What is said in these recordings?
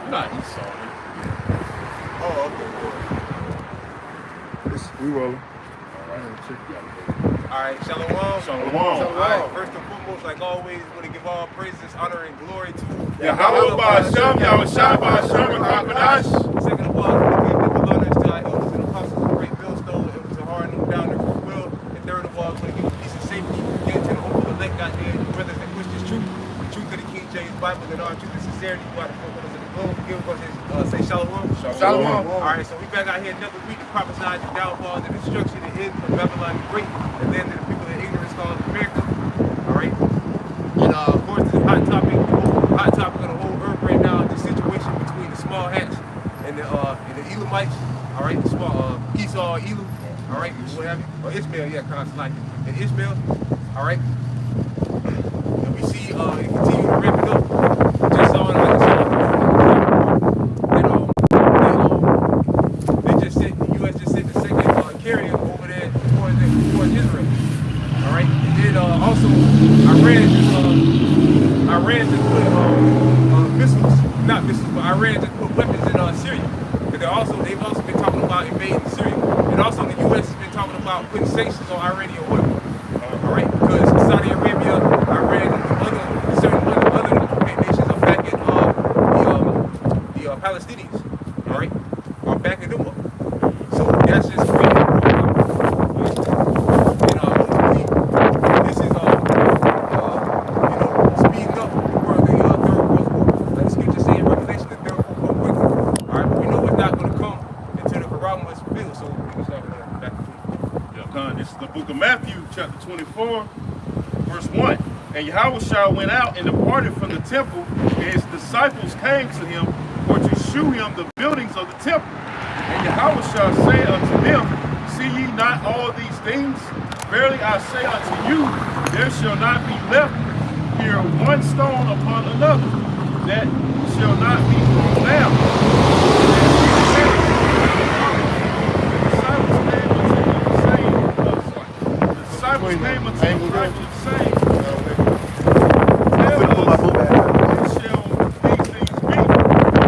Not Esau. Oh, okay. We rolling. All right, shalom. Shalom. All right, first and foremost, like always, we want to give all praises, honor, and glory to Yahweh Ba'Hashem, Yahushua Ba'Hashem, and Kakadash. Second of all, we want to give double honors to our elders and apostles, the great Valdosta, elders of Hard and down there for will. And third of all, we want to give peace and safety, get to the hopeful elect out there, brothers that push this truth, the truth of the King James Bible, and all truth and sincerity throughout the four corners of the globe. Give us say shalom. Shalom. All right, so we back out here another week to prophesy the downfall, the destruction, the end of Babylon the Great, and then the people in ignorance called America. All right, and of course, the hot topic of the whole earth right now is the situation between the small hats and the Elamites. All right, the small Esau, Elam. All right, what have you? Or Ishmael, yeah, kind of like it. And Ishmael. All right, and we see it continue to ramp it up. Just on like I said. Carrier over there towards Israel. All right, and then also Iran just put missiles, not missiles, but Iran just put weapons in Syria. But they've also been talking about invading Syria, and also the U.S. has been talking about putting sanctions on Iranian oil. All right, because Saudi Arabia, Iran, and certain other nations are backing the Palestinians. All right, are backing them up. So that's just crazy. Matthew chapter 24, verse 1. And Yahushua went out and departed from the temple, and his disciples came to him for to shew him the buildings of the temple. And Yahushua said unto them, see ye not all these things? Verily I say unto you, there shall not be left here one stone upon another, that shall not be thrown down. Came unto the disciples saying, tell us, when shall these things be?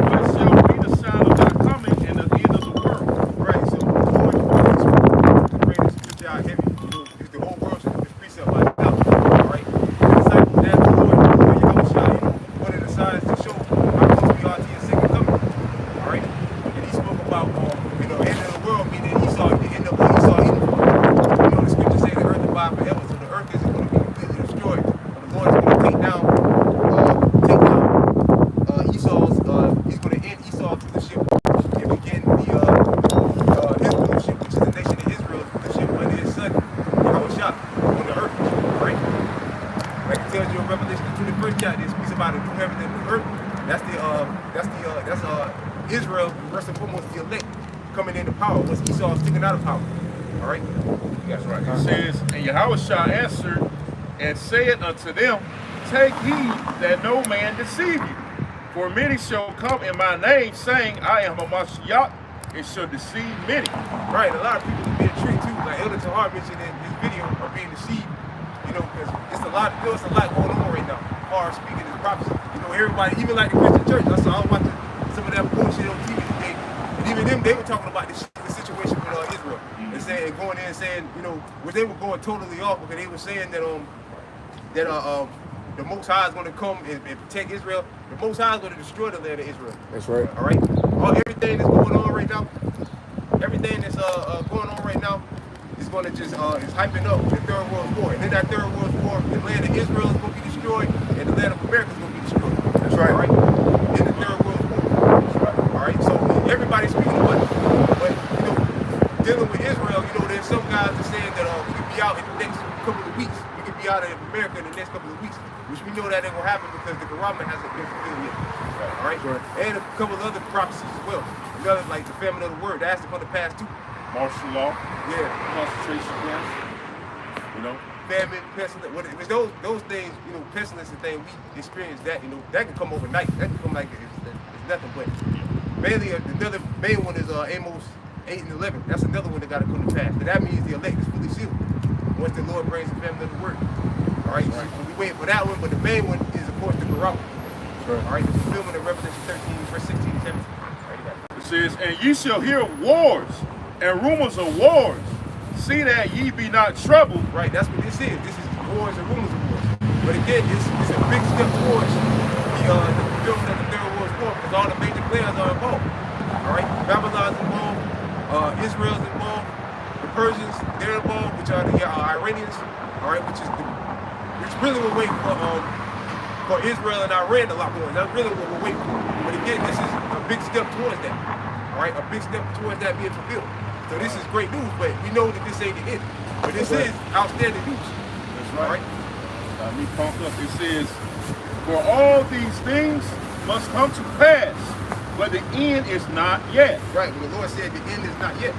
What shall be the sign of thy coming and the end of the world? Right, so the greatest picture out heavy, is the whole world should have been precept by now. All right, the disciples asked the Lord, what are the signs to show how close we are to your second coming? All right, and he spoke about the end of the world, meaning Esau, the end of Esau. The scripture say the earth abide forever, so the earth isn't going to be completely destroyed. But the Lord is going to take down Esau's. He's going to end Esau's leadership and begin his leadership, which is the nation of Israel's leadership under his son Yahushua on the earth. Right? Like it tells you in Revelation the 21st chapter, it speaks about a new heaven and new earth. That's Israel, first and foremost, the elect coming into power once Esau is taken out of power. All right. That's right. It says, and Yahushua answered and said unto them, take heed that no man deceive you. For many shall come in my name, saying, I am a Mashiach, and shall deceive many. Right, a lot of people are being tricked too. Like Elder Tahar mentioned in his video, are being deceived. Because it's a lot going on right now. As far as speaking this prophecy. Everybody, even like the Christian church. I was watching some of that bullshit on TV today. And even them, they were talking about the situation with Israel. And saying, going in and saying, which they were going totally off because they were saying that the Most High is going to come and protect Israel. The Most High is going to destroy the land of Israel. That's right. All right. Everything that's going on right now, is going to just is hyping up the Third World War. And in that Third World War, the land of Israel is going to be destroyed, and the land of America is going to be destroyed. That's right. All right. In the Third World War. That's right. All right. So everybody's speaking of what, but dealing with Israel, there's some guys that saying that we could be out in the next couple of weeks. We could be out of America in the next couple of weeks, which we know that ain't gonna happen because the Quran hasn't been fulfilled yet. All right. And a couple of other prophecies as well. Another like the famine of the word that has to come to pass too. Martial law. Yeah. Concentration camps. Famine, pestilence. Those things, pestilence and things, we experience that. That can come overnight. That can come like it's nothing. But mainly another main one is Amos 8 and 11. That's another one that got to come to pass. But that means the elect is fully sealed once the Lord brings the famine of the word. All right. So we wait for that one, but the main one is of course the Quran. All right. The fulfillment of Revelation 13, verse 16. says, and ye shall hear of wars and rumors of wars. See that ye be not troubled. Right, that's what this is. This is wars and rumors of wars. But again, it's a big step towards the fulfillment of the Third World War because all the major players are involved. All right, Babylon's involved, Israel's involved, the Persians they're involved, which are the Iranians. All right, which really we're waiting for Israel and Iran to lock on. That's really what we're waiting for. But again, this is a big step towards that. All right, a big step towards that being fulfilled. So this is great news, but we know that this ain't the end. But this is outstanding news. That's right. Let me pump up. It says, for all these things must come to pass, but the end is not yet. Right, but the Lord said the end is not yet.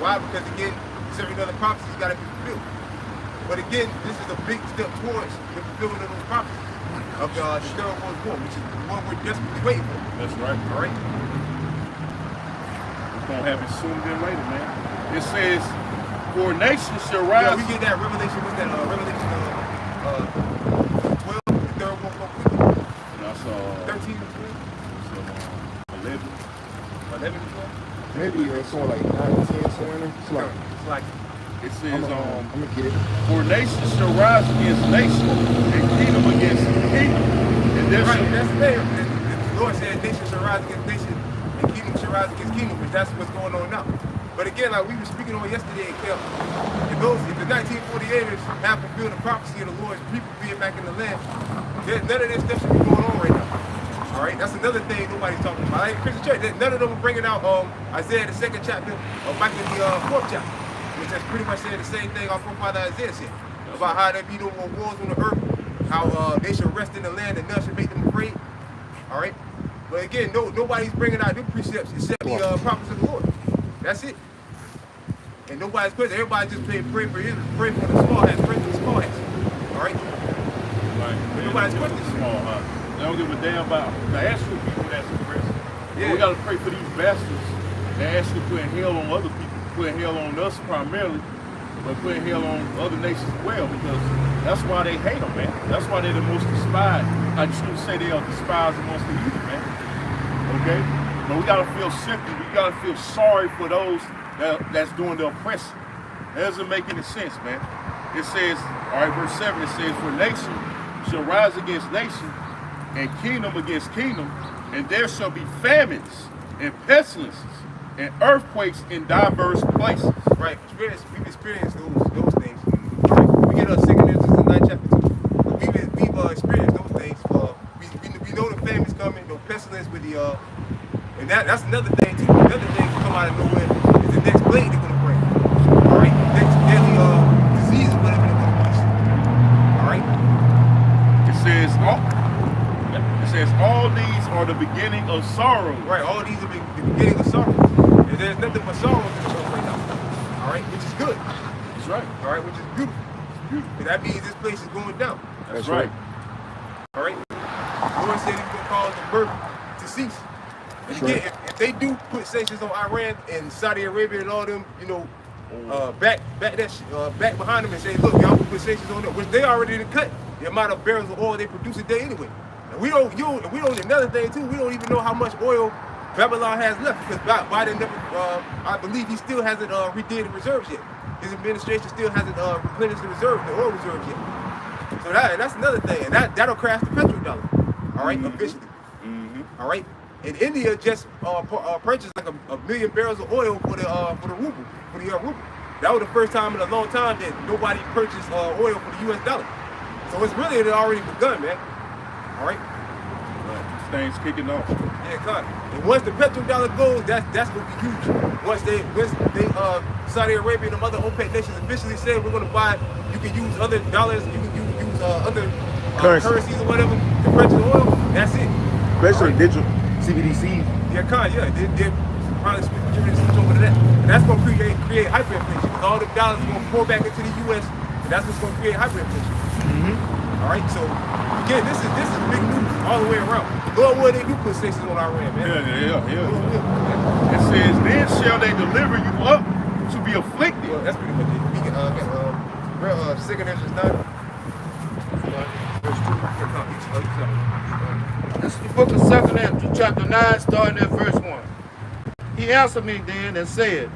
Why? Because again, certain other prophecies got to be fulfilled. But again, this is a big step towards the fulfillment of those prophecies of the Third World War, which is the one we're desperately waiting for. That's right. All right. We're gonna have it sooner than later, man. It says, for nations shall rise. Yeah, we get that Revelation. What's that? Revelation 12, the Third World War. That's 13 and 12. So 11. 11 and 12. Maybe it's on like 9 or 10 somewhere in there. It's like It says, I'm gonna get it. for nations shall rise against nation, and kingdom against kingdom. And there right, shall that's the thing. The Lord said nation shall rise against nation, and kingdom shall rise against kingdom, but that's what's going on now. But again, like we were speaking on yesterday, if the 1948ers have fulfilled the prophecy of the Lord's people being back in the land, none of this stuff should be going on right now. All right, that's another thing nobody's talking about. Like Christian Church, none of them are bringing out Isaiah the 2nd chapter or back in the 4th chapter, which is pretty much saying the same thing our forefather Isaiah said about how there be no more wars on the earth, how they should rest in the land and none should make them afraid. All right, but again, nobody's bringing out new precepts except the prophets of the Lord. That's it. And nobody's questioning. Everybody's just pray for Israel, pray for the small hats, pray for the small hats. All right? But nobody's questioning. Small hats. They don't give a damn about the actual people that's oppressed. Yeah. We gotta pray for these bastards that actually putting hell on other people, putting hell on us primarily, but putting hell on other nations as well, because that's why they hate them, man. That's why they're the most despised. I just want to say they are despised amongst the youth, man. Okay? But we gotta feel sympathy. We gotta feel sorry for those that's doing the oppression. That doesn't make any sense, man. It says, all right, verse 7, it says, for nation shall rise against nation, and kingdom against kingdom, and there shall be famines and pestilences and earthquakes in diverse places. Right. We've experienced those things. Right. We get 2 Corinthians 9 chapter 2. We've experienced those things. We know the famine's coming, the pestilence with the and that's another thing too. Another thing to come out of nowhere is the next plague they're gonna bring. All right, next deadly disease or whatever they're gonna release. All right. It says all these are the beginning of sorrow. Right, all these are the beginning of sorrow. And there's nothing but sorrow in the world right now. All right, which is good. That's right. All right, which is beautiful. And that means this place is going down. That's right. All right. The Lord said He's gonna cause the birth to cease. And again, if they do put sanctions on Iran and Saudi Arabia and all them, back behind them and say, look, y'all can put sanctions on them, which they already done cut the amount of barrels of oil they produce a day anyway. And we don't. Another thing too, we don't even know how much oil Babylon has left because Biden never. I believe he still hasn't redid the reserves yet. His administration still hasn't replenished the oil reserves yet. So that's another thing, and that'll crash the petrodollar. All right, eventually. All right. And India just purchased like a million barrels of oil for the ruble, That was the first time in a long time that nobody purchased oil for the U.S. dollar. So it's really already begun, man. All right. This thing's kicking off. Yeah, God. And once the petrodollar goes, that's gonna be huge. Once they Saudi Arabia and the other OPEC nations officially said we're gonna buy, you can use other dollars, you can use other currencies or whatever to purchase oil. That's it. Especially digital CBDC. Yeah, they're probably switch over to that. And that's gonna create hyperinflation. Because all the dollars are gonna pour back into the U.S. and that's what's gonna create hyperinflation. All right, so again, this is big news all the way around. Lord, what they do put sanctions on Iran, man. Yeah. It says, then shall they deliver you up to be afflicted. Well, that's pretty much it. We can get 2 Corinthians 9. This is the book of 2 Corinthians, chapter 9, starting at verse 1. He answered me then and said,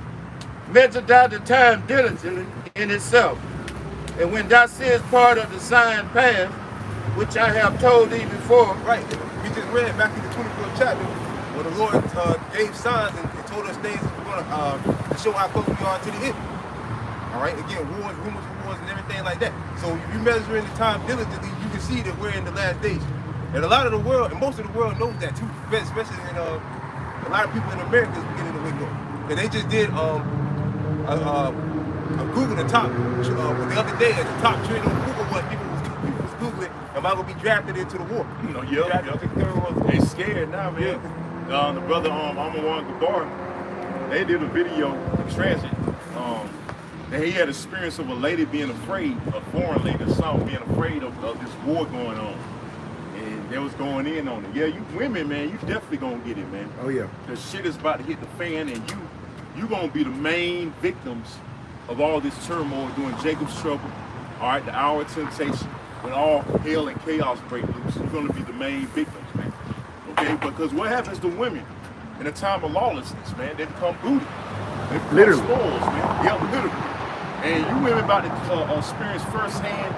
measure thou the time diligently in itself. And when thou seest part of the sign pass, which I have told thee before. Right. We just read back in the 24th chapter where the Lord gave signs and told us things to show how close we are to the end. All right. Again, wars, rumors of wars, and everything like that. So if you measure in the time diligently, you can see that we're in the last days. And a lot of the world, and most of the world knows that too, especially in a lot of people in America is beginning to wake up. And they just did Google the top the other day. The top trend on Google was people was Googling, am I gonna be drafted into the war? You know, they scared now, man. Yeah. The brother Amawon Gabar, they did a video in transit. And he had experience of a lady being afraid, a foreign lady or something, being afraid of this war going on. And they was going in on it. Yeah, you women, man, you definitely gonna get it, man. Oh yeah. The shit is about to hit the fan, and you gonna be the main victims of all this turmoil during Jacob's trouble. All right, the hour of temptation, when all hell and chaos break loose, you're gonna be the main victims, man. Okay, because what happens to women in a time of lawlessness, man? They become booty. They become Literally. spoils, man. Yeah, literally. And you women about to experience firsthand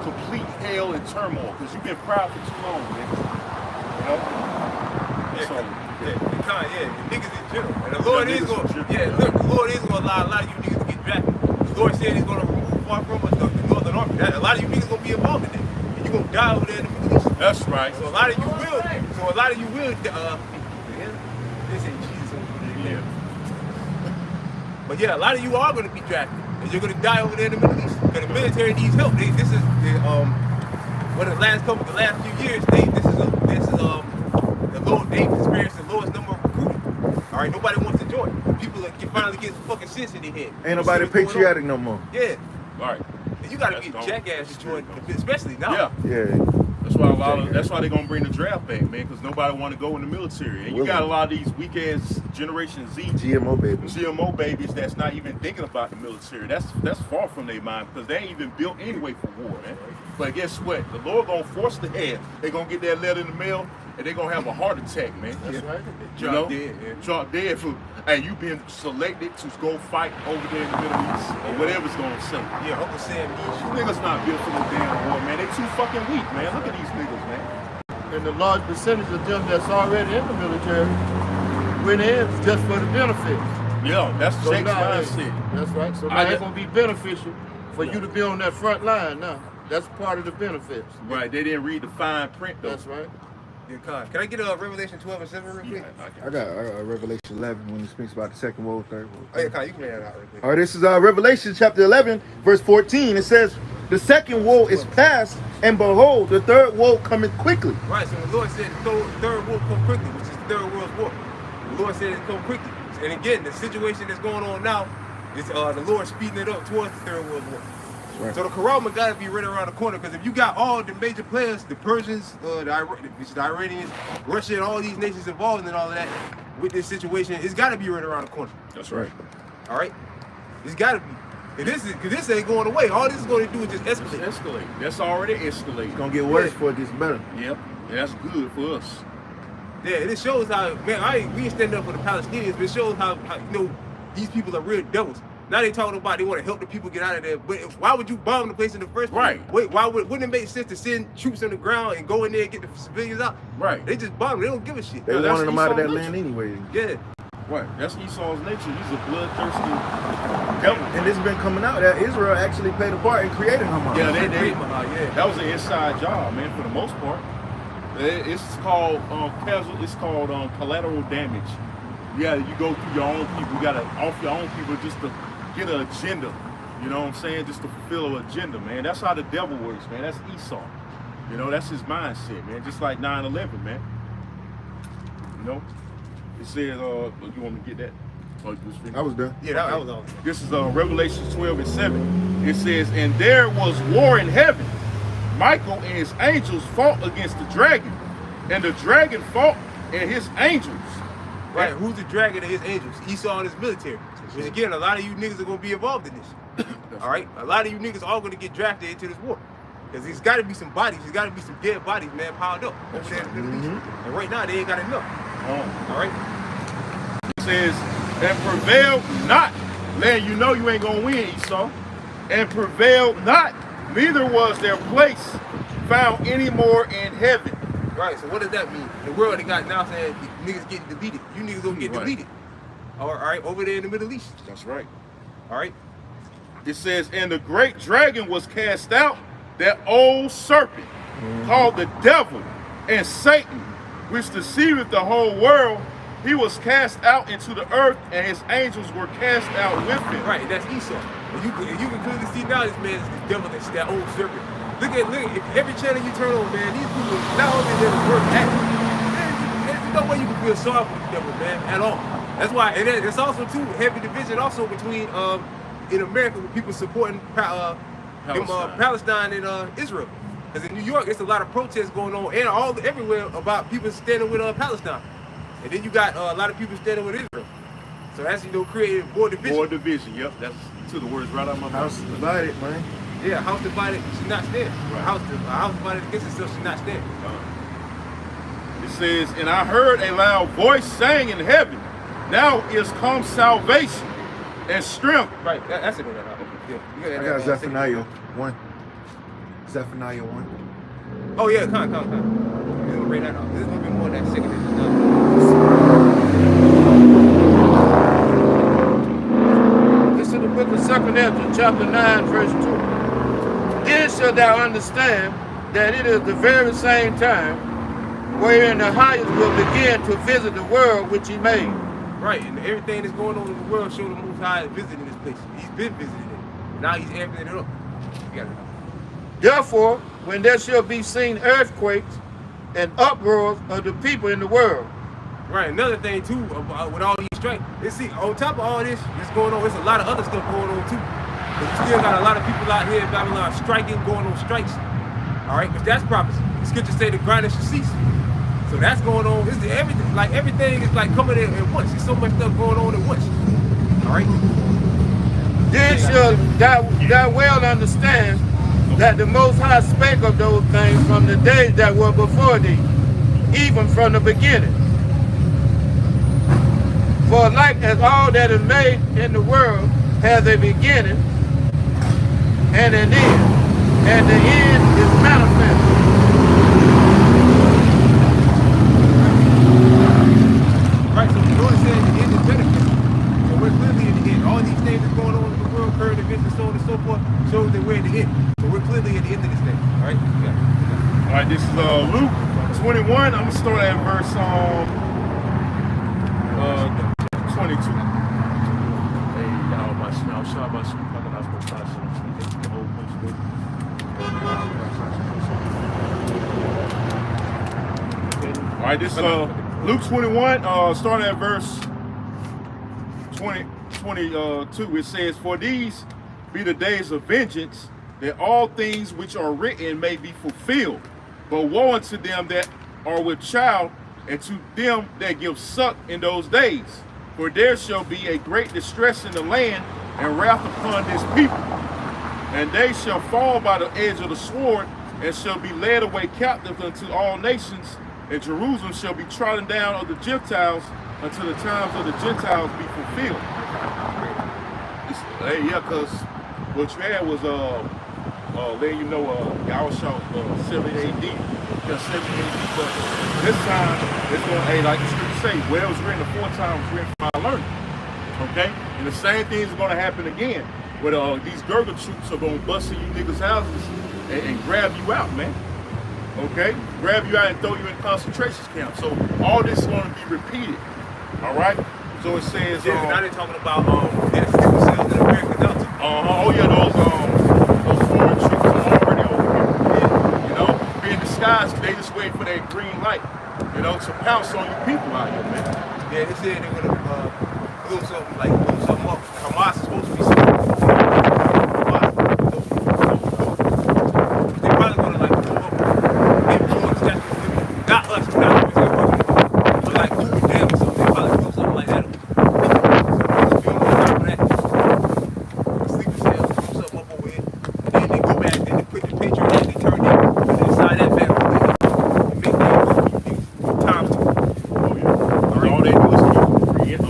complete hell and turmoil because you've been proud for too long, man. You know? The niggas in general. And the Lord is gonna, the Lord is gonna allow a lot of you niggas to get drafted. The Lord said he's gonna remove far from us the Northern Army. A lot of you niggas gonna be involved in that. And you're gonna die over there in the Middle East. That's right. So a lot of you will, this ain't Jesus. Yeah. But yeah, a lot of you are gonna be drafted. And you're gonna die over there in the Middle East. Because the military needs help. This is the last few years, they've experienced the lowest number of recruiting. All right, nobody wants to join. People can finally get some fucking sense in their head. Ain't nobody patriotic no more. Yeah. All right. And you gotta be a jackass to join, especially now. Yeah. Yeah. That's why they're gonna bring the draft back, man, because nobody want to go in the military. And you got a lot of these weak ass Generation Z GMO babies that's not even thinking about the military. That's far from their mind because they ain't even built anyway for war, man. But guess what? The Lord gonna force the hand. They're gonna get that letter in the mail and they're gonna have a heart attack, man. That's right. Drop dead for and you been selected to go fight over there in the Middle East or whatever's gonna say. Yeah, Uncle Sam needs You niggas not built for no damn war, man. They too fucking weak, man. Look at these niggas, man. And the large percentage of them that's already in the military went in just for the benefits. Yeah, that's So Jake's now, mindset. that's right. So now it's gonna be beneficial for you to be on that front line now. That's part of the benefits. Right, they didn't read the fine print though. That's right. Can I get a Revelation 12 and 7 real quick? I got Revelation 11 when it speaks about the second woe, third woe. Oh yeah, Con, you can read that out real quick. All right, this is Revelation chapter 11, verse 14. It says, the second woe is past, and behold, the third woe cometh quickly. Right, so the Lord said the third war come quickly, which is the Third World War. The Lord said it come quickly. And again, the situation that's going on now is the Lord speeding it up towards the Third World War. Right. So the Karama got to be right around the corner because if you got all the major players, the Persians, the Iranians, Russia, and all these nations involved in all of that with this situation, it's got to be right around the corner. That's right. All right, it's got to be. Because this ain't going away. All this is going to do is just escalate. That's already escalating. It's going to get worse before it gets better. Yep. And that's good for us. Yeah, and it shows how, man, we ain't standing up for the Palestinians, but it shows how these people are real devils. Now they talking about they want to help the people get out of there, but why would you bomb the place in the first place? Right. Wait, wouldn't it make sense to send troops on the ground and go in there and get the civilians out? Right. They just bomb them. They don't give a shit. They wanted them out of that land anyway. Yeah. Right. That's Esau's nature. He's a bloodthirsty devil. And this has been coming out that Israel actually played a part in creating Hamas. Yeah, that was an inside job, man, for the most part. It's called collateral damage. Yeah, you go through your own people. You gotta off your own people just to get an agenda. You know what I'm saying? Just to fulfill an agenda, man. That's how the devil works, man. That's Esau. You know, that's his mindset, man. Just like 9/11, man. You know? It says, you want me to get that? Oh, you just finished? I was done. Yeah, that was all. This is Revelation 12 and 7. It says, and there was war in heaven. Michael and his angels fought against the dragon. And the dragon fought and his angels. Right, who's the dragon and his angels? Esau and his military. Which again, a lot of you niggas are going to be involved in this. All right? A lot of you niggas are going to get drafted into this war. Because there's got to be some bodies. There's got to be some dead bodies, man, piled up over there in the Middle East. And right now, they ain't got enough. All right? It's says, and prevailed not. Man, you know you ain't gonna win, Esau. And prevailed not, neither was their place found anymore in heaven. Right, so what does that mean? The world they got now saying niggas getting deleted. You niggas gonna get deleted. All right, over there in the Middle East. That's right. All right. It says, and the great dragon was cast out, that old serpent, called the devil and Satan, which deceiveth the whole world. He was cast out into the earth, and his angels were cast out with him. Right, that's Esau. And you can clearly see now this man is the devil, that's that old serpent. Look at if every channel you turn on, man, these people not only did it work there's no way you can feel sorry for the devil, man, at all. That's why, and it's also too heavy division also between in America with people supporting Palestine and Israel. Because in New York, it's a lot of protests going on and everywhere about people standing with Palestine. And then you got a lot of people standing with Israel. So that's, creating more division. More division, yep. That's to the words right out of my mouth. House divided, man. Yeah, a house divided should not stand. Right. A house divided against itself should not stand. It says, and I heard a loud voice saying in heaven, now is come salvation and strength. Right, that's it. Yeah, I got Zephaniah 1. Zephaniah 1. Oh yeah, come. We're gonna read that off. This is a little bit more than that second. This is the book of 2 Ezra, chapter 9, verse 2. Then shalt thou understand that it is the very same time wherein the highest will begin to visit the world which he made. Right, and everything that's going on in the world show the Most High is visiting this place. He's been visiting it. Now he's amping it up. You got it. Therefore, when there shall be seen earthquakes and uproars of the people in the world. Right, another thing too, with all these strikes, see, on top of all this that's going on, there's a lot of other stuff going on too. But you still got a lot of people out here in Babylon striking, going on strikes. All right, but that's prophecy. The scriptures say the grinding should cease. So that's going on. It's everything is like coming in at once. There's so much stuff going on at once. All right. Then shall thou well understand that the Most High spake of those things from the days that were before thee, even from the beginning. For like as all that is made in the world has a beginning and an end, and the end is manifest. Right, so the Lord said the end is manifest. So we're clearly in the end. All these things that's going on in the world, current events and so on and so forth, shows that we're in the end. So we're clearly at the end of this thing. All right? All right, this is Luke 21. I'm going to start at verse 22. All right, this is Luke 21, starting at verse 22. It says, for these be the days of vengeance, that all things which are written may be fulfilled. But woe unto them that are with child, and to them that give suck in those days. For there shall be a great distress in the land, and wrath upon this people. And they shall fall by the edge of the sword, and shall be led away captive unto all nations. And Jerusalem shall be trodden down of the Gentiles, until the times of the Gentiles be fulfilled. Yeah, because what you had was letting you know y'all shot 70 AD. Yeah, 70 AD, but this time it's going like the scripture say, well, it was written aforetime, it was written for our learning. Okay? And the same thing is going to happen again, where these Gurgle troops are going to bust in you niggas' houses and grab you out, man. Okay? Grab you out and throw you in concentration camps. So all this is going to be repeated. All right? So it says. Yeah, now they're talking about their sickle cells in America Delta. Oh yeah, those foreign troops are already over here. Yeah. You know, being disguised, they just wait for that green light. You know, to pounce on you people out here, man. Yeah, they said they're gonna blow something up. Hamas is supposed to be something. They're probably gonna blow up. Influence that. Not us, not us. But like them or something. They probably do something like that. Sleeper cells, do something up over here. And then they go back, then they put the picture in, they turn it inside that back and make that times two. Oh yeah. All they do is keep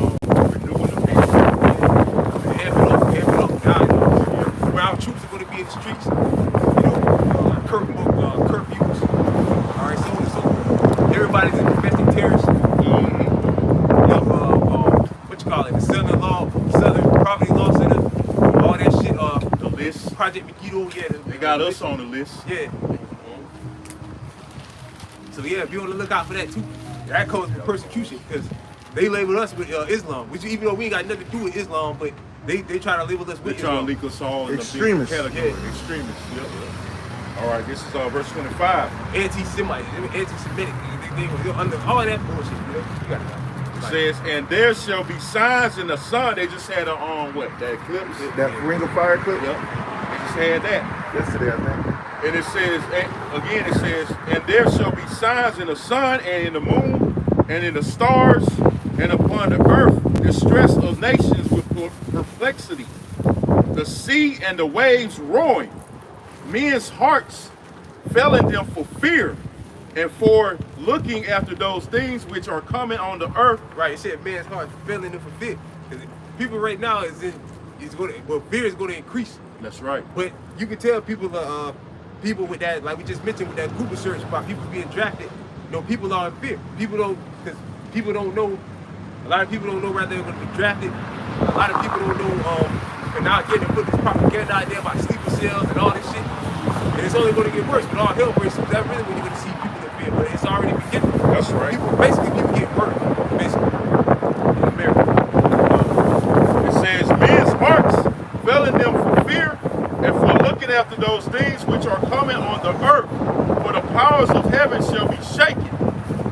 Project Megiddo, yeah. They got us on the list. Yeah. So yeah, be on the lookout for that too. That causes persecution because they label us with Islam, which even though we ain't got nothing to do with Islam, but they try to label us They with trying to Islam. link us all in the Extremists. big category. Yeah. Extremists. Yep. All right, this is verse 25. Anti-Semitic, anti-Semitic. They under all that bullshit. You know? You got It says, and there shall be signs in the sun. They just had on what? That eclipse? That ring of fire clip? Yep. They just had that. Yesterday, I think. And it says, again, it says, and there shall be signs in the sun and in the moon and in the stars and upon the earth, distress of nations with perplexity, the sea and the waves roaring. Men's hearts fell in them for fear and for looking after those things which are coming on the earth. Right, it said man's heart failing them for fear. People right now fear is going to increase. That's right. But you can tell people with that, like we just mentioned with that Google search about people being drafted, you know, people are in fear. People don't know, a lot of people don't know whether they're going to be drafted. A lot of people don't know, and now getting to put this propaganda out there about sleeper cells and all this shit. And it's only going to get worse. But all hell breaks loose. That's really when you're going to see people in fear. But it's already beginning. That's right. People get murdered, basically, in America. It says, men's hearts fell in them for fear and for looking after those things which are coming on the earth. For the powers of heaven shall be shaken.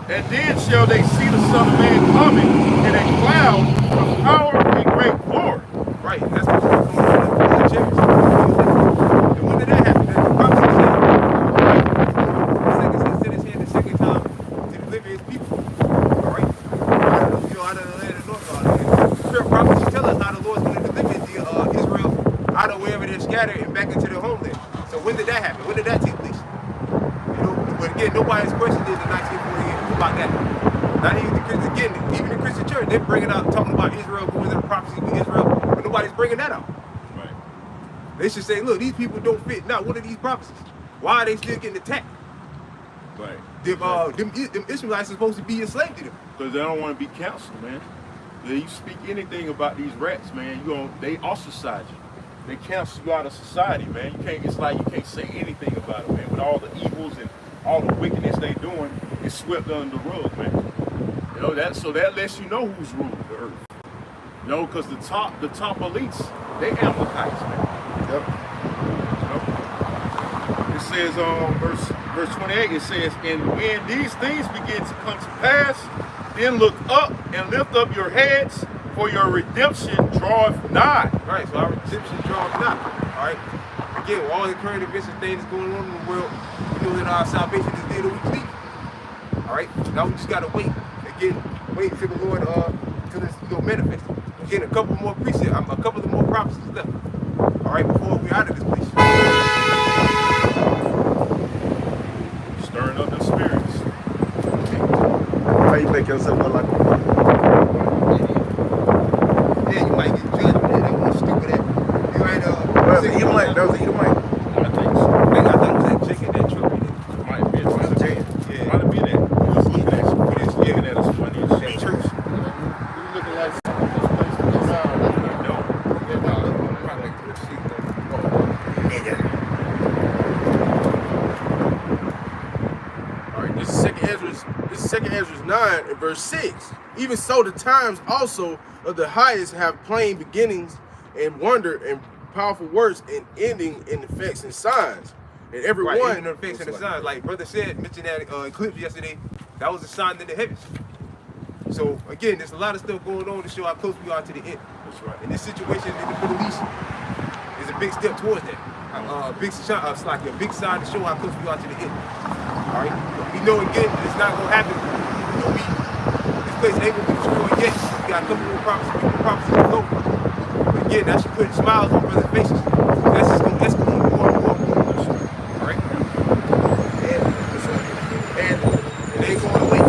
And then shall they see the Son of Man coming in a cloud with power and great glory. Right, that's what's going on in the church. And when did that happen? The prophet said his hand the second time to deliver his people. All right? Out of the land of North. Sure, prophets tell us how the Lord's going to deliver Israel out of wherever they're scattered and back into their homeland. So when did that happen? When did that take place? You know, but again, nobody's questioned it in 1948 about that. Not even the Christian, again, even the Christian church, they're bringing out, talking about Israel, going into the prophecy with Israel, but nobody's bringing that out. Right. They should say, look, these people don't fit. Now, what are these prophecies? Why are they still getting attacked? Right. Them Israelites are supposed to be enslaved to them. Because they don't want to be counseled, man. If you speak anything about these rats, man, they ostracize you. They cancel you out of society, man. It's like you can't say anything about it, man. With all the evils and all the wickedness they doing, it's swept under the rug, man. You know so that lets you know who's ruling the earth. You know, because the top elites, they Amalekites, man. Yep. It says verse 28, it says, and when these things begin to come to pass, then look up and lift up your heads, for your redemption draweth nigh. Right, so our redemption draweth nigh. All right. Again, with all the current events and things going on in the world, we know that our salvation is near the week leave. All right. Now we just gotta wait. Again, wait until the Lord till it's manifest. Again, a couple more precepts, a couple of more prophecies left. All right, before we're out of this place. Stirring up the spirits. How you make yourself look like a Yeah, you might get judged for that. That was stupid. You ain't that was an Edomite. That was an Edomite. I think so. I thought it was that chick in that truck. Might have been. Yeah. Might have been that. He was looking at you. He was looking at us funny as That shit. church. You looking like this place to come out. Alright, this is second Ezra's 9 and verse 6. Even so the times also of the highest have plain beginnings and wonder and powerful words and ending in effects and signs. And everyone Right, the effects and the signs. Like brother said, mentioned that eclipse yesterday, that was a sign in the heavens. So again, there's a lot of stuff going on to show how close we are to the end. That's right. And this situation in the Middle East is a big step towards that. Big sign to show how close we are to the end. All right. We know again that it's not gonna happen. You know, this place ain't gonna be destroyed yet. We got a couple more prophecies to go. But again, that should put smiles on brothers' faces. That's just gonna escalate more and more. All right. and It ain't going away.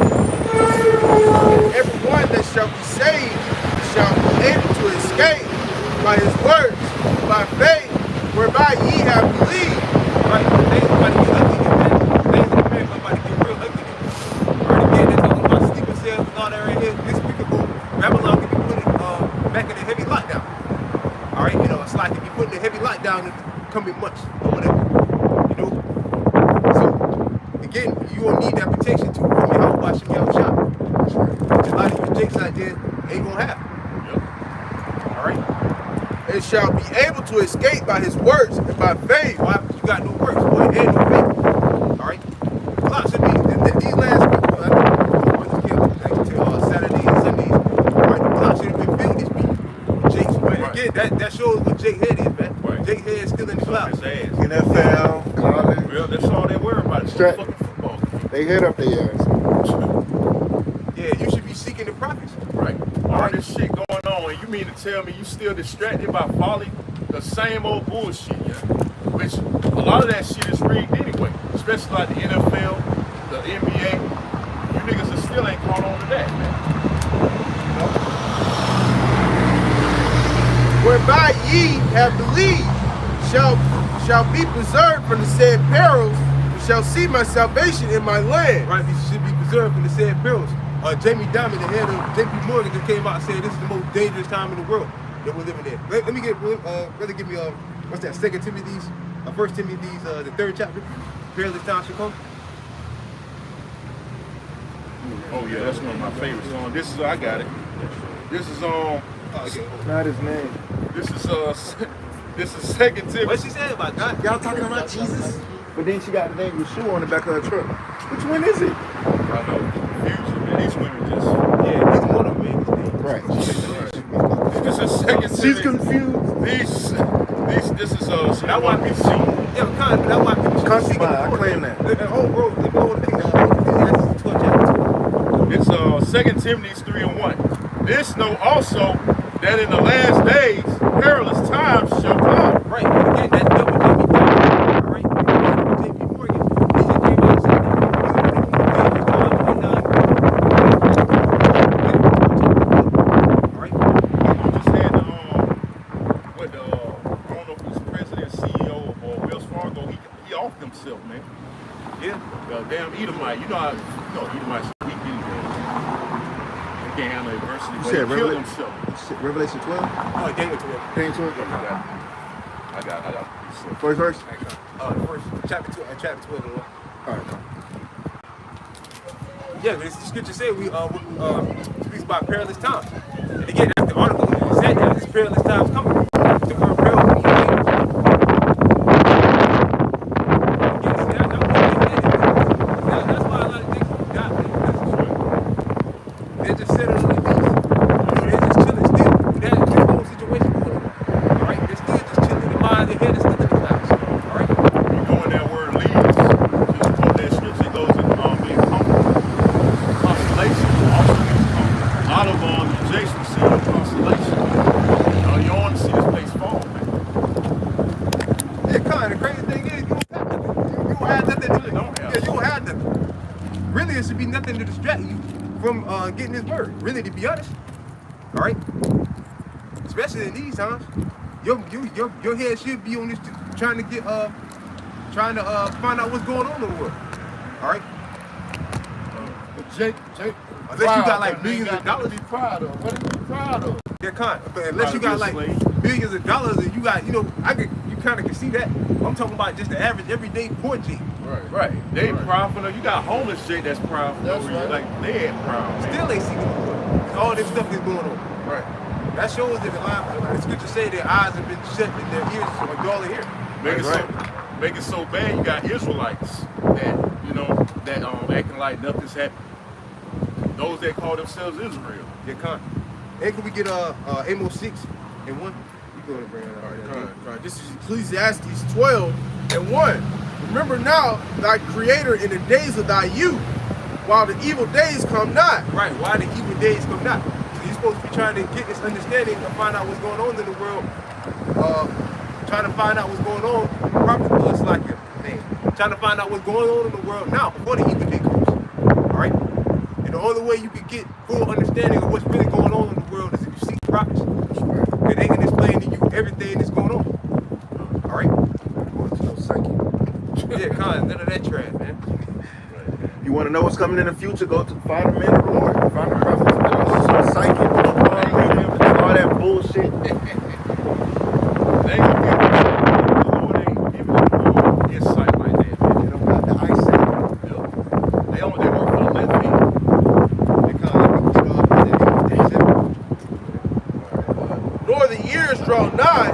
everyone that shall be saved shall be able to escape by his words, by faith, whereby ye have believed. Right. Things about to get ugly again, man. Things in America about to get real ugly again. Right, again, they're talking about sleeper cells and all that right here. This week ago, Babylon could be put back in a heavy lockdown. All right, it's like if you put in a heavy lockdown come in much or whatever. You know? So, again, you don't need that protection to come in out, watch me out shop. A lot of you jakes out there ain't gonna have. Yep. Alright? And shall be able to escape by his works and by faith. Why? Because you got no works, boy, and no faith. Alright? Lots of these last Saturdays and Sundays, right? The block should have been filled this week. Jake's, but again, that shows what Jake head is, man. Right. Jake head is still in the clouds. NFL, college. Real, that's all they worry about. It's Straight. fucking football. They hit up their ass. Yeah, you should be seeking the prophets. Right. All this shit going on, and you mean to tell me you still distracted by folly? The same old bullshit, which a lot of that shit is rigged anyway, especially like the NFL, the NBA. You niggas are still ain't caught on to that, man. Whereby ye have believed shall be preserved from the said perils, and shall see my salvation in my land. Right, these should be preserved from the said perils. Jamie Dimon, the head of JP Morgan, just came out and said this is the most dangerous time in the world that we're living in. Let me get, brother, give me, what's that, 2 Timothy's, 1 Timothy's, the 3rd chapter, perilous times should come. Oh yeah, that's one of my favorite songs. This is, I got it. This is Not his name. this is 2 Timothy. What she said about God? Y'all talking about Jesus? But then she got the name Yeshua on the back of her truck. Which one is it? I know, confusion, man. These women just. Yeah, he's one of them, man. Right. This is 2 Timothy. She's confused. This is That's why people see. Yeah, kind, but that's why people should Concubine, seek the I Lord. claim that. The whole world, the whole thing, Ecclesiastes 12 chapter 2. It's 2 Timothy 3:1. This know also that in the last days perilous times shall come. Right, but again, that double JP Morgan, all right? JP Morgan, he just came out and said that. All right? You just had the I don't know if it was president, CEO, or Wells Fargo. He offed himself, man. Yeah. Damn Edomite. You know Edomites weak anyway. They can't handle adversity. But he killed himself. Revelation 12? Oh, Daniel 12. Daniel 12? I got it. First verse? The first chapter 12 and 1. Alright, come. Yeah, but the scripture said we speaks about perilous times. And again, that's the article. It said that it's perilous times coming. The word perilous. That's why a lot of things got me. They're just sitting on the beach. They're just chilling still. This whole situation going on. Alright? They're still just chilling. The mind, their head is still in the clouds. Alright? You know when that word leads, just quote that scripture, goes in being comfortable. Constellation. Out of adjacent sea of constellation. You don't want to see this place fall, man. Yeah, kind of crazy thing is, you don't have nothing. You don't have nothing. Really don't have. Yeah, you don't have nothing. Really, it should be nothing to distract you from getting this word. Really, to be honest. All right. Especially in these times, your head should be on this, trying to find out what's going on in the world. All right. Jake, Unless you got like billions of dollars. Be proud of. What are you proud of? Yeah, kind. But unless you got like Obviously. billions of dollars and you got, you kind of can see that. I'm talking about just the average everyday poor G. Right. They proud for them. You got homeless Jake that's proud for That's them. right. Like they ain't proud. Still ain't seeking the Lord. All this stuff is going on. Right. That shows that the scripture say their eyes have been shut and their ears are dull to hear. Make it so bad. You got Israelites that acting like nothing's happening. Those that call themselves Israel. Yeah, con. And can we get Amos 6 and 1? You go ahead and bring it up. All right. This is Ecclesiastes 12 and 1. Remember now thy creator in the days of thy youth, while the evil days come not. Right, why the evil days come not? So you're supposed to be trying to get this understanding and find out what's going on in the world. Trying to find out what's going on. Prophet was like a man. Trying to find out what's going on in the world now before the evil day comes. Alright? And the only way you can get full understanding of what's really going on in the world is if you seek prophets. And they can explain to you everything that's going on. Alright? Yeah, con, none of that trash, man. You want to know what's coming in the future? Go to find the men of the Lord. Find the prophets. Psychic. All that bullshit. They gonna get the Lord ain't draw nigh,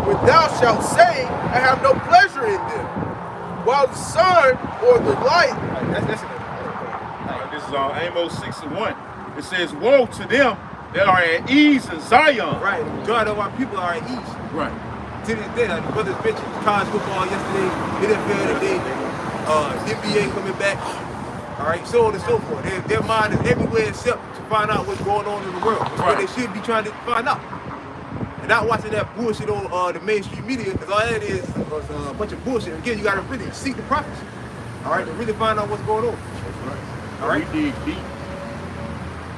when thou shalt say, I have no pleasure in them. While the sun or the light, This is on Amos 6:1. It says, woe to them that are at ease in Zion. Right, the majority of our people are at ease. Right. To this day, like the brothers mentioned college football yesterday, NFL today, NBA coming back, all right, so on and so forth. Their mind is everywhere except to find out what's going on in the world. That's what they should be trying to find out. And not watching that bullshit on the mainstream media, because all that is a bunch of bullshit. Again, you got to really seek the prophets, all right, to really find out what's going on. That's right. All right? We dig deep.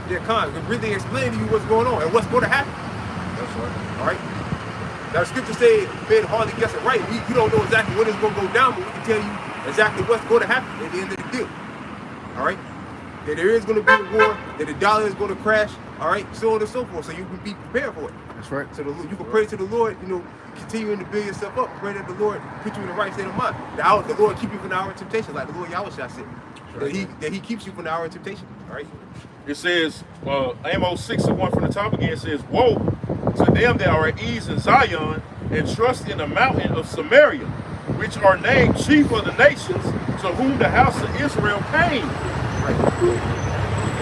They're kind to really explain to you what's going on and what's going to happen. That's right. All right? Now, the scripture say, man, hardly guess it right. We don't know exactly when it's going to go down, but we can tell you exactly what's going to happen at the end of the deal. All right? That there is going to be a war, that the dollar is going to crash, all right? So on and so forth, so you can be prepared for it. That's right. So you can pray to the Lord, continuing to build yourself up, pray that the Lord put you in the right state of mind. The Lord keep you from the hour of temptation, like the Lord Yahweh said. That he keeps you from the hour of temptation, all right? It says, Amos 6:1 from the top again, it says, woe to them that are at ease in Zion and trust in the mountain of Samaria, which are named chief of the nations, to whom the house of Israel came. Right.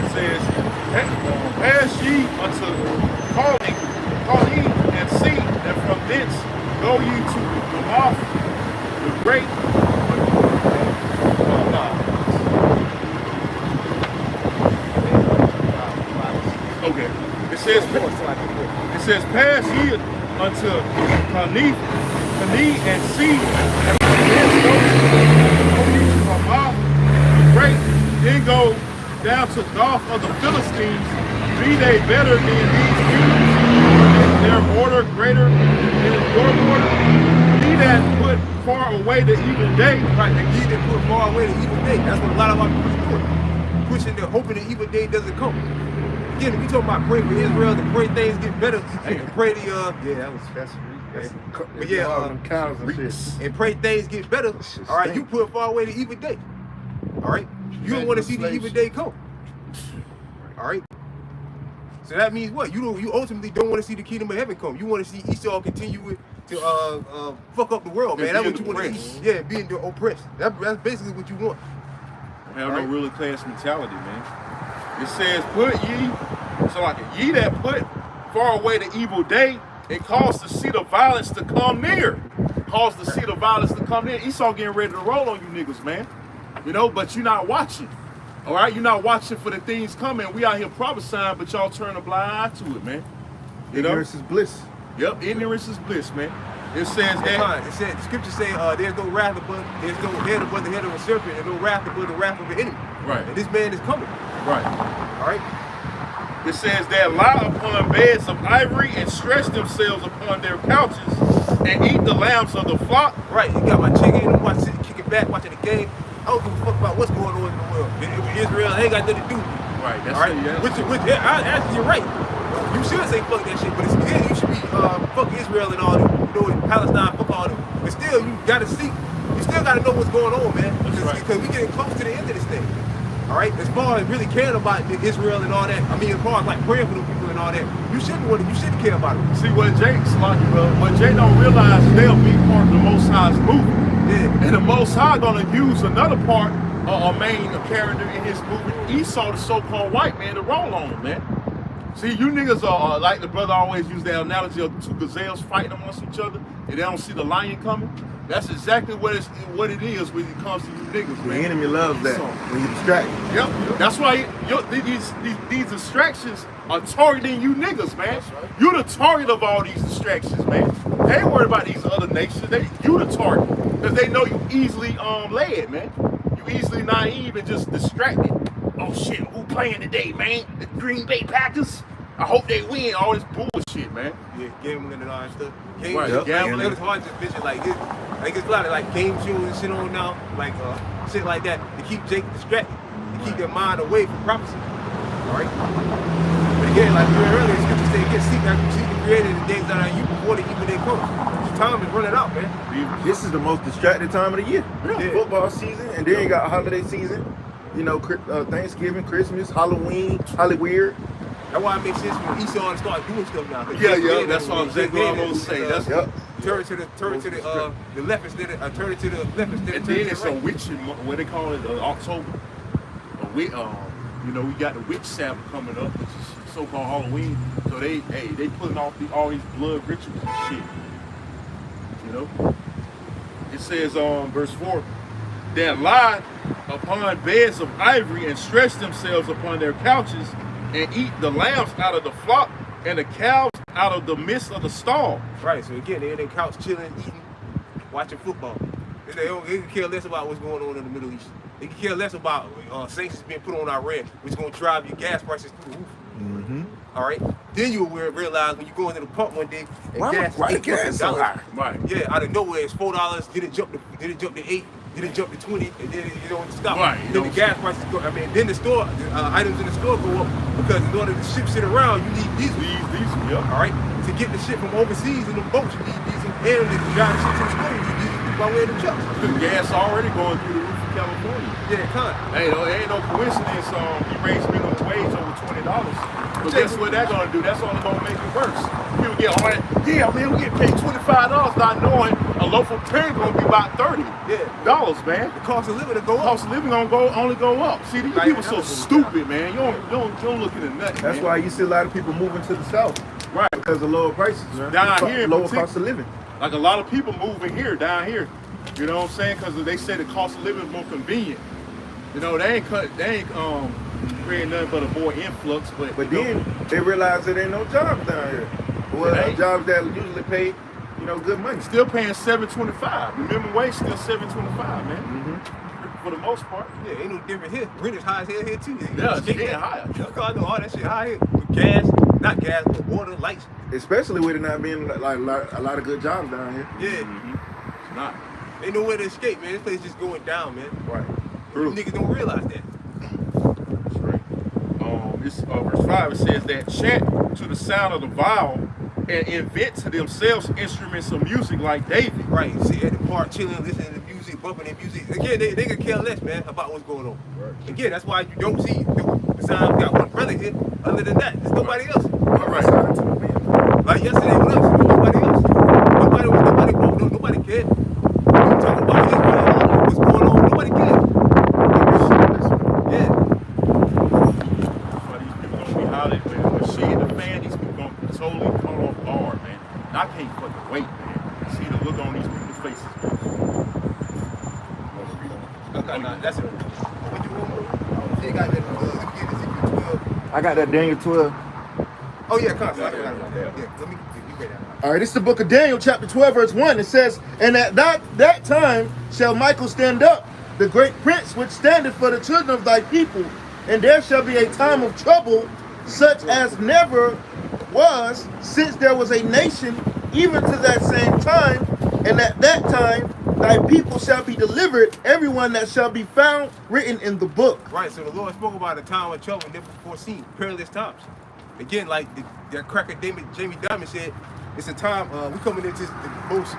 It says, pass ye unto Calling and see, and from thence go ye to the mouth, the great. Okay. It says, pass ye unto Canaan and see, and from thence go ye to the mouth, the great. Then go down to the Gulf of the Philistines. Be they better than these humans? Their border greater than your border? He that put far away the evil day. Right, the he that put far away the evil day. That's what a lot of our people are doing. Pushing the hoping the evil day doesn't come. Again, if we talking about pray for Israel, to pray things get better, and pray the that was and pray things get better. All right, you put far away the evil day. All right, you don't want to see the evil day come. All right. So that means what? You ultimately don't want to see the kingdom of heaven come. You want to see Esau continue to fuck up the world, man. That's what you want to see. Yeah, being the oppressed. That's basically what you want. Have no ruling class mentality, man. It says, put ye, so like ye that put far away the evil day, it caused the seat of violence to come near. Caused the seat of violence to come near. Esau getting ready to roll on you niggas, man. But you're not watching. All right, you're not watching for the things coming. We out here prophesying, but y'all turn a blind eye to it, man. Ignorance is bliss. Yep, ignorance is bliss, man. It says that. It said the scripture say there's no wrath above, there's no head above the head of a serpent, and no wrath above the wrath of an enemy. Right. And this man is coming. Right. All right. It says that lie upon beds of ivory and stretch themselves upon their couches and eat the lambs of the flock. Right. You got my chicken, watching, kicking back, watching the game. I don't give a fuck about what's going on in the world. Israel ain't got nothing to do with it. Right, that's all right. Actually, you're right. You should say fuck that shit, but it's good. You should be fuck Israel and all that. Palestine, fuck all that. But still, you gotta see. You still gotta know what's going on, man. Because we getting close to the end of this thing. All right. As far as really caring about Israel and all that, I mean, as far as like praying for the people and all that, you shouldn't care about it. See what Jay don't realize, they'll be part of the Most High's movement. Yeah. And the Most High gonna use another part, a main character in his movement, Esau, the so-called white man, to roll on him, man. See, you niggas are like the brother always used the analogy of two gazelles fighting amongst each other, and they don't see the lion coming. That's exactly what it is when it comes to you niggas, man. The enemy loves that when you distract. Yep. That's why these distractions are targeting you niggas, man. Right. You're the target of all these distractions, man. They ain't worried about these other nations. You the target. Because they know you easily led, man. You easily naive and just distracted. Oh shit, who playing today, man? The Green Bay Packers? I hope they win. All this bullshit, man. Yeah, gambling and all that stuff. Gambling. It's hard to vision like this. Like it's a lot of like game shows and shit on now, like shit like that to keep Jake distracted, to keep their mind away from prophecy. All right. But again, like we read earlier, scripture say, get seek after you seek the Creator the days that are you before the evil day comes. Your time is running out, man. This is the most distracted time of the year. Yeah. Football season, and then you got holiday season. Thanksgiving, Christmas, Halloween, Hollyweird. That's why it makes sense when Esau start doing stuff now. Yeah, that's what I'm exactly what I'm gonna say. That's turn to the left instead of turn it to the left instead and of then turning it's to the a right. witch, what they call it, October. We got the witch Sabbath coming up, which is so-called Halloween. So they putting off all these blood rituals and shit. You know, it says verse 4, that lie upon beds of ivory and stretch themselves upon their couches and eat the lambs out of the flock and the cows out of the midst of the stall. Right. So again, they're in their couch chilling, eating, watching football. They can care less about what's going on in the Middle East. They can care less about sanctions being put on Iran, which is going to drive your gas prices through the roof. Mm-hmm. All right. Then you will realize when you go into the pump one day and Why the gas so high? Right. Yeah, out of nowhere it's $4. Did it jump to 8? Did it jump to 20? And then it stopped. Right. Then the gas prices go. I mean, then the store items in the store go up because in order to ship shit around, you need diesel. Diesel, yeah. All right. To get the shit from overseas in the boats, you need diesel. And to drive the shit to the store, you need diesel by way of the trucks. The gas already going through the roof in California. Yeah, Hey, ain't no coincidence. He raised minimum wage over $20. But guess what that's gonna do? That's only gonna make it worse. People get all that. Yeah, man, we get paid $25, not knowing a loaf of bread gonna be about $30. Yeah. Man. The cost of living will go up. Cost of living gonna only go up. See, these people so stupid, man. You don't look at the nut. That's why you see a lot of people moving to the south. Right. Because of lower prices, man. Down here, lower cost of living. Like a lot of people moving here, down here. You know what I'm saying? Because they say the cost of living is more convenient. You know, they ain't creating nothing but a more influx. But then they realize there ain't no jobs down here. Well, jobs that usually pay, good money. Still paying $7.25. The minimum wage still $7.25, man. Mm-hmm. For the most part. Yeah, ain't no different here. Rent is high as hell here too. Yeah, it's getting higher. I know all that shit high here. With gas, not gas, but water, lights. Especially with it not being like a lot of good jobs down here. Yeah. Mm-hmm. It's not. Ain't nowhere to escape, man. This place just going down, man. Right. You niggas don't realize that. That's right. Verse 5, it says that chant to the sound of the viol and invent to themselves instruments of music like David. Right. See at the park chilling, listening to music, bumping their music. Again, they could care less, man, about what's going on. Right. Again, that's why you don't see besides we got one brother here. Other than that, there's nobody else. All right. Like yesterday, what else? Nobody else. Nobody cared. You talk about Israel, what's going on, nobody cared. Yeah. That's why these people gonna be hollering when she hit the fan, these people gonna totally come off guard, man. And I can't fucking wait, man. See the look on these people's faces, man. Okay, that's it. What you want? You got that, Ezekiel 12. I got that Daniel 12. Oh yeah, constantly. Yeah, let me read that. All right, this is the book of Daniel, chapter 12, verse 1. It says, and at that time shall Michael stand up, the great prince which standeth for the children of thy people, and there shall be a time of trouble, such as never was since there was a nation, even to that same time. And at that time thy people shall be delivered, everyone that shall be found written in the book. Right, so the Lord spoke about a time of trouble never foreseen, perilous times. Again, like that cracker Jamie Dimon said, it's a time we coming into the most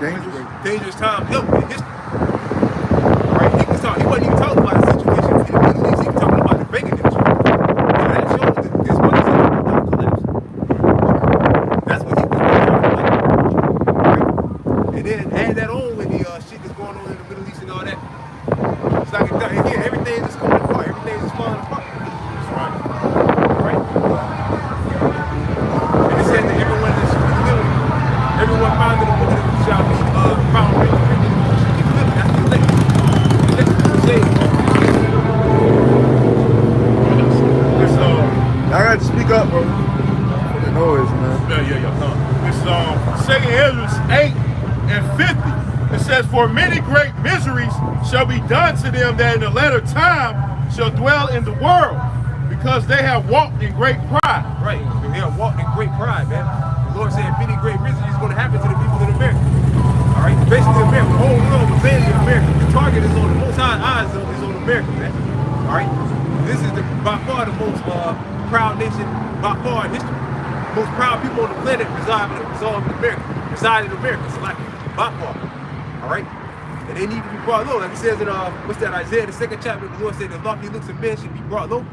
dangerous time ever in history. Right? He wasn't even talking about the situation in the Middle East. He was talking about the banking industry. So that shows that this money is about to collapse. That's what he was talking about. Right? And then add that on with the shit that's going on in the Middle East and all that. It's like again, everything is coming apart. Everything is falling apart. That's right. And it said that everyone that should be delivered, everyone found in the book of the shall be found written in the book should be delivered. That's the elect. I got to speak up, bro. The noise, man. Yeah. It's 2 Ezra 8 and 50. It says, for many great miseries shall be done to them that in the latter time shall dwell in the world, because they have walked in great pride. Right. They have walked in great pride, man. The Lord said many great miseries is going to happen to the people in America. All right. Basically, America, the whole world was abandoning America. The target is on the Most High eyes is on America, man. All right. This is by far the most proud nation by far in history. The most proud people on the planet reside in America. So like by far. All right. And they need to be brought low. Like it says in what's that, Isaiah the 2nd chapter, the Lord said the lofty looks of men should be brought low.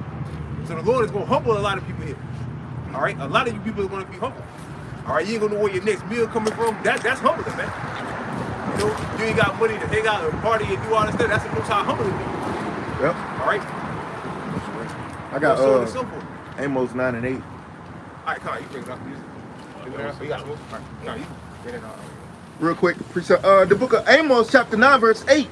So the Lord is going to humble a lot of people here. All right? A lot of you people are going to be humble. All right? You ain't going to know where your next meal coming from. That's humbling, man. You know, you ain't got money to hang out and party and do all this stuff. That's the most high humbling people. Yep. All right? I got so on and so forth. Amos 9 and 8. All right, come on, you bring it up. You got smoke? All right. No, you get it out. Real quick, the book of Amos, chapter 9, verse 8.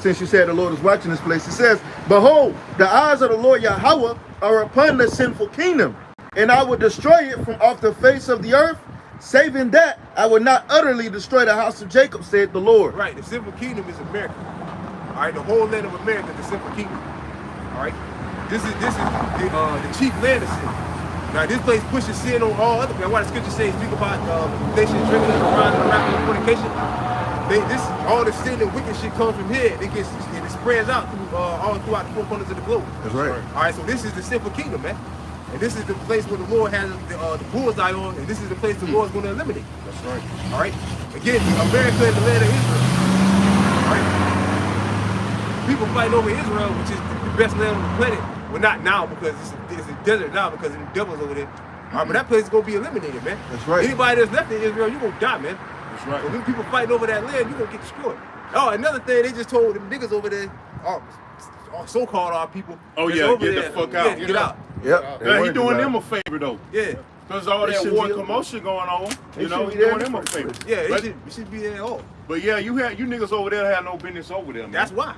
Since you said the Lord is watching this place, it says, behold, the eyes of the Lord Yahweh are upon the sinful kingdom, and I will destroy it from off the face of the earth, saving that I will not utterly destroy the house of Jacob, said the Lord. Right, the sinful kingdom is America. All right, the whole land of America is the sinful kingdom. All right, this is the chief land of sin. Now this place pushes sin on all other. That's why the scripture says speak about nations drinking and around and rapping and fornication. All the sin and wicked shit comes from here. It spreads out through all throughout the four corners of the globe. That's right. All right, so this is the sinful kingdom, man. And this is the place where the Lord has the bullseye on, and this is the place the Lord's going to eliminate. That's right. All right. Again, America is the land of Israel. All right. People fighting over Israel, which is the best land on the planet. Well, not now because it's a desert now because the devil's over there. All right, but that place is going to be eliminated, man. That's right. Anybody that's left in Israel, you're going to die, man. That's right. So when people fighting over that land, you're going to get destroyed. Oh, another thing, they just told them niggas over there, so-called our people. Oh, that's yeah, over get the there, fuck out. Get out. Yep. Yeah, he doing them a favor, though. Yeah. Because all They that should war be and over commotion going on, They you know, should he be there doing in them the a favor. first Yeah, But- it should be there at all. But yeah, you niggas over there had no business over there, man. That's why.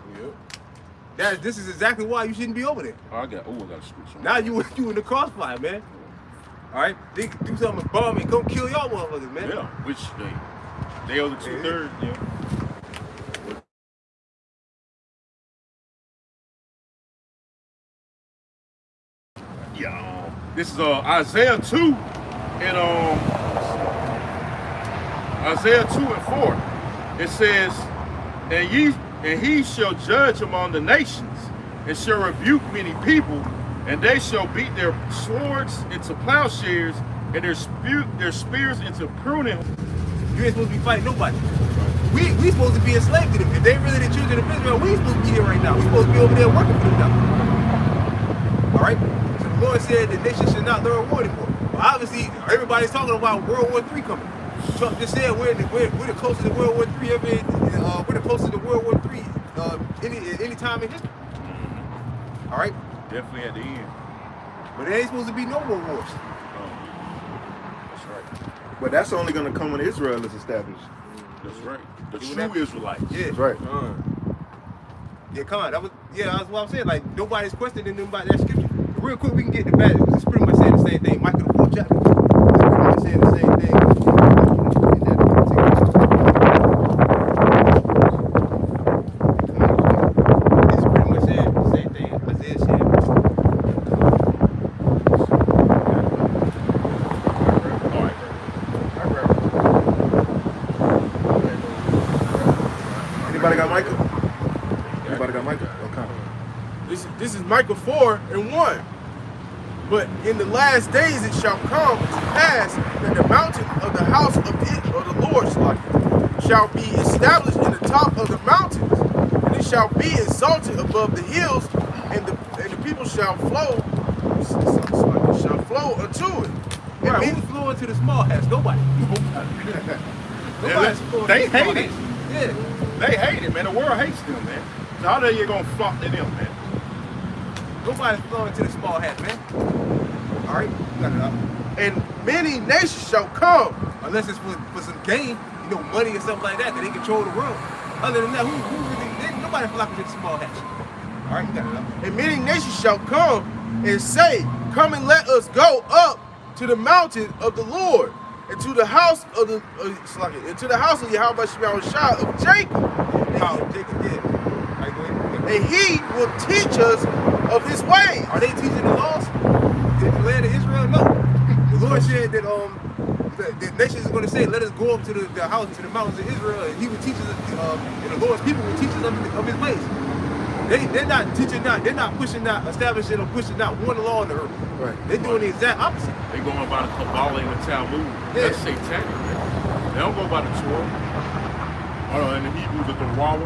This is exactly why you shouldn't be over there. Oh, I got a switch on. Now you in the crossfire, man. All right, they can do something bomb and come kill y'all motherfuckers, man. Yeah, which they are the 2/3, yeah. Yeah, this is Isaiah 2 and Isaiah 2 and 4. It says, and he shall judge among the nations, and shall rebuke many people, and they shall beat their swords into plowshares, and their spears into pruning. You ain't supposed to be fighting nobody. We supposed to be enslaved to them. If they really the children of Israel, we ain't supposed to be here right now. We supposed to be over there working for them now. All right. So the Lord said the nation should not learn war anymore. Well, obviously, everybody's talking about World War III coming. Trump just said we're the closest to World War III ever. We're the closest to World War III any time in history. All right. Definitely at the end. But there ain't supposed to be no more wars. That's right. But that's only going to come when Israel is established. That's right. The You true would Israelites. Yeah. That's right. Yeah, come on. That's what I'm saying. Like, nobody's questioning them about that scripture. Real quick, we can get the bad. It's pretty much saying the same thing. Micah the 4th chapter. It's pretty much saying the same thing. It's pretty much saying the same thing. Isaiah said. Anybody got Micah? Anybody got Micah? Okay. This is Micah 4 and 1. But in the last days it shall come to pass that the mountain of the house of the Lord shall be established in the top of the mountains, and it shall be exalted above the hills, and the people shall flow unto it. And Right, men- who's flowing to the small hats? Nobody. Nobody's flowing They to the small hate it. hats. Yeah. They hate it, man. The world hates them, man. So how you gonna flock to them, man? Nobody's flowing to the small hats, man. All right, you got it up. and many nations shall come. Unless it's for some gain, money or something like that they control the world. Other than that, nobody flocking to the small hats. All right, you got it up. And many nations shall come and say, come and let us go up to the mountain of the Lord, and to the house of the Yahweh Shah of Jacob. Jacob, yeah. All right, go ahead. And he will teach us of his ways. Are they teaching the laws? In the land of Israel? No. The Lord said that the nations is going to say, let us go up to the house, to the mountains of Israel, and he will teach us, and the Lord's people will teach us of his ways. They're not teaching they're not pushing out, establishing or pushing out one law on the earth. Right. They're doing the exact opposite. They going by the Kabbalah and the Talmud. Yeah. That's satanic, man. They don't go by the Torah. In the Hebrew, the Torah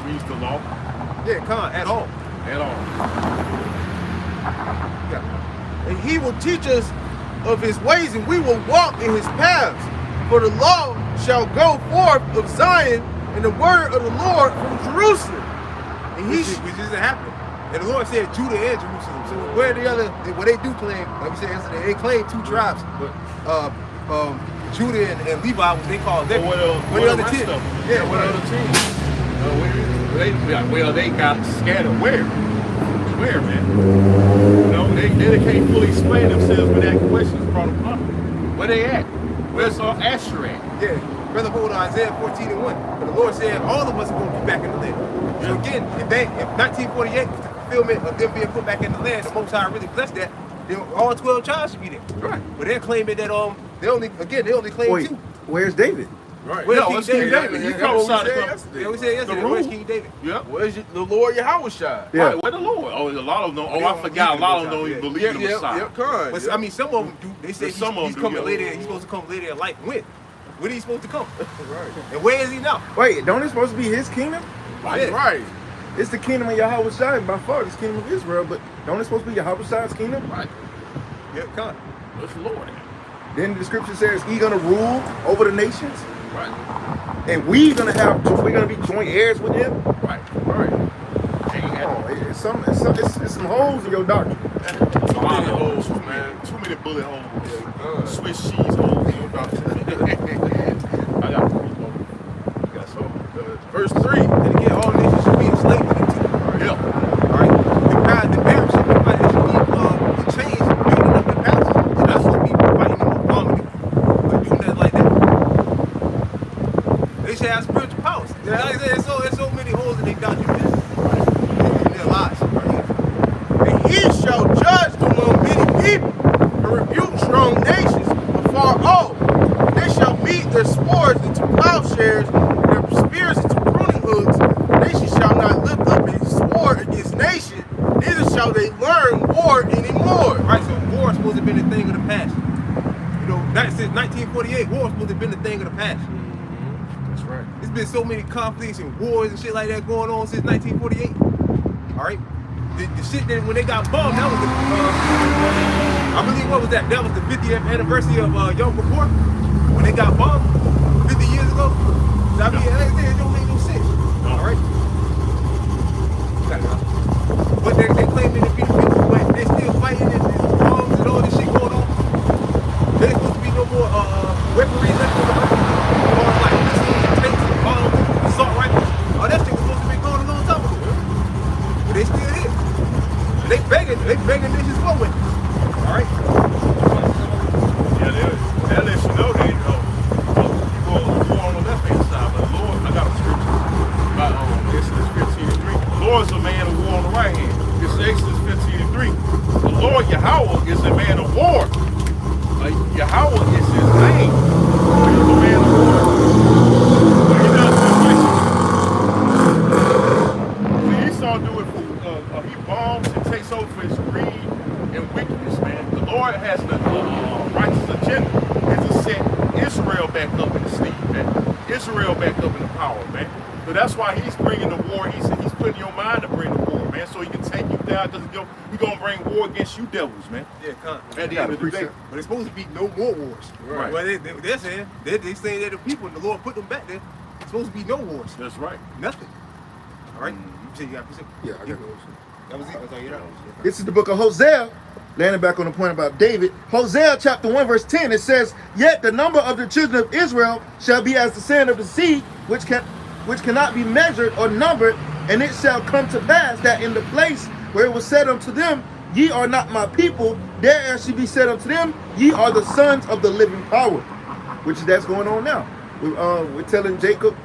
means the law Yeah, at all. at all. And he will teach us of his ways, and we will walk in his paths. For the law shall go forth of Zion, and the word of the Lord from Jerusalem. And Which isn't happening. And the Lord said Judah and Jerusalem. So where the other, what they do claim, like we said yesterday, they claim two tribes, but Judah and Levi, what they call them. What the other 10? Yeah, what other 10? Well, they got scattered where? Where, man? You know, they can't fully explain themselves when that question is brought up. Where they at? Where's Asher at? Yeah. Brother, hold on, Isaiah 14:1. But the Lord said all of us are going to be back in the land. So again, if 1948 was the fulfillment of them being put back in the land, the Most High really blessed that, then all 12 tribes should be there. Right. But they're claiming that they only claim Wait, two. where's David? Right. Where's No, King it's King David? David. He That's comes what out we said of yesterday. Yeah, we said yesterday, The where's rule. King David? Yep. Where's the Lord Yahushua? Yeah. Right, where the Lord? Oh, a lot of them. Oh, I forgot. A lot of them don't even believe in the Messiah. Con. But I mean, some of them do. They say Some of he's them coming do, later. yeah. He's supposed to come later in life. When? When is he supposed to come? Right. And where is he now? Wait, don't it supposed to be his kingdom? Yeah. Right. It's the kingdom of Yahweh Shai by far, it's the kingdom of Israel, but don't it supposed to be Yahweh Shai's kingdom? Right. Yeah, come. Where's the Lord at? Then the scripture says he's gonna rule over the nations, Right. and we're gonna be joint heirs with him. Right. Right. Ain't Oh, had it's some holes in your doctrine. a lot of holes, holes, man. man. Too many bullet holes. Con. Swiss cheese holes. I got so. Verse 3. And again, all nations should be enslaved to him too. Yeah. All right. The parents should be changed, building up the palaces. They're not supposed to be fighting them with vomiting or doing that like that. They should have spiritual powers. Like I said, there's so many holes in their doctrine. In their lives. And he shall judge among many people and rebuke strong nations afar off. They shall beat their swords into plowshares and their spears into pruning hooks. Nation shall not lift up a sword against nation, neither shall they learn war anymore. Right, so war is supposed to have been a thing of the past. You know, since 1948, war is supposed to have been a thing of the past. That's right. There's been so many conflicts and wars and shit like that going on since 1948. All right, the shit that when they got bombed, that was the I believe what was that? That was the 50th anniversary of Yom Kippur when they got bombed 50 years ago. So, I mean, it don't make no sense. All right, but they claim that the people, but they still fighting and bombs and all this shit going on. There's supposed to be no more weaponry left on the earth. Or like missiles and tanks and bombs and assault rifles. All that shit was supposed to be going a long time ago. But they still here. They begging nations forward. All right. Yeah, that lets you know they know. You go on the left hand side, but the Lord, I got a scripture about Exodus 15:3. The Lord's a man of war on the right hand. It's Exodus 15:3. The Lord Yahweh is a man of war. Yahweh is his name. He's a man of war. What he does is see, Esau do it for he bombs and takes over for his greed and wickedness, man. The Lord has the righteous agenda is to set Israel back up in the steam, man. Israel back up in the power, man. So that's why he's bringing the war. He's putting your mind to bring the war, man, so he can take you down. Because he's going to bring war against you devils, man. Yeah, come. At the end of the day. But it's supposed to be no more wars. Right. Well, they're saying they saying that the people and the Lord put them back there. It's supposed to be no wars. That's right. Nothing. All right. You say you got to Yeah, I got those. That was it. That's all you know. This is the book of Hosea, landing back on the point about David. Hosea chapter 1 verse 10, it says, "Yet the number of the children of Israel shall be as the sand of the sea, which cannot be measured or numbered, and it shall come to pass that in the place where it was said unto them, Ye are not my people, there shall be said unto them, Ye are the sons of the living power." Which that's going on now. We're telling Jacob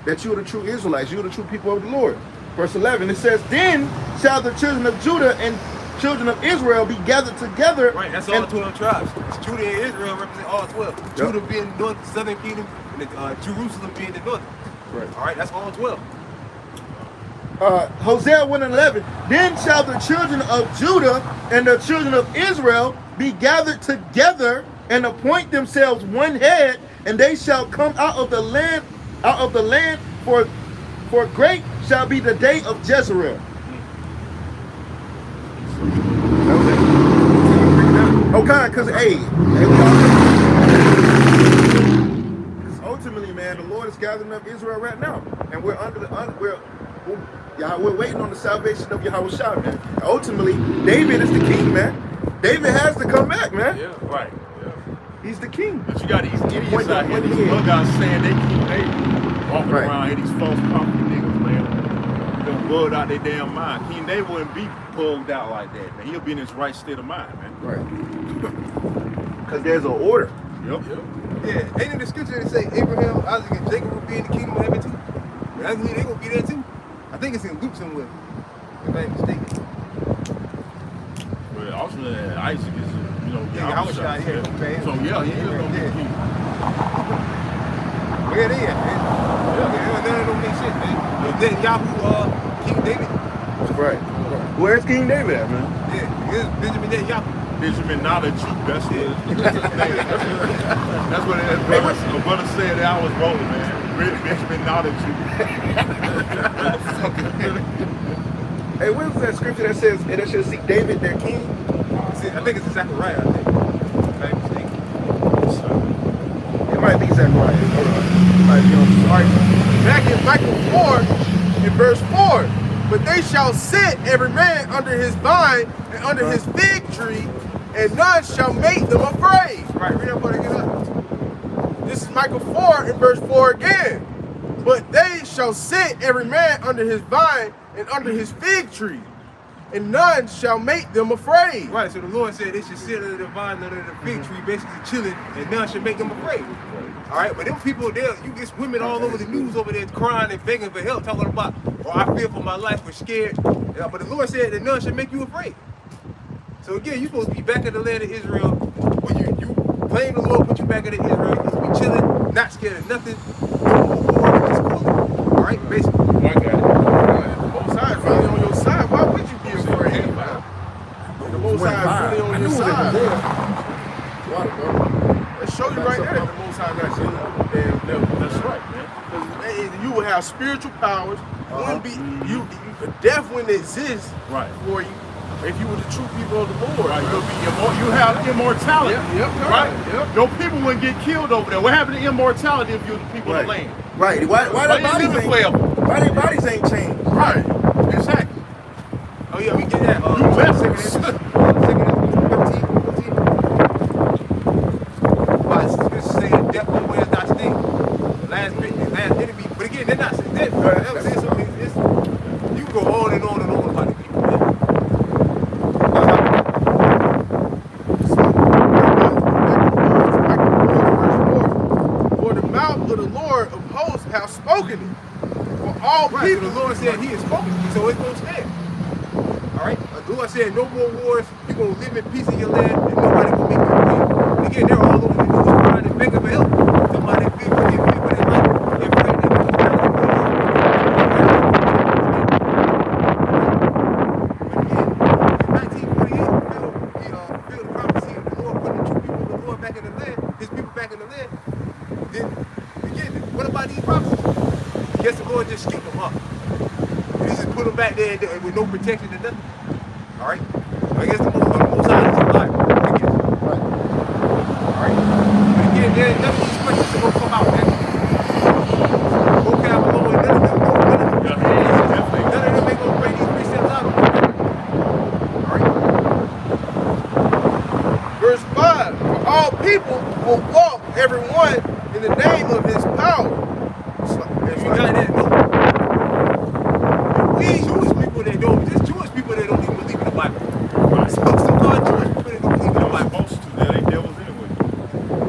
that you are the true Israelites, you are the true people of the Lord. Verse 11, it says, "Then shall the children of Judah and children of Israel be gathered together." Right, that's all 12 tribes. It's Judah and Israel represent all 12. Yep. Judah being the north, southern kingdom, and Jerusalem being the north. Right. All right, that's all 12. Hosea 1 and 11, "Then shall the children of Judah and the children of Israel be gathered together and appoint themselves one head, and they shall come out of the land for great shall be the day of Jezreel." That was it. Because ultimately, man, the Lord is gathering up Israel right now, and we're we're waiting on the salvation of Yahushua, man. Ultimately, David is the king, man. David has to come back, man. Yeah, right. Yeah. He's the king. But you got these idiots out here, these bug guys saying they King David, walking around here, these false prophet niggas, man. They're bugged out their damn mind. King David wouldn't be bugged out like that, man. He'll be in his right state of mind, man. Right. Because there's an order. Yep. Yeah, ain't in the scripture they say Abraham, Isaac, and Jacob will be in the kingdom of heaven too? I believe they gonna be there too. I think it's in Luke somewhere, if I ain't mistaken. But ultimately, Isaac is, Yahushua here. So yeah, he is gonna be king. Where they at, man? Yeah, none of them make shit, man. Then Yahoo, King David. Right. Where's King David at, man? Yeah, here's Benjamin Netanyahu. Benjamin not a Jew. That's it. That's what it is, brother. My brother said that I was rolling, man. Benjamin not a Jew. Hey, what is that scripture that says they should seek David their king? I think it's Zechariah, I think. If I ain't mistaken. It might be Zechariah. It might be on sorry. Back in Micah 4, in verse 4. But they shall sit every man under his vine and under his fig tree, and none shall make them afraid. Right, read up on it, get up. This is Micah 4 in verse 4 again. But they shall sit every man under his vine and under his fig tree, and none shall make them afraid. Right, so the Lord said they should sit under the vine, under the fig tree, basically chilling, and none should make them afraid. All right, but them people there, you get women all over the news over there crying and begging for help, talking about, oh, I fear for my life, we're scared. Yeah, but the Lord said that none should make you afraid. So again, you're supposed to be back in the land of Israel. When you claim the Lord put you back in Israel, you're supposed to be chilling, not scared of nothing. All right, basically. I got it. The Most High is really on your side. Why would you be afraid? The Most High is really on your side. Let's show you right there that the Most High got you on the damn devil. That's right, man. Because you will have spiritual powers. Death wouldn't exist for you if you were the true people of the Lord. Right, you have immortality. Yep, right? Yep. Your people wouldn't get killed over there. What happened to immortality if you're the people of the land? Right. Why their bodies ain't changed? Right. Exactly. Oh yeah, we get that. You left. But again, they're not saying that. You go on and on and on about the people. For the mouth of the Lord of hosts have spoken it. For all people. So the Lord said he has spoken to me, so it's going to stand. All right? The Lord said no more wars. You're going to live in peace in your land, and nobody will make you afraid. Again, they're all over the news crying and begging for help. Somebody people their life. Just skip them up. You just put them back there with no protection and nothing. All right? I guess the most high is alive. All right? But again, there's none of these questions that will come out, man. Vocab alone, none of them ain't going to bring these precepts out of them. All right? Verse 5, for all people will walk, everyone, in the name of his power. You got that, no. These Jewish people that don't, there's Jewish people that don't even believe in the Bible. Right. Some Jewish people that don't believe in the Bible. Supposed to, that ain't devils anyway.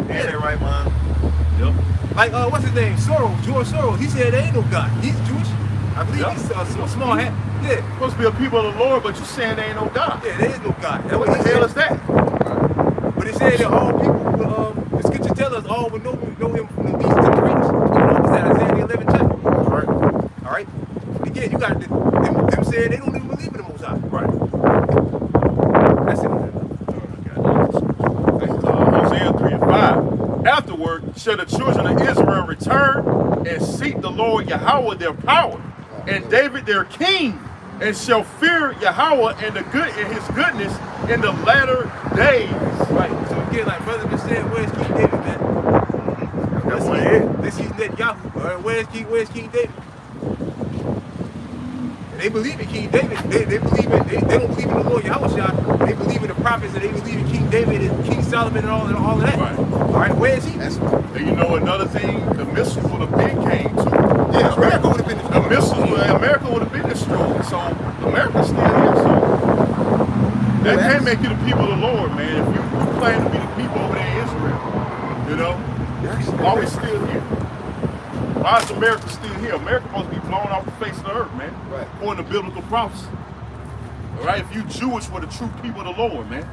Yeah, they're right, man. Yep. Like, what's his name? George Soros. He said there ain't no God. He's Jewish. I believe he's a small hat. Yeah. Supposed to be a people of the Lord, but you saying there ain't no God. Yeah, there is no God. That's What the hell is that? But it said that all people, the scripture tells us all would know him from the least to the greatest. What's that, Isaiah the 11th chapter? All right. Again, you got them saying they don't even believe in the Most High. Right. That's it. Hosea 3:5. Afterward shall the children of Israel return and seek the Lord Yahweh their power, and David their king, and shall fear Yahweh and his goodness, in the latter days. Right. So again, like brother just said, where's King David, man? That's what it is. This is Netanyahu. Where's King David? And they believe in King David. They believe in they don't believe in the Lord Yahushua. They believe in the prophets, and they believe in King David and King Solomon and all of that. Right. All right, where is he? That's And you know another thing, the missiles would have been came too. Yeah, America would have been The missiles, America would have been destroyed. So America's still here. So that can't make you the people of the Lord, man. If you claim to be the people over there in Israel, you know, why we still here? Why is America still here? America supposed to be blown off the face of the earth, man. Right. According to biblical prophecy. All right, if you Jewish were the true people of the Lord, man.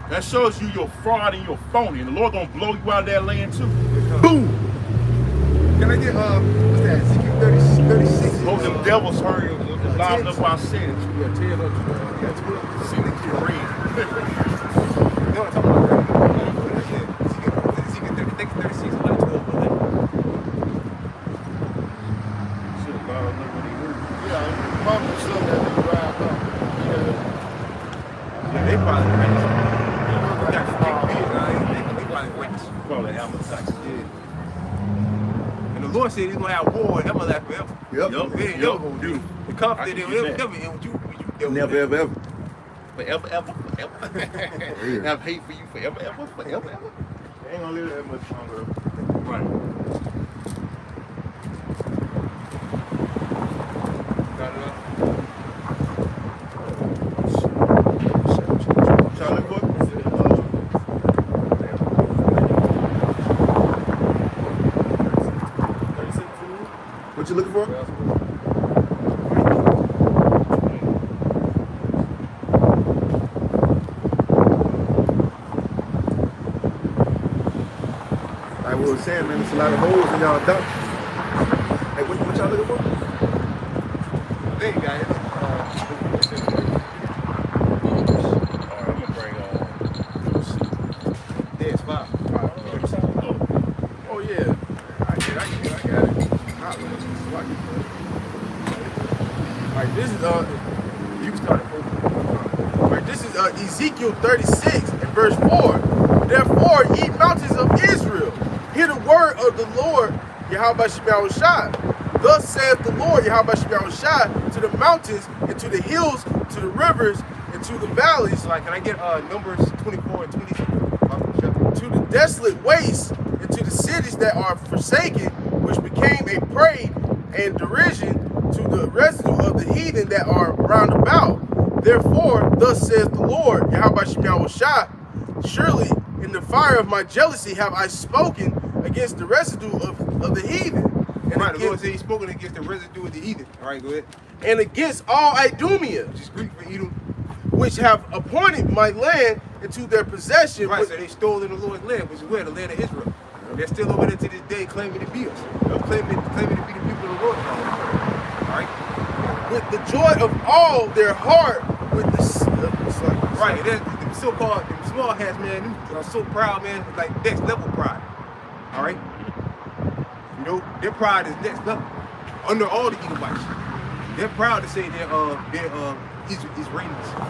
That shows you you're fraud and you're phony, and the Lord gonna blow you out of that land too. Boom! Can I get what's that? Ezekiel 36. Hope them devils heard you loud enough while I said it. Yeah, 10 or 12. Yeah, 12. See the kid read. No, I'm talking about Ezekiel 36, 11, 12, 11. Shit, loud enough when he heard. Yeah, mama said that they drive up. Yeah, they probably crazy. They got big beard, they probably crazy. Probably Amalekites. Yeah. And the Lord said he's gonna have war in Amalek forever. Yep. They ain't never gonna do it. The confidence they will never end with you. Never, ever, ever. Forever, ever, forever. Have hate for you forever, ever, forever, ever. They ain't gonna live that much longer. Right. Got it up. Charlie Boy? What you looking for? Like we were saying, man, there's a lot of holes in y'all dump. Hey, what y'all looking for? There you got it. Alright, I'm gonna bring There it's 5. Oh yeah, I got it. Alright, this is you can start it. Alright, this is Ezekiel 36 and verse 4. Therefore, ye mountains of Israel, hear the word of the Lord Yahweh Shemel Shai. Thus saith the Lord Yahweh Shemel Shai to the mountains and to the hills, to the rivers and to the valleys, So like, can I get Numbers 24 and 20? to the desolate wastes, and to the cities that are forsaken, which became a prey and derision to the residue of the heathen that are round about. Therefore, thus says the Lord, Yahweh Shemel Shai, surely in the fire of my jealousy have I spoken against the residue of the heathen. And Right, the Lord against, said he's spoken against the residue of the heathen. All right, go ahead. and against all Idumea, Which is Greek for Edom. which have appointed my land into their possession. Right, with- so they stole in the Lord's land, which is where? The land of Israel. They're still over there to this day claiming to be us. They're claiming to be the people of the Lord. All right? with the joy of all their heart, with the Right, and then the so-called the small hats, man, them are so proud, man, like next level pride. All right? You know, their pride is next level. Under all the Edomites. They're proud to say they're Israelis.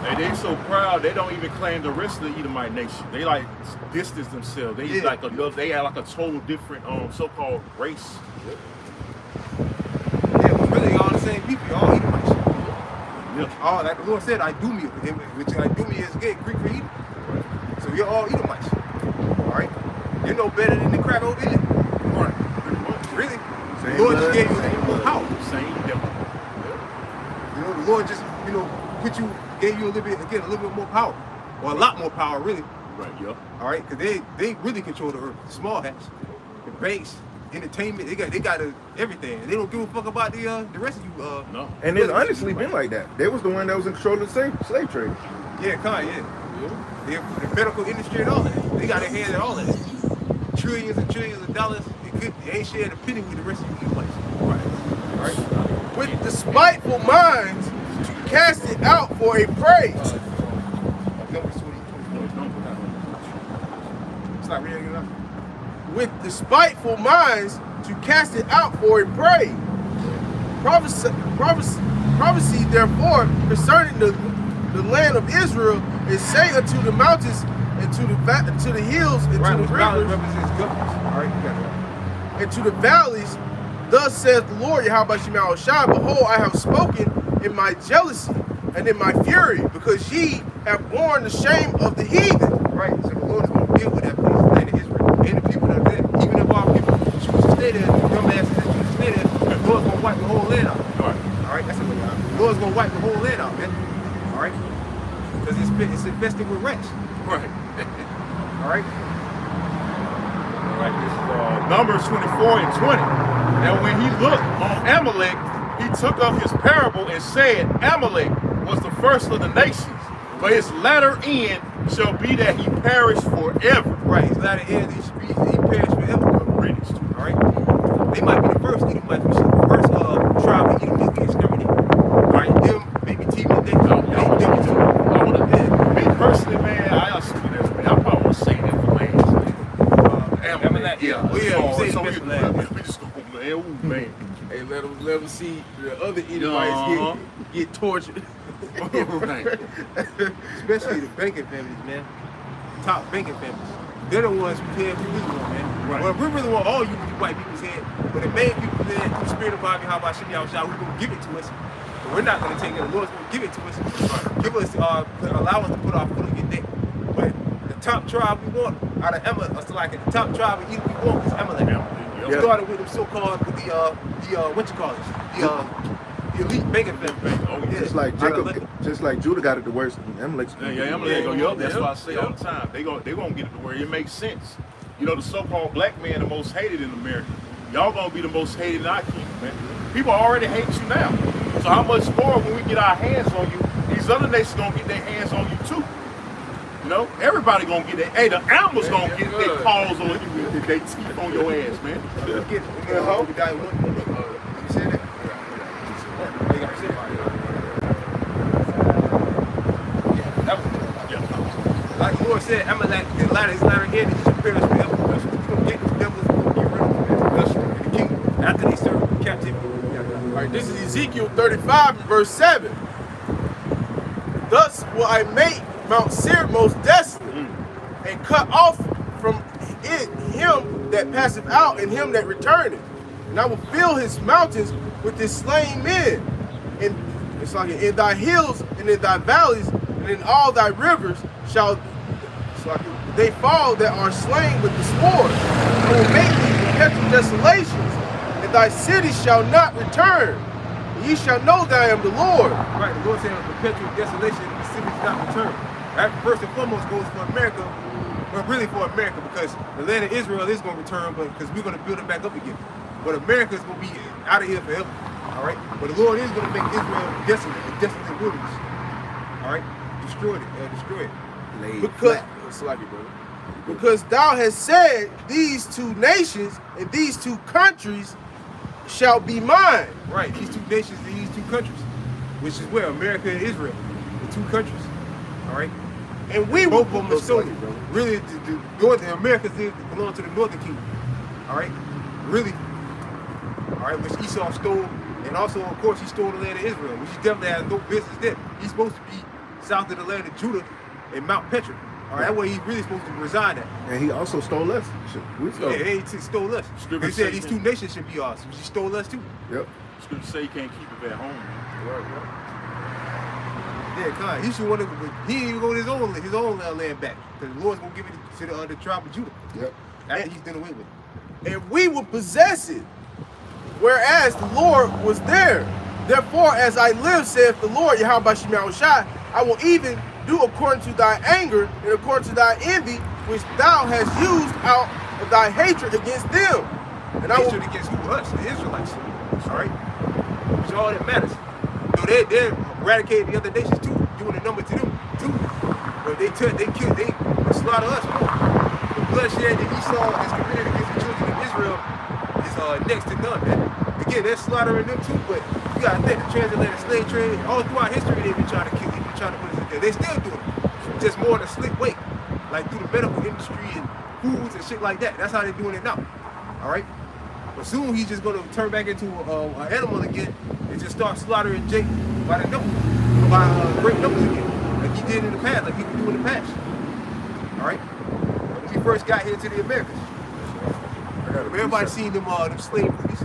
And they so proud they don't even claim the rest of the Edomite nation. They like distance themselves. They Yeah. like another. They have like a total different so-called race. Yeah, but really all the same people, y'all Edomites. Yeah. All like the Lord said, Idumea, which Idumea is again Greek for Edom. So you're all Edomites. All right? You're no better than the crack over here. Right. Really? Same The Lord just blood, gave you same more blood. power. Same devil. You know, the Lord just, gave you a little bit more power. Or a lot more power, really. Right. Yeah. All right? Because they really control the earth. The small hats, the banks, entertainment, they got everything. They don't give a fuck about the rest of you. No. And it's honestly been like that. They was the one that was in control of the slave trade. Yeah, yeah. The medical industry and all that. They got their hands in all of that. Trillions and trillions of dollars. They ain't sharing a penny with the rest of you Edomites. Right. All right. with the spiteful minds to cast it out for a prey. Numbers 20. It's not reading enough. With the spiteful minds to cast it out for a prey. Prophecy therefore concerning the land of Israel and say unto the mountains, and to the hills, and Right, to which the valley rivers, represents governments. All right, you got that. and to the valleys, thus saith the Lord Yahweh Shemel Shai, behold, I have spoken in my jealousy and in my fury, because ye have borne the shame of the heathen. Right, so the Lord is going to deal with that place, the land of Israel, and the people that are there. Even if our people choose to stay there, dumb asses that choose to stay there, the Lord's going to wipe the whole land out. All right, that's what the Lord's going to wipe the whole land out, man. All right, because it's infested with rats. Right. All right. All right, this is Numbers 24 and 20. Now when he looked on Amalek, he took up his parable and said, Amalek was the first of the nations, but his latter end shall be that he perish forever. Right, his latter end, he perish forever. British. All right. They might be the first Edomites, the first tribe that Edomites get exterminated. All right, them, maybe team and they Me personally, man, I probably want to say that for land. Amalek, yeah. Oh, Yeah, you say so it's best for land. we just go, man. Ooh, man. Hey, let them see the other Edomites get tortured. Right. Especially the banking families, man. Top banking families. They're the ones who care who we want, man. Right. Well, we really want all you white people's head, but the main people there, the spirit of Bobby, how about Shimmy Outside, who's going to give it to us. But we're not going to take it. The Lord's going to give it to us. Give us, allow us to put our foot on your neck. But the top tribe we want out of Amalek, like the top tribe we want is Amalek. We started with them so-called, with what you call it? The elite banking family. Just like Jacob, just like Judah got it the worst. Amalek's Amalek go, yup. That's why I say all the time. They gonna get it to where it makes sense. You know, the so-called black man, the most hated in America. Y'all gonna be the most hated in our kingdom, man. People already hate you now. So how much more when we get our hands on you, these other nations gonna get their hands on you too. You know, everybody gonna get it. Hey, the animals gonna get their paws on you, their teeth on your ass, man. Like the Lord said, Amalek, his latter end, he should perish forever. He's going to get the devils, get rid of them, in the kingdom, after they serve in captivity. All right, this is Ezekiel 35 and verse 7. Thus will I make Mount Seir most desolate, and cut off from it him that passeth out, and him that returneth. And I will fill his mountains with his slain men. And it's like in thy hills and in thy valleys and in all thy rivers shall they fall that are slain with the sword. I will make thee perpetual desolations, and thy cities shall not return. And ye shall know that I am the Lord. Right, the Lord said perpetual desolation, the cities not return. That first and foremost goes for America, but really for America, because the land of Israel is going to return, but because we're going to build it back up again. But America is going to be out of here forever. All right, but the Lord is going to make Israel desolate, a desolate wilderness. All right, destroy it. Because thou hast said, these two nations and these two countries shall be mine. Right, these two nations and these two countries, which is where America and Israel, the two countries. All right, and we both of them are stolen. Really, the Americas belong to the Northern Kingdom. All right, really. All right, which Esau stole, and also, of course, he stole the land of Israel, which he definitely has no business there. He's supposed to be south of the land of Judah in Mount Petra. All right, that way he's really supposed to reside at. And he also stole us. Yeah, he stole us. They said these two nations should be ours. He stole us too. Yep. Scripture say you can't keep it at home. Yeah, God, he should want to. He ain't even go his own land back, because the Lord's gonna give it to the tribe of Judah. Yep. After he's done away with it. And we will possess it, whereas the Lord was there. Therefore, as I live, saith the Lord, Yahweh Shemel Shai, I will even do according to thy anger and according to thy envy, which thou hast used out of thy hatred against them. And I will hatred against who? Us, the Israelites. All right, which all that matters. So they're eradicating the other nations too, doing a number to them too. But they slaughter us more. The bloodshed that Esau has committed against the children of Israel is next to none, man. Again, they're slaughtering them too, but you gotta think the transatlantic slave trade, all throughout history, they've been trying to kill, they've been trying to put us in there. They still do it, just more in a slick way, like through the medical industry and foods and shit like that. That's how they're doing it now. All right. But soon he's just gonna turn back into an animal again and just start slaughtering Jake by the number, by great numbers again, like he did in the past, like people do in the past. All right? When we first got here to the Americas, everybody seen them slave movies.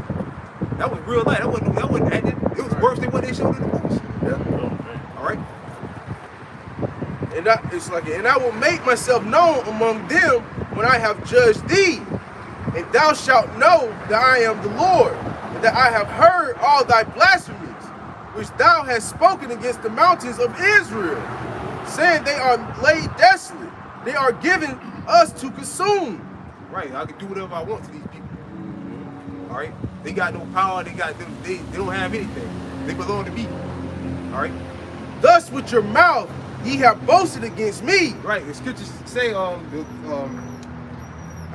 That was real life. That wasn't acting. It was worse than what they showed in the movies. Yeah. All right? And I will make myself known among them when I have judged thee. And thou shalt know that I am the Lord, and that I have heard all thy blasphemies, which thou hast spoken against the mountains of Israel, saying they are laid desolate, they are given us to consume. Right, I can do whatever I want to these people. All right, they got no power. They don't have anything. They belong to me. All right. Thus with your mouth ye have boasted against me. Right. The scriptures say how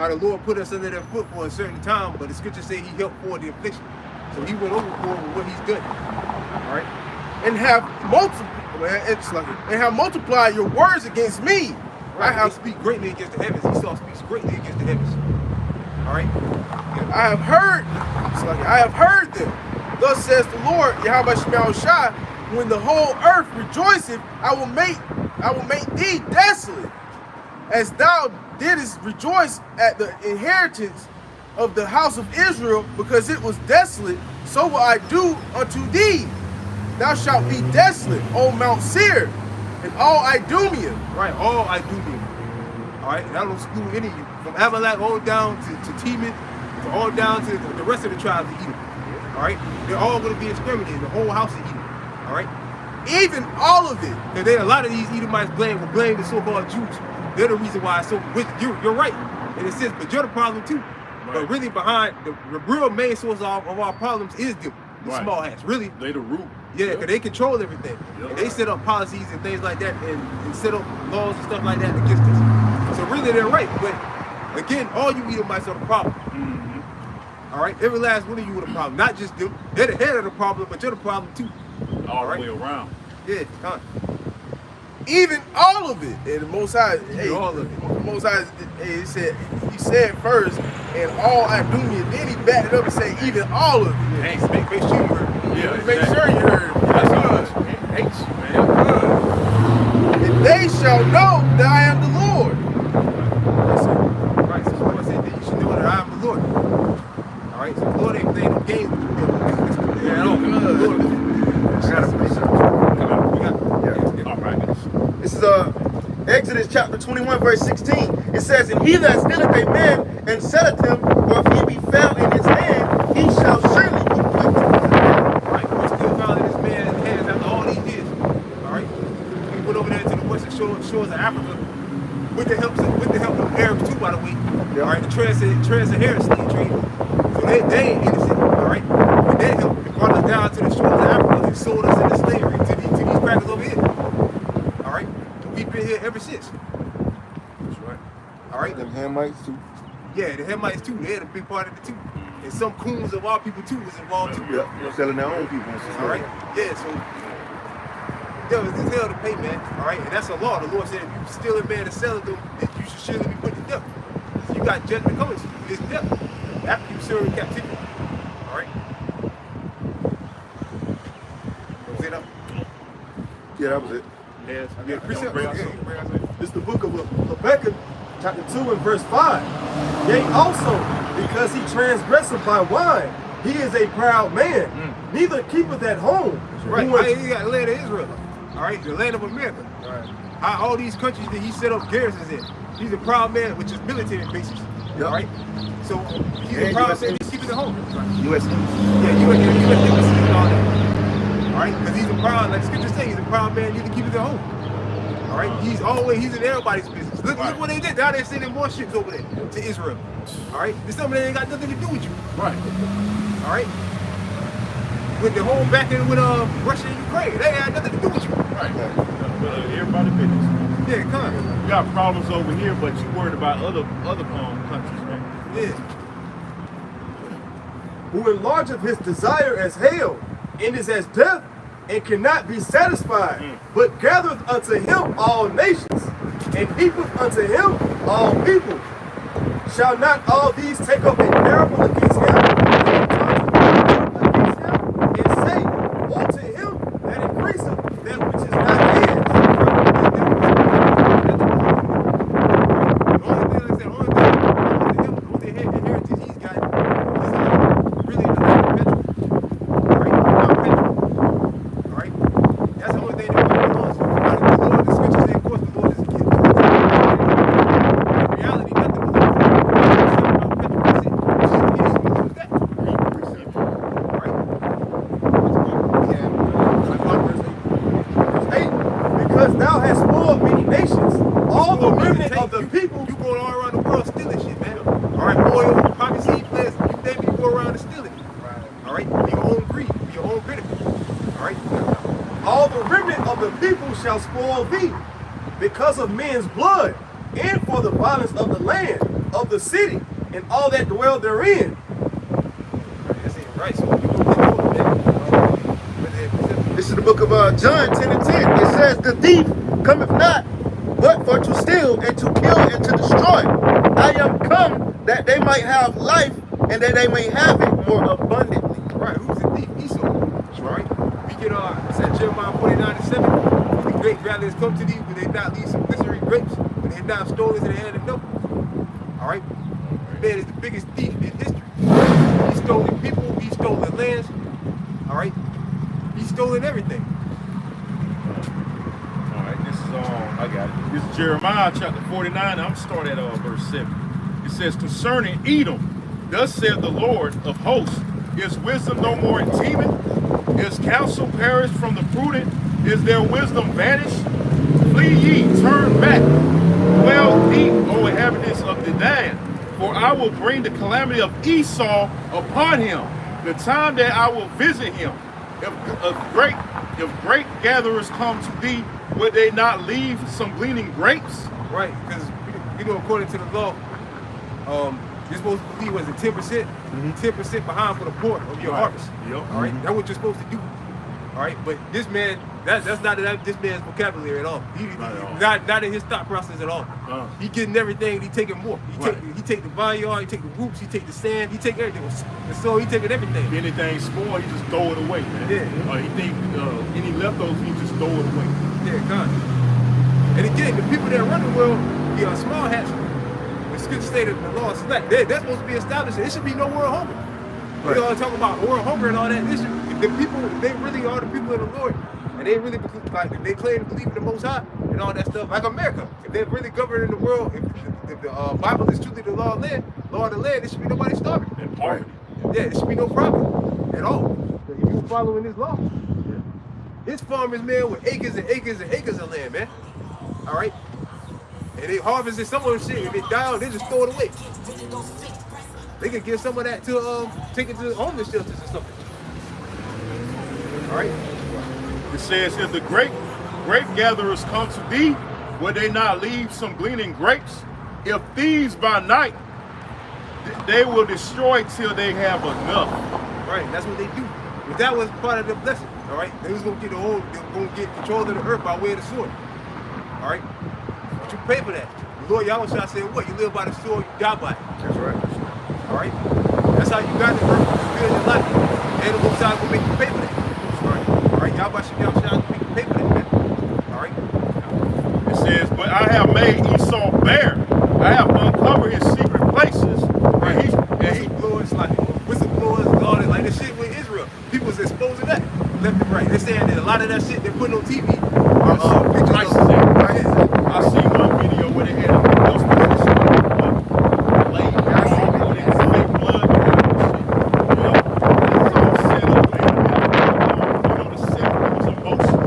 the Lord put us under their foot for a certain time, but the scriptures say He helped for the affliction. So He went overboard with what He's done. All right. And have multiplied your words against me. Right. I have speak greatly against the heavens. Esau speaks greatly against the heavens. All right. I have heard them. Thus says the Lord, Yahweh Shema Shai, when the whole earth rejoiceth, I will make thee desolate, as thou didst rejoice at the inheritance of the house of Israel, because it was desolate, so will I do unto thee. Thou shalt be desolate, O Mount Seir, and all Idumea. Right, all Idumea. All right, that don't exclude any of you. From Amalek all down to Teman, all down to the rest of the tribes of Edom. All right, they're all going to be exterminated, the whole house of Edom. All right, even all of it. Because a lot of these Edomites blame the so-called Jews. They're the reason why it's so. You're right, in a sense, but you're the problem too. Right. But really, behind the real main source of our problems is them, the small hats. Really, they the root. Yeah, because they control everything. And they set up policies and things like that, and set up laws and stuff like that against us. So really, they're right. But again, all you Edomites are the problem. All right, every last one of you are the problem, not just them. They're the head of the problem, but you're the problem too. All the way around. Yeah, even all of it. And the Most High, all of it. The Most High, he said first, and all Idumea. Then he backed it up and said, even all of it. Hey, make sure you heard. Yeah, make sure you heard. That's man. And they shall know that I am the Lord. Right, so the Lord said that you should know that I am the Lord. All right, so the Lord ain't playing no games with you. Yeah, no, good. This is Exodus chapter 21, verse 16. It says, and he that stealeth a man and selleth him, or if he be found in his hand, he shall surely be put to death. Right, we're still found in this man's hands after all these years. All right, we went over there to the western shores of Africa with the help of Arabs too, by the way. All right, the trans-Saharan slave trade. So they ain't innocent. All right, but they helped. They brought us down to the shores of Africa and sold us into slavery to these crackers over here. All right, and we've been here ever since. That's right. All right. Them Hamites too. Yeah, the Hamites too. They had a big part of it too. And some coons of our people too was involved too. Yep, they're selling their own people. All right. Yeah, so it's hell to pay, man. All right, and that's a law. The Lord said if you steal a man and sell it to him, that you should surely be put to death. So you got judgment coming to you. It's death after you serve in captivity. All right. Was it up? Yeah, that was it. Yes. It's the book of Habakkuk, chapter 2 and verse 5. Yea, also, because he transgresseth by wine, he is a proud man, neither keepeth at home. Right, he got the land of Israel. All right, the land of America. Right. All these countries that he set up garrisons in. He's a proud man, which is military bases. Yep. All right, so he's a proud man. He's keeping it home. Right. U.S. Yeah, U.S. embassy and all that. All right, because he's a proud, like Scripture says, he's a proud man. Neither keepeth at home. All right, he's in everybody's business. Look what they did. Now they're sending more ships over there to Israel. All right, there's something that ain't got nothing to do with you. Right. All right. With the whole back end with Russia and Ukraine, they had nothing to do with you. Right. Everybody business. Yeah, come on. You got problems over here, but you worried about other countries, man. Yeah. Who enlargeth his desire as hell, and is as death, and cannot be satisfied, but gathereth unto him all nations, and heapeth unto him all people. Shall not all these take up a parable against him, and turn against him, and say, woe to him that increaseth that which is not his? shall spoil thee, because of men's blood, and for the violence of the land, of the city, and all that dwell therein. That's it, right? So you go This is the book of John 10:10. It says, the thief cometh not, but for to steal and to kill and to destroy. I am come that they might have life, and that they may have it more abundantly. right. Who's the thief? Esau. That's right. We get it said Jeremiah 49:7. The great gatherers come to thee, but they not leave some glycerin grapes, but they not stolen to the hand of no. All right. Man is the biggest thief in history. He stole the people. He stole the lands. All right. He stolen everything. All right, this is I got it. This is Jeremiah chapter 49. I'm starting at verse 7. It says, concerning Edom, thus saith the Lord of hosts, is wisdom no more in Teman? Is counsel perished from the prudent? Is their wisdom vanished? Flee ye, turn back, dwell deep, O inhabitants of Dedan, for I will bring the calamity of Esau upon him, the time that I will visit him. If great gatherers come to thee, would they not leave some gleaning grapes? Right, because according to the law, you're supposed to leave 10%, 10% behind for the port of your harvest. Yep. All right, that's what you're supposed to do. All right, but this man, that's not this man's vocabulary at all. Not in his thought process at all. He getting everything. He taking more. He take the vineyard. He take the roots. He take the sand. He take everything. And so he taking everything. If anything spoiled, he just throw it away, man. Yeah. He think any leftovers, he just throw it away. Yeah, God. And again, the people that run the world, small hats. The scripture stated the law is select. That's supposed to be established. It should be no world hunger. Right. We all talk about world hunger and all that. The people, they really are the people of the Lord, and they really they claim to believe in the Most High and all that stuff. Like America, if they're really governing the world, if the Bible is truly the law of the land, there should be nobody starving. And poverty. Yeah, there should be no problem at all. If you were following this law, this farmers, man, with acres and acres and acres of land, man. All right, and they harvested some of the shit. If it died, they just throw it away. They could give some of that to take it to homeless shelters or something. All right. It says, if the great gatherers come to thee, would they not leave some gleaning grapes? If thieves by night, they will destroy till they have enough. Right, that's what they do. But that was part of the blessing. All right, they was gonna get they were gonna get control of the earth by way of the sword. All right, but you pay for that. The Lord Yahweh said, "What? You live by the sword, you die by it." That's right. All right, that's how you got the earth to build your life. And the Most High gonna make you pay for that. All right, Yahweh shall make you pay for that, man. All right. It says, but I have made Esau bare. I have uncovered his secret places. Right. And he blowers like whistleblowers and all that, like the shit with Israel. People's exposing that left and right. They're saying that a lot of that shit they're putting on TV. Pictures of I seen one video where they had those pictures laid all in fake blood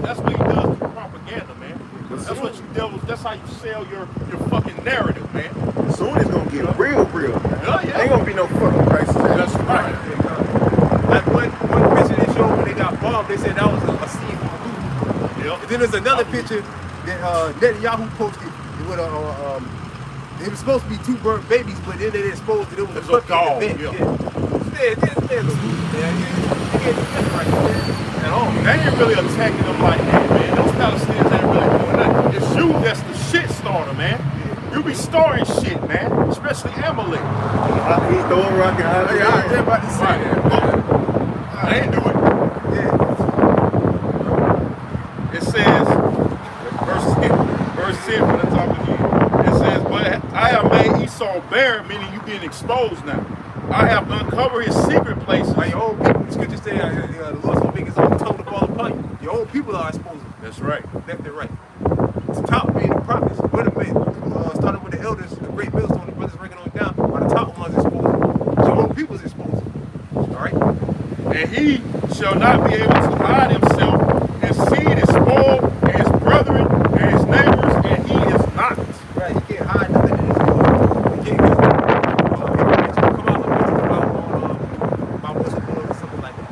That's what he does through propaganda, man. That's what you devils. That's how you sell your fucking narrative, man. Soon it's gonna get real. Yeah. Ain't gonna be no fucking crisis. That's right. Like one picture they showed when they got bombed, they said that was a scene from a movie. Yep. And then there's another picture that Netanyahu posted with it was supposed to be two burnt babies, but then they exposed that it was a dog. event. Yeah. This man's a movie, man. You can't do that right, man. At all. They ain't really attacking them like that, man. Those Palestinians ain't really doing nothing. It's you that's the shit starter, man. You be starting shit, man. Especially Amalek. He's throwing rocket out of I was about to say that. I ain't do it. Yeah. It says, verse 10 from the top again. It says, but I have made Esau bare, meaning you being exposed now. I have uncovered his secret places. Like your own people, the scripture say the Lord's gonna make his own tongue to fall upon you. Your own people are exposed. That's right. Left and right. The top being the prophets. What the starting with the elders, the great millstone, the brothers breaking on down, are the top ones exposed. Your own people's exposed. Alright? And he shall not be able to hide himself. His seed is spoiled, and his brethren, and his neighbors, and he is not. Right, you can't hide nothing in this world. You can't come out about whistleblowing or something like that.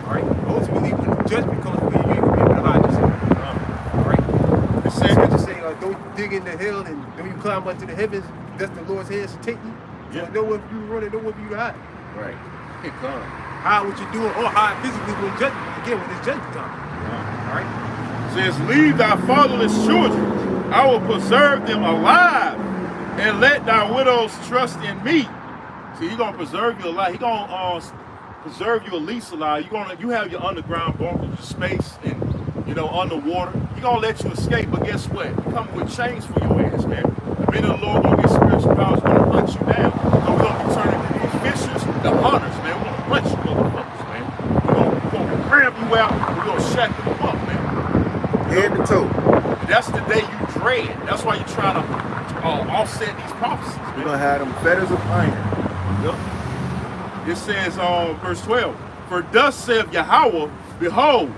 Alright? Ultimately, when judgment comes for you, you ain't gonna be able to hide yourself. Alright? get into hell and when you climb up to the heavens, that's the Lord's hands to take you. So Yeah. know where you running, know where you hide. Right. It comes. Hide what you're doing or hide physically when judgment. Again, when it's judgment time. All right? Says, leave thy fatherless children. I will preserve them alive, and let thy widows trust in me. See, he's gonna preserve you alive. He's gonna preserve you at least alive. You have your underground bunker, your space, and underwater. He's gonna let you escape, but guess what? You come with chains for your ass, man. The minute the Lord gonna get spiritual powers, gonna hunt you down. So we're gonna be turning from fishers to hunters, man. We're gonna hunt you motherfuckers, man. We're gonna cram you out. We're gonna shackle them up, man. Head to toe. That's the day you dread. That's why you're trying to offset these prophecies, We're man. gonna have them fetters of iron. Yep. It says verse 12, for thus saith Yahweh, behold,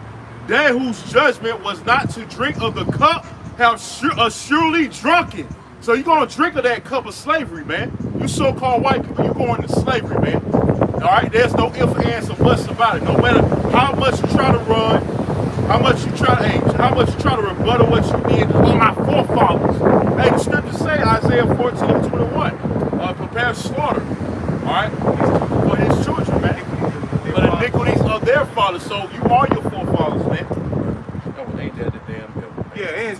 they whose judgment was not to drink of the cup have surely drunken. So you're going to drink of that cup of slavery, man. You so-called white people, you're going to slavery, man. All right? There's no ifs, ands, or buts about it. No matter how much you try to run, how much you try to rebuttal what you did on my forefathers. Hey, the scriptures say, Isaiah 14:21, prepare slaughter, all right, for his children, man. For the iniquities of their fathers. So you are your forefathers, man. Oh, ain't that the damn devil? Yeah,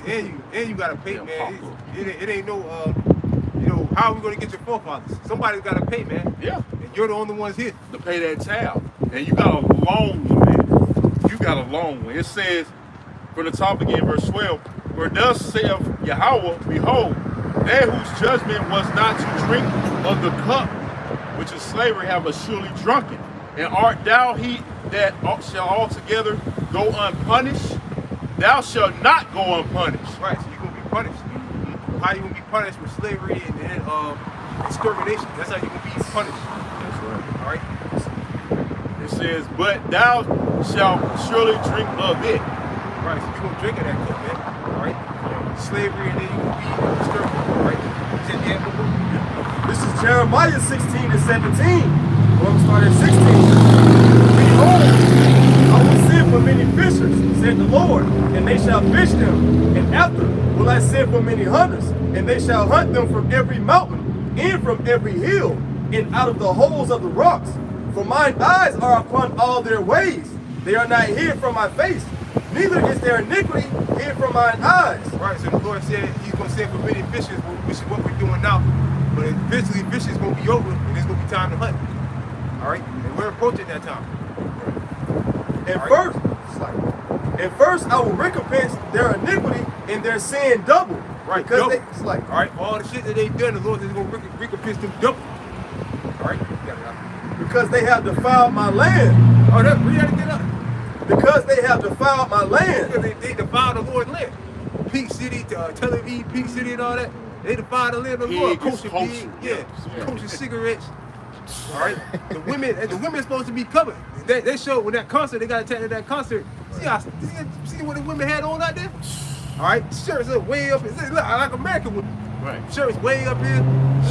and you gotta pay, Damn man. Papa. It ain't no how are we gonna get your forefathers? Somebody's gotta pay, man. Yeah. And you're the only ones here. To pay that tab. And you got a long one, man. You got a long one. It says, from the top again, verse 12, for thus saith Yahweh, behold, they whose judgment was not to drink of the cup, which is slavery, have surely drunken. And art thou he that shall altogether go unpunished? Thou shalt not go unpunished. Right, so you're gonna be punished. How you gonna be punished with slavery and extermination? That's how you gonna be punished. That's right. All right. It says, but thou shalt surely drink of it. Right, so you're gonna drink of that cup, man. All right. Slavery and then you're gonna be exterminated. All right. This is Jeremiah 16-17. We're going to start at 16. Behold, I will send for many fishers, said the Lord, and they shall fish them. And after will I send for many hunters, and they shall hunt them from every mountain, and from every hill, and out of the holes of the rocks. For mine eyes are upon all their ways. They are not hid from my face, neither is their iniquity hid from mine eyes. Right, so the Lord said he's gonna send for many fishers, which is what we're doing now. But eventually fishing is gonna be over and it's gonna be time to hunt. All right, and we're approaching that time. And first I will recompense their iniquity and their sin double. Right, Because double. it's like, all right, for all the shit that they've done, the Lord is gonna recompense them double. All right, because they have defiled my land. oh, that's we gotta get up. Because they have defiled my land. Because they defiled the Lord's land. Peak City, Tel Aviv, Peak City, and all that. They defiled the land of the Lord. Pig is Kosher kosher. pig, yeah, Yeah. kosher cigarettes. All right, the women are supposed to be covered. They showed when that concert, they got attacked at that concert. See what the women had on out there? All right, shirts are way up. It look like American women. Right. Shirts way up here,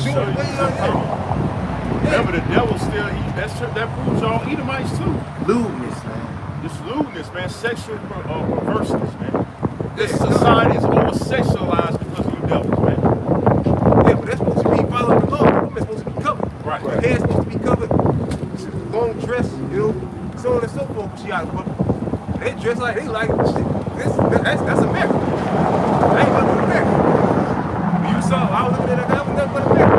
shorts way up here. Remember, the devil still eat. That proves y'all Edomites too. Lewdness, man. This lewdness, man. Sexual perverseness, man. This society is over-sexualized because of you devils, man. Yeah, but that's supposed to be following the law. The women's supposed to be covered. Right. Her hair's supposed to be covered. Long dress, so on and so forth. She out of public. They dress like they like shit. That's America. I ain't nothing but America. When you saw, I was looking at that guy, I was nothing but America.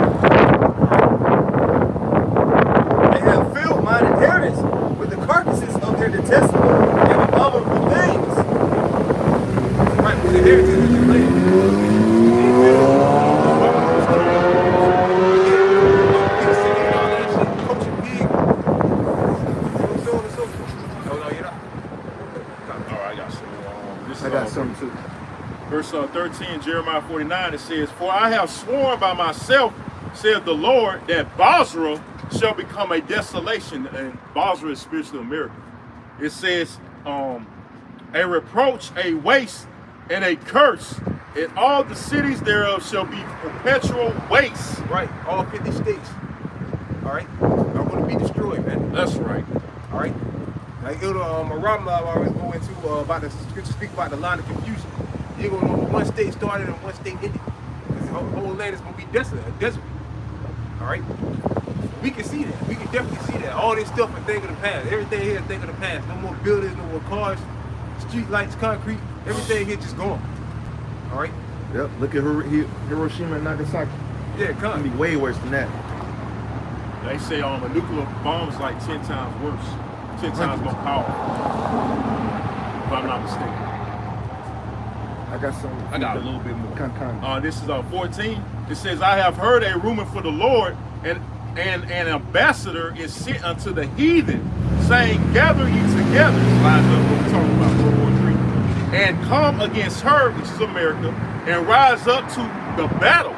They have filled mine inheritance with the carcasses of their detestable and abominable things. Right, because the heritage is the land. I got something too. Verse 13, Jeremiah 49, it says, for I have sworn by myself, saith the Lord, that Basra shall become a desolation. And Basra is spiritually America. It says, a reproach, a waste, and a curse. And all the cities thereof shall be perpetual waste. Right, all 50 states. All right, are going to be destroyed, man. That's right. All right. Like Aram always go into about the scripture speak about the line of confusion. You're gonna know when one state started and one state ended. whole land is gonna be desolate, a desert. All right. We can see that. We can definitely see that. All this stuff is a thing of the past. Everything here is a thing of the past. No more buildings, no more cars, street lights, concrete. Everything here just gone. All right. Yep. Look at Hiroshima and Nagasaki. Yeah, It's gonna be way worse than that. They say a nuclear bomb is like 10 times worse, 10 times more powerful. If I'm not mistaken. I got a little bit more. This is 14. It says, I have heard a rumor for the Lord, and an ambassador is sent unto the heathen, saying, gather ye together, lines up what we're talking about, World War III, and come against her, which is America, and rise up to the battle.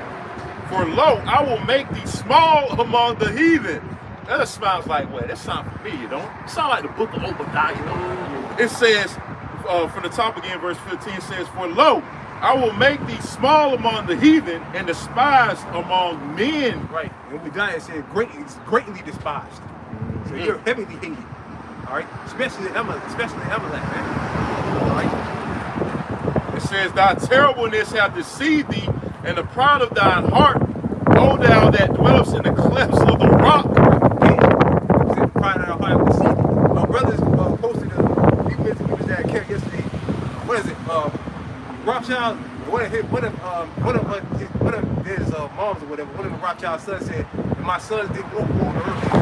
For lo, I will make thee small among the heathen. That sounds like, well, that sounds familiar, don't it? It sounds like the book of Obadiah, you know? It says, from the top again, verse 15 says, for lo, I will make thee small among the heathen and despised among men. Right. And Obadiah said, greatly despised. So you're heavily hated. All right. Especially Amalek, man. All right. It says, thy terribleness hath deceived thee, and the pride of thine heart, O thou that dwellest in the clefts of the rock. The pride of thy heart deceived thee. My brothers posted he went to his dad camp yesterday. What is it? Rothschild, one of his moms or whatever, one of the Rothschild sons said, and my sons didn't go on the earth. I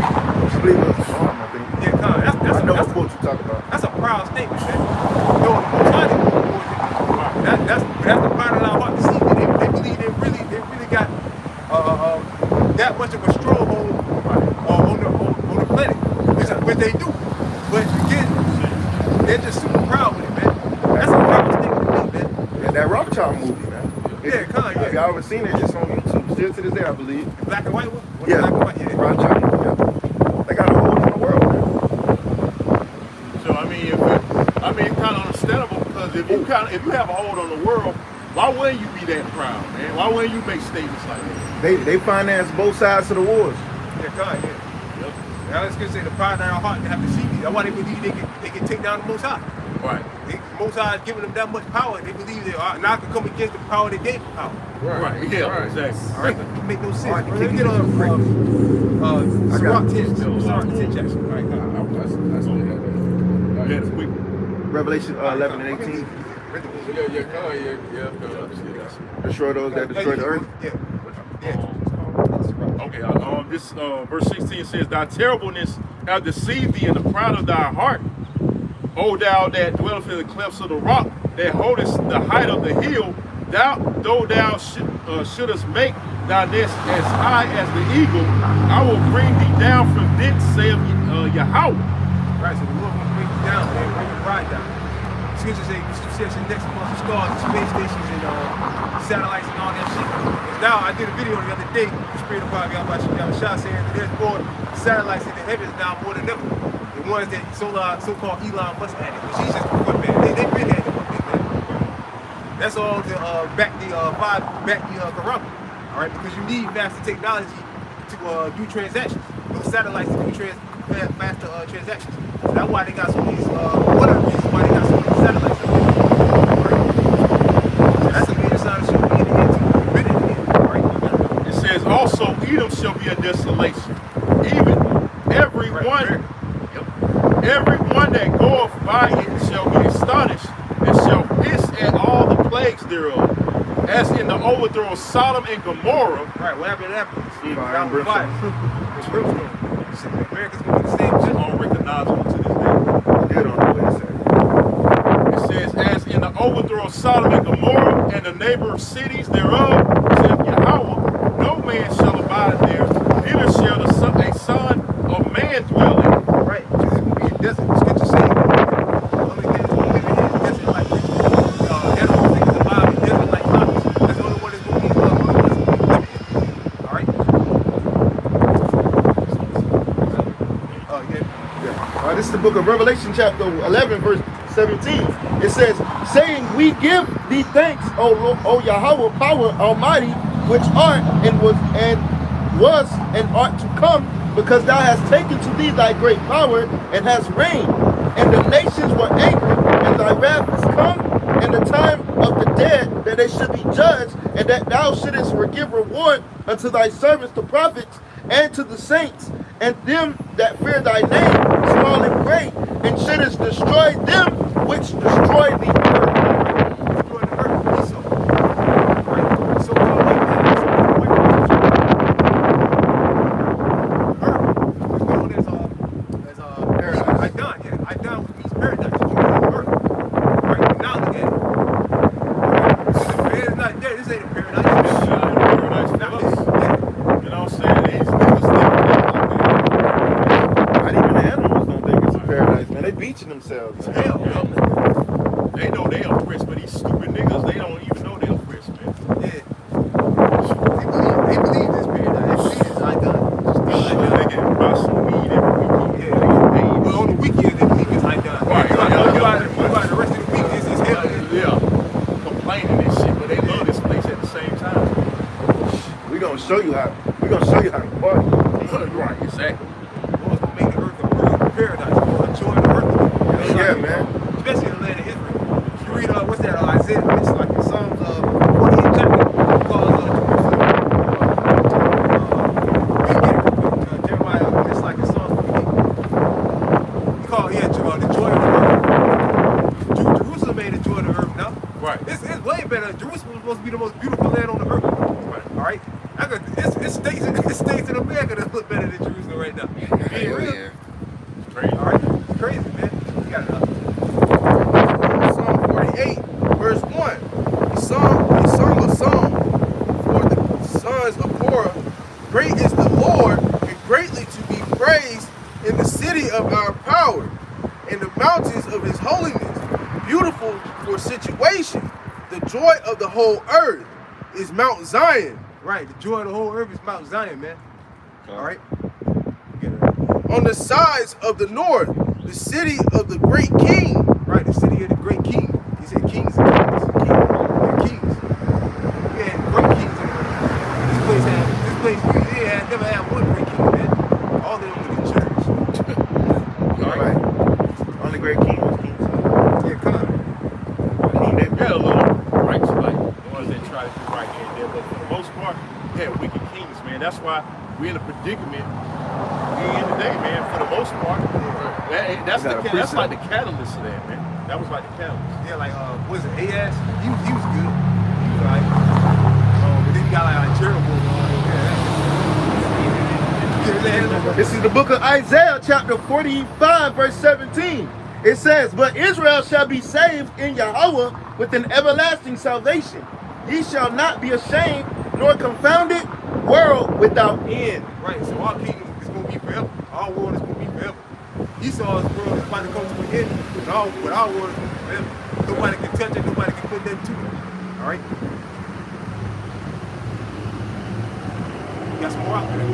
believe it was his mom, I think. Yeah, Con, I know what quote you talking about. That's a proud statement, man. No, that's the pride of our heart to see that they believe they really got that much of a stronghold on the planet, which they do. But again, they're just super proud with it, man. That's a proud statement to me, man. Yeah, that Rothschild movie, man. Yeah, Con, yeah. If y'all ever seen it, it's on YouTube. Still to this day, I believe. The black and white one? Yeah, Black and white, yeah. Rothschild movie, yeah. They got a hold on the world, man. So I mean, it's kind of understandable, because if you have a hold on the world, why wouldn't you be that proud, man? Why wouldn't you make statements like that? They finance both sides of the wars. Yeah, Con, yeah. Yep. Now let's just say the pride of our heart, they have to see me. That's why they believe they can take down the Most High. Right. The Most High is giving them that much power. They believe they are now can come against the power they gave them power. Right. Yeah. Exactly. All right. It make no sense. Let's get on Sirach 10. Sirach 10 chapter. All right. That's what they Yeah, it's quick. Revelation 11 and 18. Destroy those that destroy the earth. Yeah. This verse 16 says, thy terribleness hath deceived thee in the pride of thy heart, O thou that dwellest in the clefts of the rock, that holdest the height of the hill, though thou shouldest make thy nest as high as the eagle, I will bring thee down from thence, saith Yahweh. Right, so the Lord will bring you down, man, bring your pride down. Scripture say, next amongst the stars, the space stations, and satellites and all that shit. And now, I did a video the other day, Spirit of God, y'all shot saying that there's more satellites in the heavens now more than ever. The ones that so-called Elon Musk added, which he's just a front man. They've been at it, man. That's all to back the Quran. All right, because you need faster technology to do transactions. Those satellites to do faster transactions. So that's why they got some of these, one of the reasons why they got some of these satellites up there. Right? So that's a major sign of shit we need to get to. We've been in the end, right? It says, also Edom shall be a desolation. Even everyone that goeth by it shall be astonished, and shall hiss at all the plagues thereof. As in the overthrow of Sodom and Gomorrah. Right, what happened to that place? Fire and brimstone. America's gonna be the same shit. Unrecognizable to this day. They don't know what it said. It says, as in the overthrow of Sodom and Gomorrah and the neighbor cities thereof, saith Yahweh, no man shall abide there, neither shall a son of man dwell in it. Right, because it's gonna be a desert. The scripture saying, only thing that's gonna live in here is desert like this. Animals things alive in desert like clouds. That's the only one that's gonna be living in. All right. This is the book of Revelation, chapter 11, verse 17. It says, saying, we give thee thanks, O Yahweh, power almighty, which art and was and art to come, because thou hast taken to thee thy great power and hast reigned. And the nations were angry, and thy wrath is come, and the time of the dead, that they should be judged, and that thou shouldest give reward unto thy servants, the prophets, and to the saints, and them that fear thy name, small and great, and shouldest destroy them which destroy the earth. Destroy the earth, Esau. Right? So called like that. Earth is known as Paradise. Idon. Yeah, Idon, which means paradise. It's on earth. Right? Now look at it. So the paradise not there. This ain't a paradise. Paradise for us. You know what I'm saying? These niggas live Not even the animals don't think it's a paradise, man. They beaching themselves. Man. Hell, no. They know they oppressed, but these stupid niggas, they don't even know they oppressed, man. Yeah. They believe this paradise. They believe this Idon. They get buy some weed every weekend. Yeah, They get paid. but on the weekend they believe it's Idon. Right, By the rest of the week, this is hell. Yeah, complaining and shit, but they love this place at the same time. We gonna show you how to party. Right, exactly. Lord's gonna make the earth a paradise. Lord, enjoy the earth. Yeah, man. Especially in the land of Israel. You read what's that? Isaiah, it's like in Psalms 48 chapter. Because Jeremiah, it's like in Psalms 48. He called the joy of the earth. Jerusalem ain't the joy of the earth now. Right. It's way better. Jerusalem was supposed to be the most beautiful land on the earth. Right. All right. It's states in America that look better than Jerusalem right now. Being real. Yeah. Crazy. All right. It's crazy, man. You got it up. Psalm 48, verse 1. He sung a song for the sons of Korah. Great is the Lord, and greatly to be praised in the city of our power, in the mountains of his holiness. Beautiful for situation. The joy of the whole earth is Mount Zion. Right. The joy of the whole earth is Mount Zion, man. All right. On the sides of the north, the city of the great king. Right. The city of the great king. He said kings and kings. They're kings. We had great kings in the This place never had one great king, man. All of them were in church. All right. Only great king was King Solomon. Yeah, come on. King David. Yeah, a little righteous, like the ones that try to do right here and there, but for the most part, we had wicked kings, man. That's why we're in a predicament we in today, man. For the most part, that's like the catalyst of that, man. That was like the catalyst. Yeah, like was it Ahaz? He was good. He was alright. But then you got like Jeroboam. This is the book of Isaiah, chapter 45, verse 17. It says, but Israel shall be saved in Yahweh with an everlasting salvation. Ye shall not be ashamed, nor confounded, world without end. Right, so our kingdom is going to be forever. Our world is going to be forever. Esau's world is about to come to an end, but our world is going to be forever. Nobody can touch it, nobody can put nothing to it. All right? Got some more out there.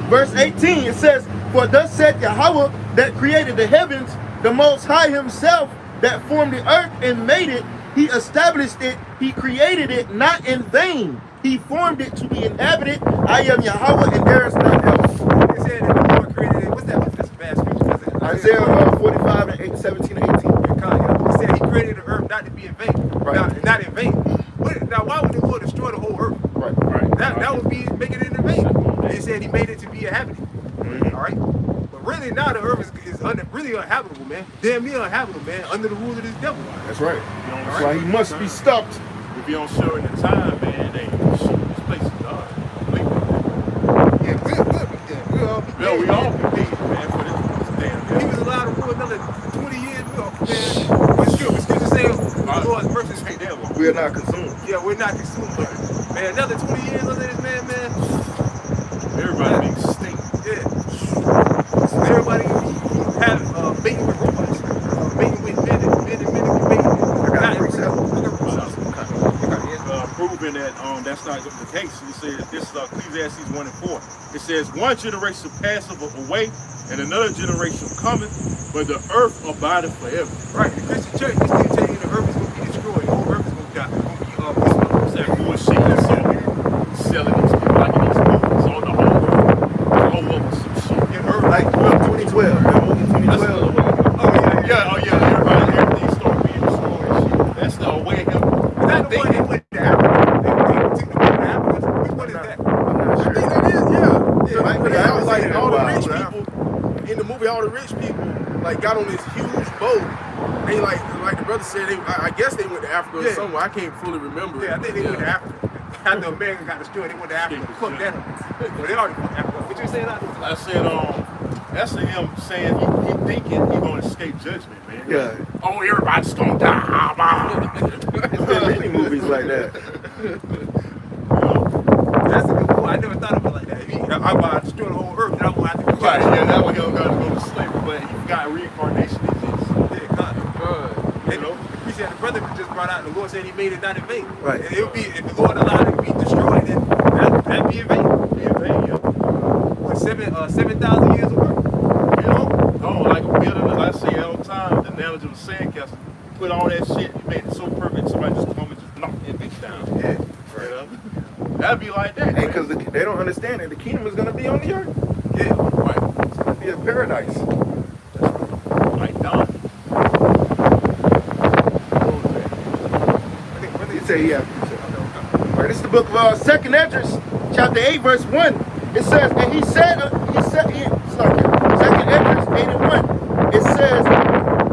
Verse 18, it says, for thus said Yahweh that created the heavens, the Most High himself that formed the earth and made it. He established it, he created it not in vain. He formed it to be inhabited. I am Yahweh and there is none else. They said that the Lord created it. What's that? That's a bad scripture. Isaiah 45 and 17 and 18. He said he created the earth not to be in vain. Right. Not in vain. Now, why would the Lord destroy the whole earth? Right. That would be making it in vain. They said he made it to be inhabited. All right? But really, now the earth is really uninhabitable, man. Damn near uninhabitable, man, under the rule of this devil. That's right. You know, That's why he must be stopped. If you don't show in the time, man, this place is done. Yeah, we'll all be Yeah, we dead, all man. be dead, man, for this damn If he was allowed to rule another 20 years, we'll all be dead. But scripture saying the Lord's mercy ain't that long. We are not consumed. Yeah, we're not consumed, but man, another 20 years under this man. Everybody be extinct. Yeah. So everybody have mating with robots, mating with men and mating. I got a precept. Proving that that's not the case. It says this is Ecclesiastes 1 and 4. It says one generation passeth away and another generation cometh, but the earth abideth forever. Right, the Christian church is still telling you the earth is going to be destroyed. The whole earth is going to die. It's going to be It's that bullshit that's selling these people like in these movies on the whole earth. All over some shit. yeah, earth. Like 2012. That movie 2012. Oh yeah, everything started being destroyed and shit. That's the way of him. Is that the one Yeah, Might be but I was African like in all a the while, rich but people in the movie, all the rich people like got on this huge boat. They like the brother said, I guess they went to Africa or somewhere. I can't fully remember. Yeah, I think they went to Africa. After America got destroyed, they went to Africa. Fuck that up. But they already fucked Africa. What you saying? I said, that's him saying he thinking he gonna escape judgment, man. Yeah. Oh, everybody's gonna die. There's been many movies like that. That's a good point. I never thought of it like that. I'm about to destroy the whole earth, and I'm gonna have to go. Right, yeah, that way he'll gotta go to slavery, but he got reincarnation exists. Yeah, God. You know, we said the brother just brought out, the Lord said he made it not in vain. Right. And it would be, if the Lord allowed it to be destroyed, then that'd be in vain. Be in vain, yeah. What, 7,000 years of work? You know, no, like a building, as I say all the time, the analogy of a sandcastle. You put all that shit, you made it so perfect, somebody just come and just knock that bitch down. Yeah. You know? That'd be like that. Hey, because they don't understand that the kingdom is going to be on the earth. Yeah. Right. It's going to be a paradise. Like done. You say, yeah. All right, this is the book of 2nd Esdras, chapter 8, verse 1. It says, and he said, it's like 2nd Esdras 8 and 1. It says,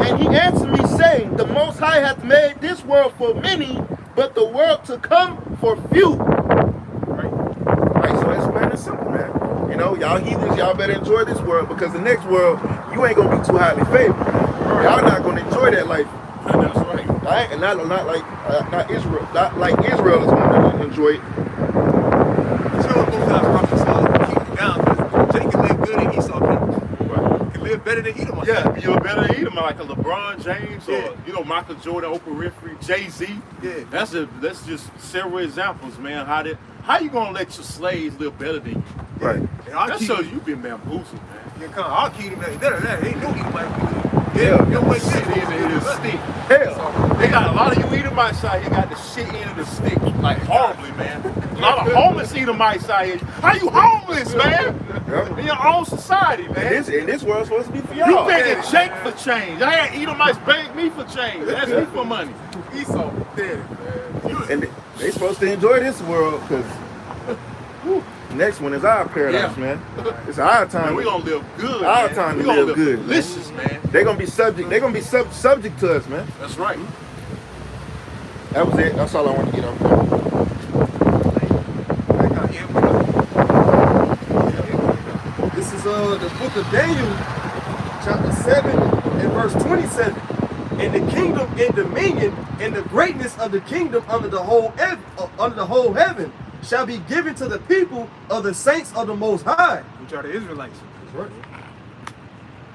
and he answered me, saying, the Most High hath made this world for many, but the world to come for few. Right, so it's plain and simple, man. You know, y'all heathens, y'all better enjoy this world, because the next world, you ain't gonna be too highly favored. Y'all not gonna enjoy that life. That's right. Right? And not like Israel. Not like Israel is gonna enjoy it. Sure, both sides prophesy keep it down, because Jacob lived good and Esau can live better than Edom. Yeah, you're better than Edom, like a LeBron James Yeah. or, you know, Michael Jordan, Oprah Winfrey, Jay-Z. Yeah. That's just several examples, man. How you gonna let your slaves live better than you? Right. And I'll That keep, shows you've been bamboozled, man. yeah, come on, I'll keep them that. Ain't no Edomite. Yeah. You don't make sense. It is stink. Hell. They got a lot of you Edomites out here got the shit end of the stick, like horribly, man. A lot of homeless Edomites out here. How you homeless, man? Yeah. In your own society, man. And this world's supposed to be for You y'all. begging Jake for change. I had Edomites beg me for change. Ask me for money. Esau dead, man. And they supposed to enjoy this world, because next one is our paradise, Yeah. man. It's our time. Man, we gonna live good. Our man. time we to gonna live good, man. delicious, man. They're gonna be subject. They're gonna be subject to us, man. That's right. That was it. That's all I want to get off. This is the book of Daniel, chapter 7 and verse 27. And the kingdom and dominion and the greatness of the kingdom under the whole heaven shall be given to the people of the saints of the Most High, Which are the Israelites.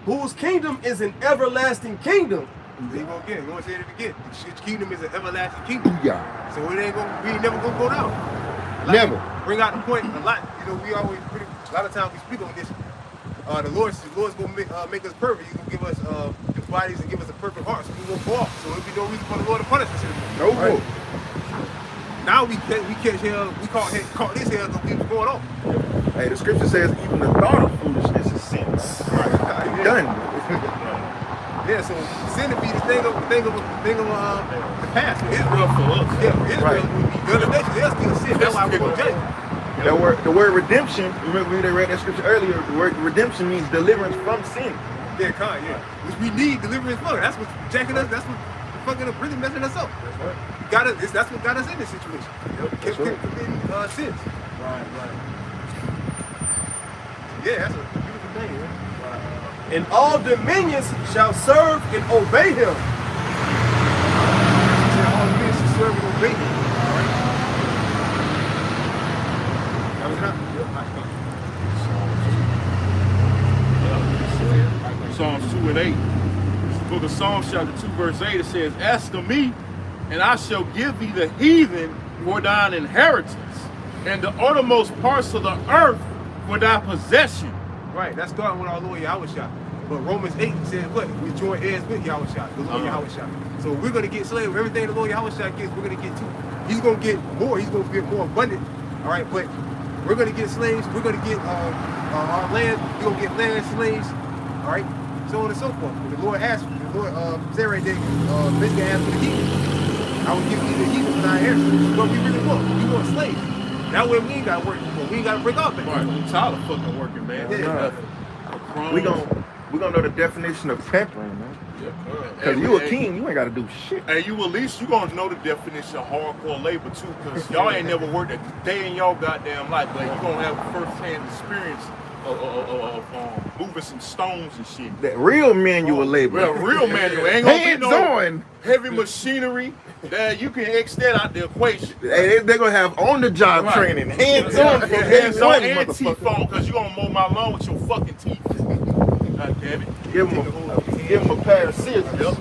whose kingdom is an everlasting kingdom. There you go again. You want to say it again. The kingdom is an everlasting kingdom. Yeah. So we ain't never gonna go down. Never. Bring out the point a lot. You know, we always a lot of times we speak on this. The Lord's gonna make us perfect. He's gonna give us the bodies and give us a perfect heart. So we won't fall off. So there'll be no reason for the Lord to punish us anymore. No more. Now we catch hell. We caught this hell because we was going on. Hey, the scripture says even the thought of foolishness is sin. Right. Done. Yeah, so sin would be the thing of the past. For Israel, For us. yeah, for Israel, Right. would be the other nation. They'll still sin. That's why we're going to judge. The word redemption, remember we read that scripture earlier, the word redemption means deliverance from sin. Yeah, kind, yeah. Which we need deliverance from. That's what's jacking us. That's what fucking really messing us up. That's right. That's what got us in this situation. That's right. Committing sins. Right. Yeah, that's a beautiful thing, man. And all dominions shall serve and obey him. He said all men should serve and obey him. All right. That was enough? Psalms 2 and 8. The book of Psalms chapter 2 verse 8, it says, ask of me, and I shall give thee the heathen for thine inheritance, and the uttermost parts of the earth for thy possession. Right, that's starting with our Lord Yahushua. But Romans 8 says what? We join heirs with Yahushua, the Lord Yahushua. So we're going to get slaves. Everything the Lord Yahushua gets, we're going to get too. He's going to get more. He's going to get more abundant. All right, but we're going to get slaves. We're going to get our land. We're going to get land slaves. All right, so on and so forth. But the Lord asked, the Lord said right there, basically asked for the heathen. I will give you the heathen for thy inheritance. What we really want. We want slaves. That way we ain't got to work anymore. We ain't got to break off that. Right, I'm tired of fucking working, man. Yeah. We gonna know the definition of pampering, man. Cause Hey, you a hey, king, you ain't gotta do shit. And you at least you gonna know the definition of hardcore labor too, cause y'all ain't never worked a day in y'all goddamn life, but you gonna have first-hand experience of moving some stones and shit. That real manual labor. Well, real manual ain't gonna be Hands no on. heavy machinery that you can X that out the equation. Hey, they gonna have on the job Right. training. Hands on. Yeah, hands on and motherfucker. teeth on, cause you gonna mow my lawn with your fucking teeth. God damn it. Give him a pair of scissors. Yep.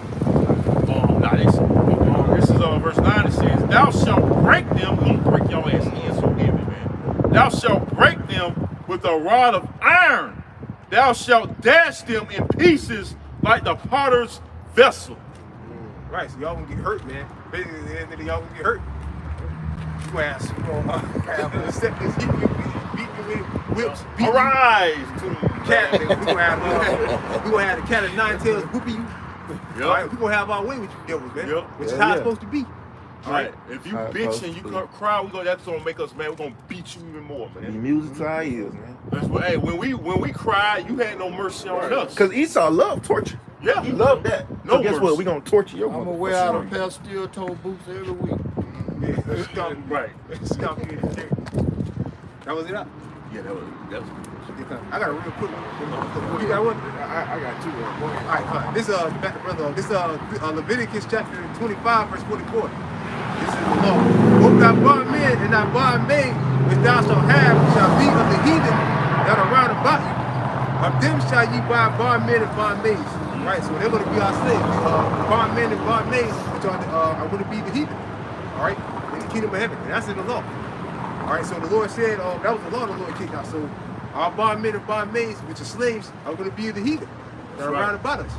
This is verse 9. It says, "Thou shalt break them." We're gonna break your ass in so heavy, man. "Thou shalt break them with a rod of iron. Thou shalt dash them in pieces like the potter's vessel." Right, so y'all gonna get hurt, man. Basically, at the end of the day, y'all gonna get hurt. You gonna have beat you with whips, beat you. Arise to Cat, nigga. We gonna have the cat of nine tails whooping you. Yep. All right, we gonna have our way with you devils, man. Yep. Which is Yeah, how yeah. it's supposed to be. All right. If you Alright, bitch and you close. cry, that's gonna make us, man. We're gonna beat you even more, Be man. music to our ears, man. That's what, hey, when we cry, you had no mercy on us. Cause Esau loved torture. Yeah. He loved that. No So guess mercy. what? We gonna torture your I'm gonna motherfucker. wear out a pair of steel-toe boots every week. Yeah, scalp you. Right. Scalp you in the dirt. That was it up. Yeah, that was I got a real quick one. You got one? I got two. Go ahead. All right, fine. This back to brother. This Leviticus chapter 25, verse 44. This is the law. Both thy bondmen and thy bondmaid, which thou shalt have, shall be of the heathen that are round about you. Of them shall ye buy bondmen and bondmaids. Right, so they're going to be our slaves. Bondmen and bondmaids, which are going to be the heathen. All right, in the kingdom of heaven. And that's in the law. All right, so the Lord said, that was the law the Lord kicked out. So our bondmen and bondmaids, which are slaves, are going to be the heathen that are right. round about us.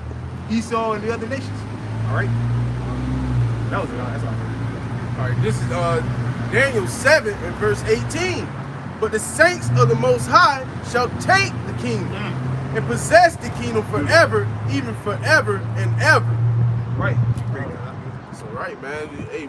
Esau and the other nations. All right? That was it. That's all. All right, this is Daniel 7 and verse 18. But the saints of the Most High shall take the kingdom and possess the kingdom forever, even forever and ever. Right. So right, man. Hey,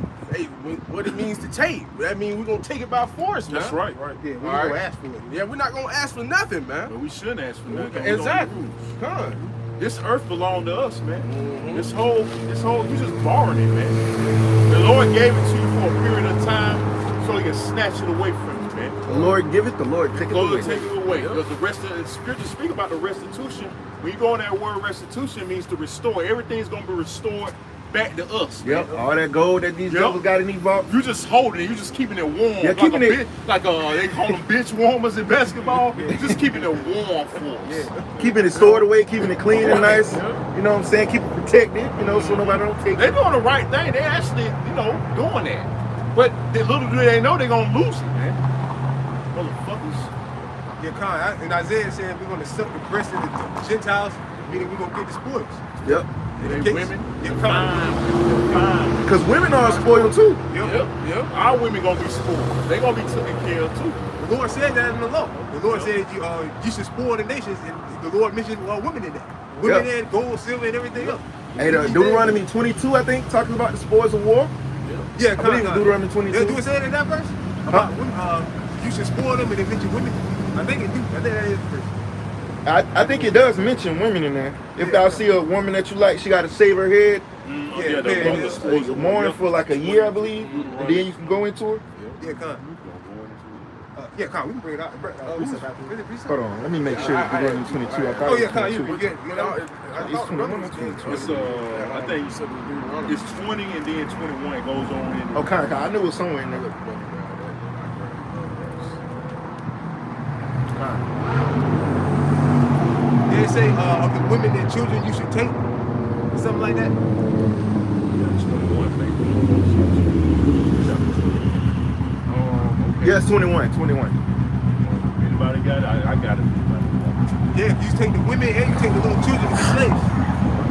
what it means to take? That means we're gonna take it by force, man. That's right. Yeah, we're All going to right. ask for it. Yeah, we're not gonna ask for nothing, man. But we shouldn't ask for nothing. Exactly. Come on. This earth belonged to us, man. This whole, you just borrowed it, man. The Lord gave it to you for a period of time so He can snatch it away from you, man. The Lord give it, the Lord take it Lord away. take it away. Because the scripture speak about the restitution. When you go on that word restitution, it means to restore. Everything's gonna be restored back to us. Yep, man. all that gold that these Yep. devils got in these vaults. You just holding it. You just keeping it warm. Yeah, keeping it- like they call them bench warmers in basketball. Just keeping it warm for us. Keeping it stored away, keeping it clean and nice. You know what I'm saying? Keep it protected, so nobody don't take They it. doing the right thing. They actually, doing that. But little do they know they're gonna lose it, man. Motherfuckers. Yeah, Khan. And Isaiah said we're going to suck the breast of the Gentiles, meaning we're going to get the spoils. Yep. They Okay. women. Yeah, They're Khan. fine. Because women are spoiled too. Yep. Our women gonna be spoiled. They gonna be taken care of too. The Lord said that in the law. The Lord said you should spoil the nations, and the Lord mentioned women in that. Women Yep. and gold, silver, and everything else. Hey, Deuteronomy 22, I think, talking about the spoils of war. Yeah, I believe it's Deuteronomy 22. Do it say it in that verse? About women, you should spoil them and they mention women. I think it do. I think that is the verse. I think it does mention women in there. If thou see a woman that you like, she got to shave her head, Yeah, the yeah, bonus so you mourn for like a year, I believe, and then you can go into her. Yeah, Con. Yeah, Con, we can bring it out. Hold on, let me make sure it's Deuteronomy 22. I thought Oh, it yeah, was Con, 22. you get You know, It's 21 or 22. It's I think it's 20 and then 21. It goes on in. Oh, kind of. I knew it was somewhere in there. Did it say of the women and children you should take? Something like that? Yes, 21. Anybody got it? I got it. Yeah, you take the women and you take the little children to be slaves.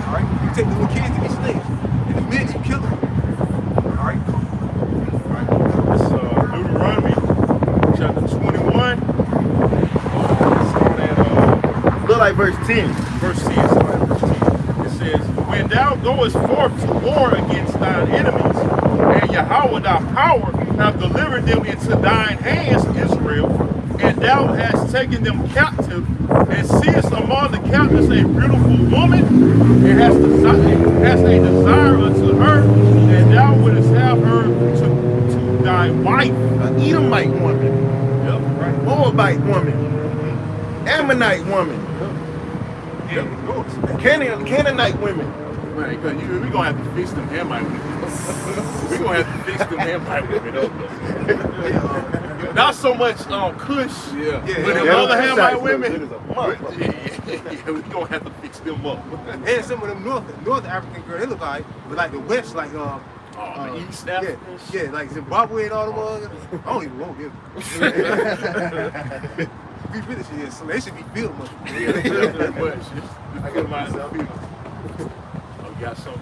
All right? You take the little kids to be slaves. And the men, you kill them. All right? It's Deuteronomy chapter 21. Look like verse 10. Verse 10. It says, "When thou goest forth to war against thine enemies, and Yahweh thy power have delivered them into thine hands, Israel, and thou hast taken them captive, and seest among the captives a beautiful woman, and hast a desire unto her, and thou wouldest have her to thy wife. An Edomite woman, Yep, right. Moabite woman, Ammonite woman, Canaanite women. Right, because we're going to have to fix them Hamite women. We're going to have to fix them Hamite women. Not so much Kush, but them other Hamite women. Yeah, we're going to have to fix them up. And some of them North African girls, they look like, but like the West, like the East Africa. yeah, like Zimbabwe and all them others. I don't even want them. Be really serious, so they should be built much. Very much. I got myself.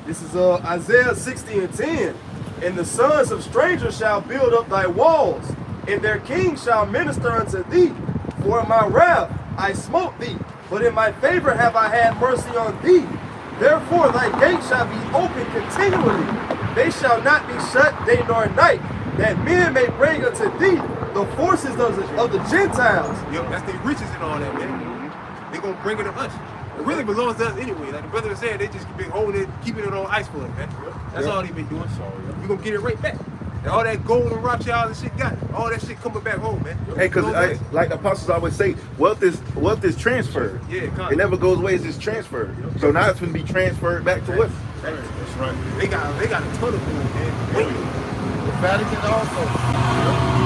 This is Isaiah 60:10. And the sons of strangers shall build up thy walls, and their kings shall minister unto thee. For in my wrath I smote thee, but in my favor have I had mercy on thee. Therefore thy gates shall be open continually. They shall not be shut day nor night, that men may bring unto thee the forces of the Gentiles. Yep, that's their riches and all that, man. They're going to bring it to us. It really belongs to us anyway. Like the brother was saying, they just been holding it, keeping it on ice for us, man. That's all they've been doing. So we're going to get it right back. And all that gold and Rothschild and shit got it. All that shit coming back home, man. Hey, because like the apostles always say, wealth is transferred. Yeah, it never goes away. It's just transferred. So now it's going to be transferred back to us. That's right. They got a ton of gold, man. Wait. The Vatican also.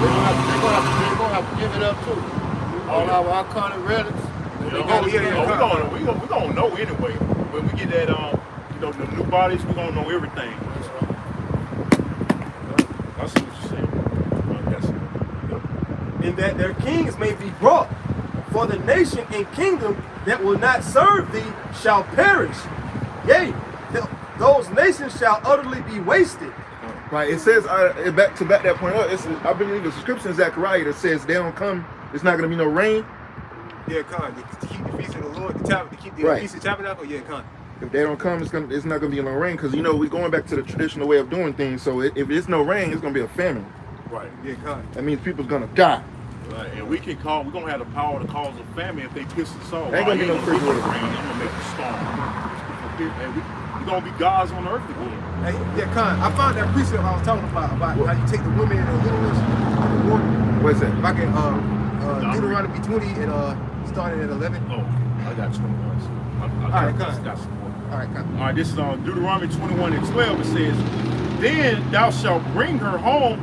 They're gonna have to give it up too. All our iconic relics. We're gonna know anyway. When we get that the new bodies, we're gonna know everything. I see what you're saying. And that their kings may be brought. For the nation and kingdom that will not serve thee shall perish. Yea, those nations shall utterly be wasted. Right. It says back that point up. I believe the scripture in Zechariah that says they don't come. It's not going to be no rain. Yeah, con. To keep the feast of the Lord, to keep the feast of tabernacle. Yeah, con. If they don't come, it's not going to be no rain because we're going back to the traditional way of doing things. So if it's no rain, it's going to be a famine. Right. Yeah, con. That means people's going to die. Right. And we're going to have the power to cause a famine if they piss us off. Ain't going to be no free rain. I'm going to make a storm. We're going to be gods on earth again. Hey, yeah, con. I found that precept I was talking about how you take the women and the little ones and the war. What's that? Back in Deuteronomy 20 and starting at 11. Oh, I got 21. All right, con. Got some more. All right, con. All right, this is on Deuteronomy 21:12. It says, "Then thou shalt bring her home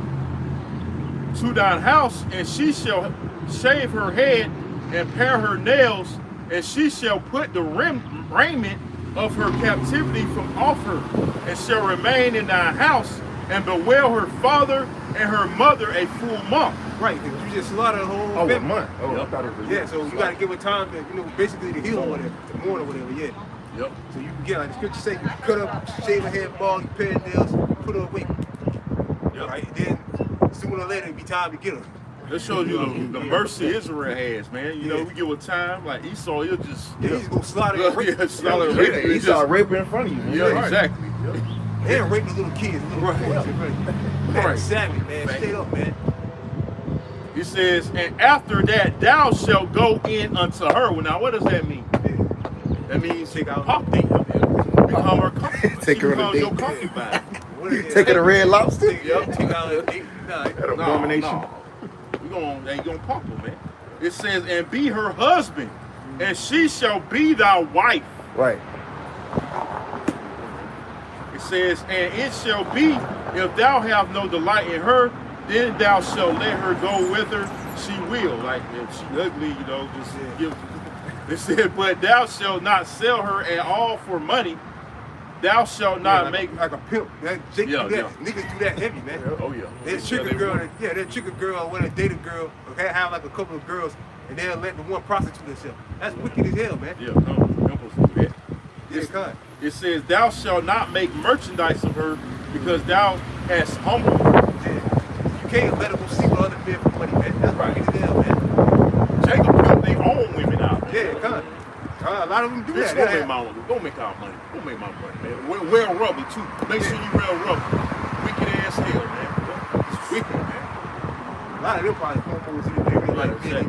to thine house, and she shall shave her head and pare her nails, and she shall put the raiment of her captivity from off her, and shall remain in thy house, and bewail her father and her mother a full month." Right, because you just slaughter the whole Oh, family. a month. Oh, I thought it was. Yeah, so you got to give it time to, basically to heal or whatever, to mourn or whatever, yeah. Yep. So you can get, like the scripture say, you cut up, shave her head, bald, you pare nails, put her away. Yep. Right, then sooner or later it'll be time to get her. That shows you the mercy Israel has, man. We give it time. Like Esau, he'll just Yeah, he's going to slaughter and rape. slaughter and Yeah, rape. he saw a rape in front of you. Yeah, Right. exactly. And rape the little kids, little boys. Man, Right. savage, man. Straight up, man. He says, "And after that, thou shalt go in unto her." Well, now, what does that mean? That means Take out pop date. Become her concubine. Take her on a She becomes your date. concubine. What is it? Taking a red lobster. Take out a date. Nah, That abomination. They gonna pop her, man. It says, "And be her husband, and she shall be thy wife." Right. It says, "And it shall be, if thou have no delight in her, then thou shalt let her go whither she will." Like if she ugly, just give. It said, "But thou shalt not sell her at all for money. Thou shalt not make." like a pimp. That Jake do that. Yeah. Niggas do that heavy, man. Oh yeah. They trick a girl. They trick a girl when they date a girl. Okay, have like a couple of girls, and they'll let the one prostitute herself. That's wicked as hell, man. Yeah, pimples do that. Yeah, kind. It says, "Thou shalt not make merchandise of her, because thou hast humbled." Yeah. You can't let them go sleep with other men for money, man. That's wicked as hell, man. Jacob pimped their own women out. Yeah, kind. A lot of them do This that. Go make our money. Go make my money, man. Wear rubber too. Make sure you wear rubber. Wicked ass hell, man. It's wicked, man. A lot of them probably homos in there. Like, Exactly.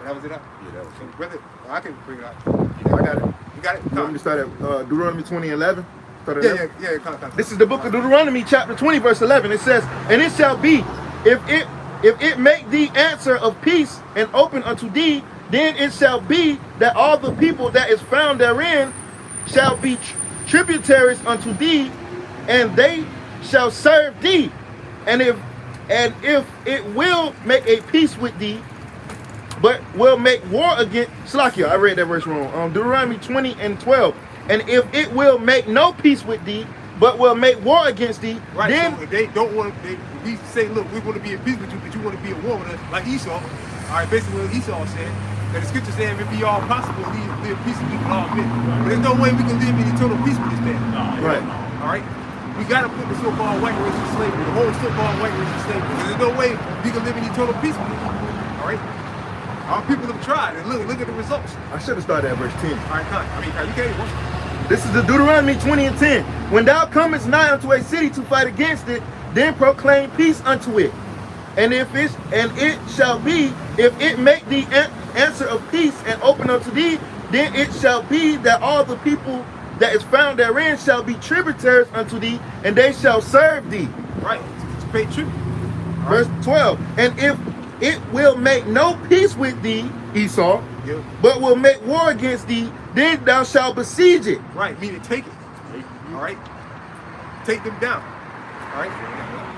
that was it out? Yeah, that was it. Brother, I can bring it out. I got it. You got it? You want me to start at Deuteronomy 20:11? Start at Yeah, 11? yeah, come on. This is the book of Deuteronomy, chapter 20, verse 11. It says, "And it shall be, if it make thee answer of peace and open unto thee, then it shall be that all the people that is found therein shall be tributaries unto thee, and they shall serve thee. And if it will make a peace with thee, but will make war against Slakia." I read that verse wrong. Deuteronomy 20:12. "And if it will make no peace with thee, but will make war against thee, Right, then..." so if they don't want to, we say, look, we want to be in peace with you, but you want to be at war with us, like Esau. All right, basically what Esau said, that the scripture saying if it be all possible, live peaceably with all men. But there's no way we can live in eternal peace with this man. Right. All right? We got to put the so-called white race in slavery, the whole so-called white race in slavery. There's no way we can live in eternal peace with it. All right? Our people have tried, and look at the results. I should have started at verse 10. All right, Con, you can't even. This is the Deuteronomy 20:10. "When thou comest nigh unto a city to fight against it, then proclaim peace unto it. And it shall be, if it make thee answer of peace and open unto thee, then it shall be that all the people that is found therein shall be tributaries unto thee, and they shall serve thee." Right, to pay tribute. Verse 12. "And if it will make no peace with thee, Esau, Yeah. but will make war against thee, then thou shalt besiege it." Right, meaning take it. All right? Take them down. All right?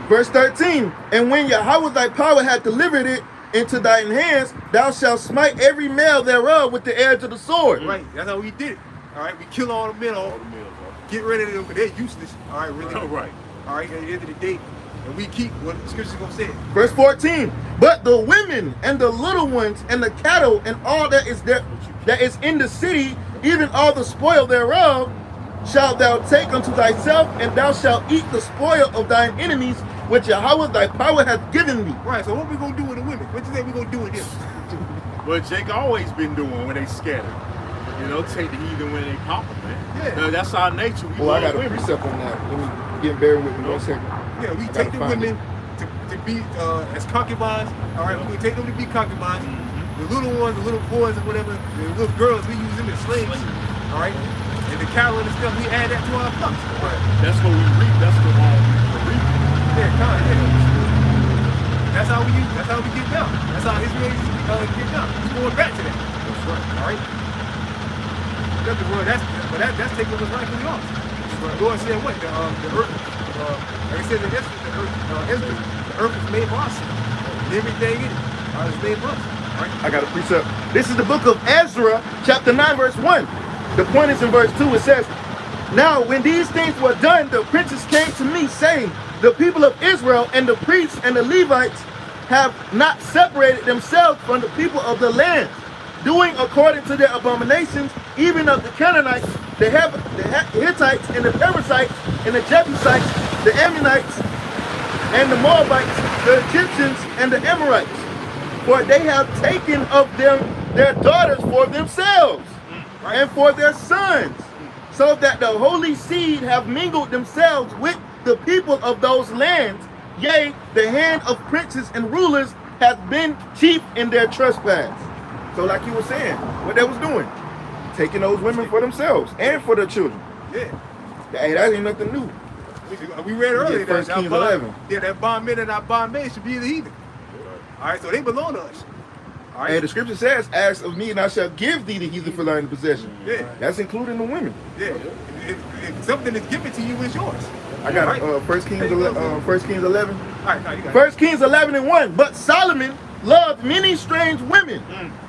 Verse 13. "And when Yahweh thy power hath delivered it into thine hands, thou shalt smite every male thereof with the edge of the sword." Right, that's how we did it. All right, we kill all the men off, get rid of them, but they're useless. All right, really. Right. All right, at the end of the day, and we keep what the scripture's gonna say. Verse 14. "But the women and the little ones and the cattle and all that is there that is in the city, even all the spoil thereof, shalt thou take unto thyself, and thou shalt eat the spoil of thine enemies, which Yahweh thy power hath given thee." Right, so what we gonna do with the women? What you think we gonna do with them? But Jake always been doing when they scatter. You know, take the heathen when they pop them, man. Yeah. That's our nature. We Oh, I love got a women. precept on that. Let me get buried with me 1 second. Yeah, we I take gotta the find women to be as concubines. All right, we take them to be concubines. The little ones, the little boys, and whatever, the little girls, we use them as slaves. All right, and the cattle and the stuff, we add that to our flocks. Right. That's what we reap. That's the wrong we reap. Yeah, kind of, yeah. That's how we use. That's how we get down. That's how Israelis get down. We going back to that. That's right. All right. That's the word. That's taking us rightfully off. The Lord said what? The earth. Like I said, the earth is made for us. And everything in it is made for us. All right. I got a precept. This is the book of Ezra, chapter 9, verse 1. The point is in verse 2. It says, "Now when these things were done, the princes came to me, saying, The people of Israel and the priests and the Levites have not separated themselves from the people of the land, doing according to their abominations, even of the Canaanites, the Hittites, and the Perizzites, and the Jebusites, the Ammonites, and the Moabites, the Egyptians, and the Amorites. For they have taken of them their daughters for themselves, and for their sons, so that the holy seed have mingled themselves with the people of those lands. Yea, the hand of princes and rulers hath been chief in their trespass." So like you were saying, what they was doing, taking those women for themselves and for their children. Yeah. Hey, that ain't nothing new. We read earlier First that Kings 11. Yeah, that bondmen and our bondmen should be the heathen. All right, so they belong to us. All right. And the scripture says, "Ask of me, and I shall give thee the heathen for thine possession." Yeah. That's including the women. Yeah. If something is given to you, it's yours. I got Right. 1 Kings 11. All right, now you got it. 1 Kings 11:1. "But Solomon loved many strange women,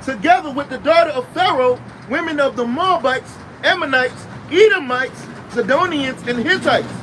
together with the daughter of Pharaoh, women of the Moabites, Ammonites, Edomites, Zidonians, and Hittites,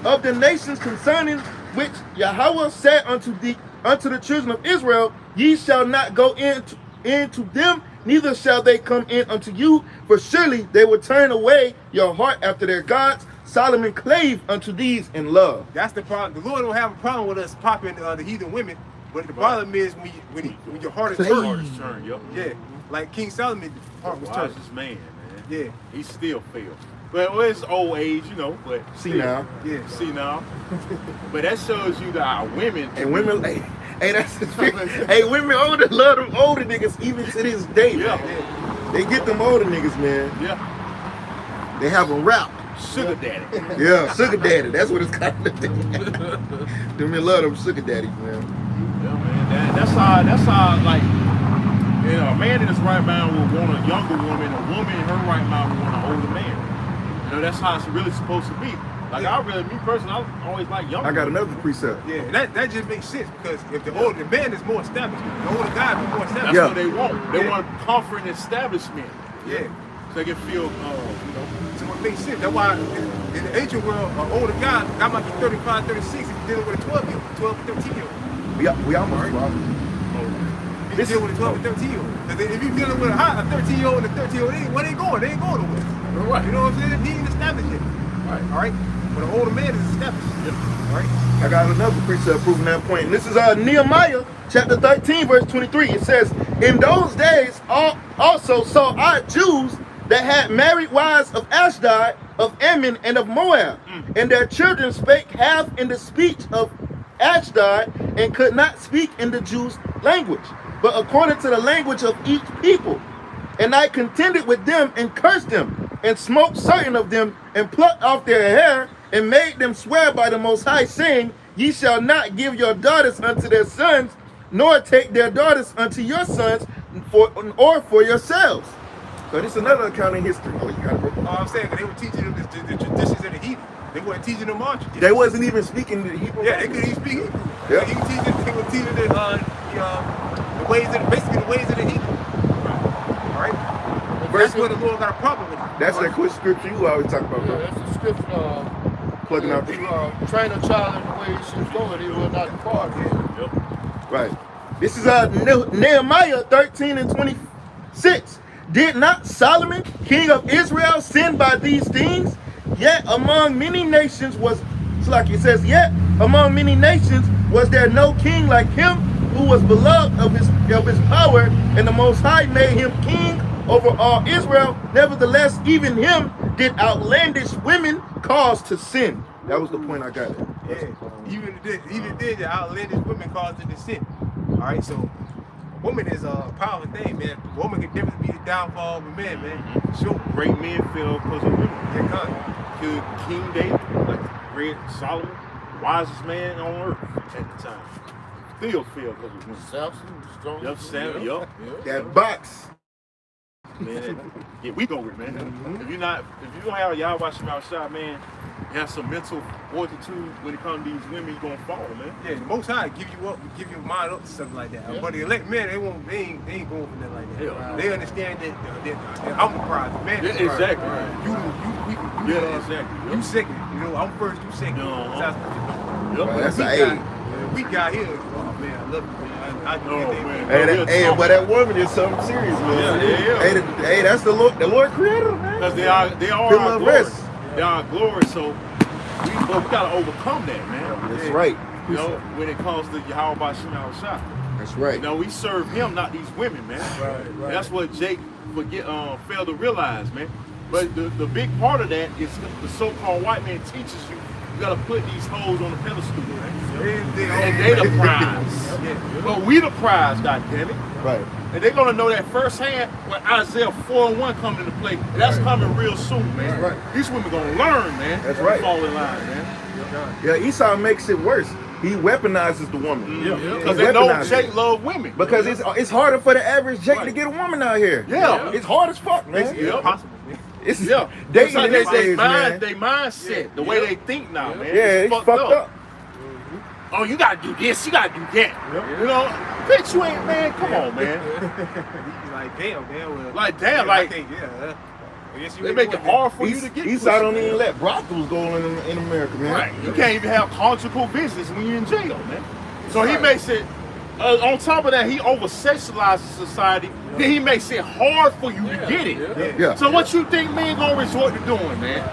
of the nations concerning which Yahweh said unto the children of Israel, Ye shall not go into them, neither shall they come in unto you, for surely they will turn away your heart after their gods. Solomon clave unto these in love." That's the problem. The Lord don't have a problem with us popping the heathen women, but the problem is when your heart is turned. Heart is turned, yup. Yeah, like King Solomon, heart was turned. Wisest man, man. Yeah. He still failed. Well, it's old age, you know, but See now. Yeah. see now. But that shows you that our women And women, hey, that's the trick. Hey, women older love them older niggas even to this day. Yeah. Man. They get them older niggas, man. Yeah. They have them wrapped. Sugar daddy. Yeah, sugar daddy. That's what it's kind of. Them men love them sugar daddies, man. Yeah, man. That's how like, you know, a man in his right mind will want a younger woman, a woman in her right mind will want an older man. You know, that's how it's really supposed to be. Like me personally, I always like younger. I got another precept. Yeah, that just makes sense because if the man is more established, the older guy is more established. That's Yeah. what they want. They want comfort and establishment. Yeah. So they can feel, you know. So it makes sense. That's why in the ancient world, an older guy might be 35, 36, if you're dealing with a 12 or 13-year-old. We almost right. If you're dealing with a 12 or 13-year-old. Because if you're dealing with a 13-year-old and a 13-year-old, where they going? They ain't going nowhere. Right. You know what I'm saying? He ain't established yet. All right? But an older man is established. Yep. All right? I got another precept proving that point. And this is Nehemiah chapter 13, verse 23. It says, in those days also saw I Jews that had married wives of Ashdod, of Ammon, and of Moab. And their children spake half in the speech of Ashdod, and could not speak in the Jews' language, but according to the language of each people. And I contended with them and cursed them, and smote certain of them, and plucked off their hair, and made them swear by the Most High, saying, ye shall not give your daughters unto their sons, nor take their daughters unto your sons, or for yourselves. So this is another account in history. Oh, you got it. I'm saying that they were teaching them the traditions of the heathen. They weren't teaching them our traditions. They wasn't even speaking the Hebrew. Yeah, they couldn't even speak Hebrew. Yeah. They were teaching the ways of basically the ways of the heathen. All right. That's where the Lord got a problem with it. That's that quick scripture you always talk about, Yeah, bro. that's the scripture. Plugging out. To train a child in the way he should go, and he will not depart. Right. This is Nehemiah 13 and 26. Did not Solomon, king of Israel, sin by these things? Yet among many nations was, it's like it says, yet among many nations was there no king like him, who was beloved of his power, and the Most High made him king over all Israel. Nevertheless, even him did outlandish women cause to sin. That was the point I got. Yeah. Even did the outlandish women caused it to sin. All right. So, woman is a powerful thing, man. Woman can definitely be the downfall of a man, man. Sure. Great men fell because of women. Yeah, God. King David, like great Solomon, wisest man on earth at the time, still fell because of women. Samson, strong. Yup, Sam, yup. That box. Man, yeah, we go with it, man. If you don't have y'all watching outside, man, you have some mental fortitude when it comes to these women, you gonna fall, man. Yeah, the Most High give you mind up to something like that. Yeah. But the elect men, they ain't going for nothing like that. Yeah. They understand that I'm the prize, the man is the prize. Exactly. Exactly. You second. You know, I'm first, you second. That's what you know. That's we an got, we got here. Oh man, I love you, man. I do man. Hey, but that woman is something serious, man. Yeah. Hey, that's the Lord creator, man. Because they are Good our glory. rest. They are our glory, so we gotta overcome that, man. That's right. You know, when it comes to Yahweh Bashim Al-Shah. That's right. You know, we serve him, not these women, man. Right. That's what Jake failed to realize, man. But the big part of that is the so-called white man teaches you gotta put these hoes on the pedestal, man. And they the prize. But we the prize, goddammit. Right. And they're gonna know that firsthand when Isaiah 4:1 comes into play. And that's coming real soon, man. That's right. These women gonna learn, man. That's right. Fall in line, man. Yeah, Esau makes it worse. He weaponizes the woman. Yeah. He Because they know weaponizes Jake it. love women. Because it's harder for the average Jake to Right. get a woman out here. Yeah. It's hard as fuck, man. It's impossible. It's Yeah. dating in They these days, man. They mindset, the way they think now, man. Yeah, it's fucked up. Oh, you gotta do this, you gotta do that. You know, bitch, you ain't, man. Come on, man. He's like, damn, man. Well, Like, damn, I like, think, I guess you they ain't make it going hard for you to get Esau pussy, don't man. even let brothels go in America, man. Right. You can't even have conjugal business when you're in jail, man. So he makes it, on top of that, he over-sexualizes society. Then he makes it hard for you to get it. Yeah. So what you think men gonna resort to doing, man?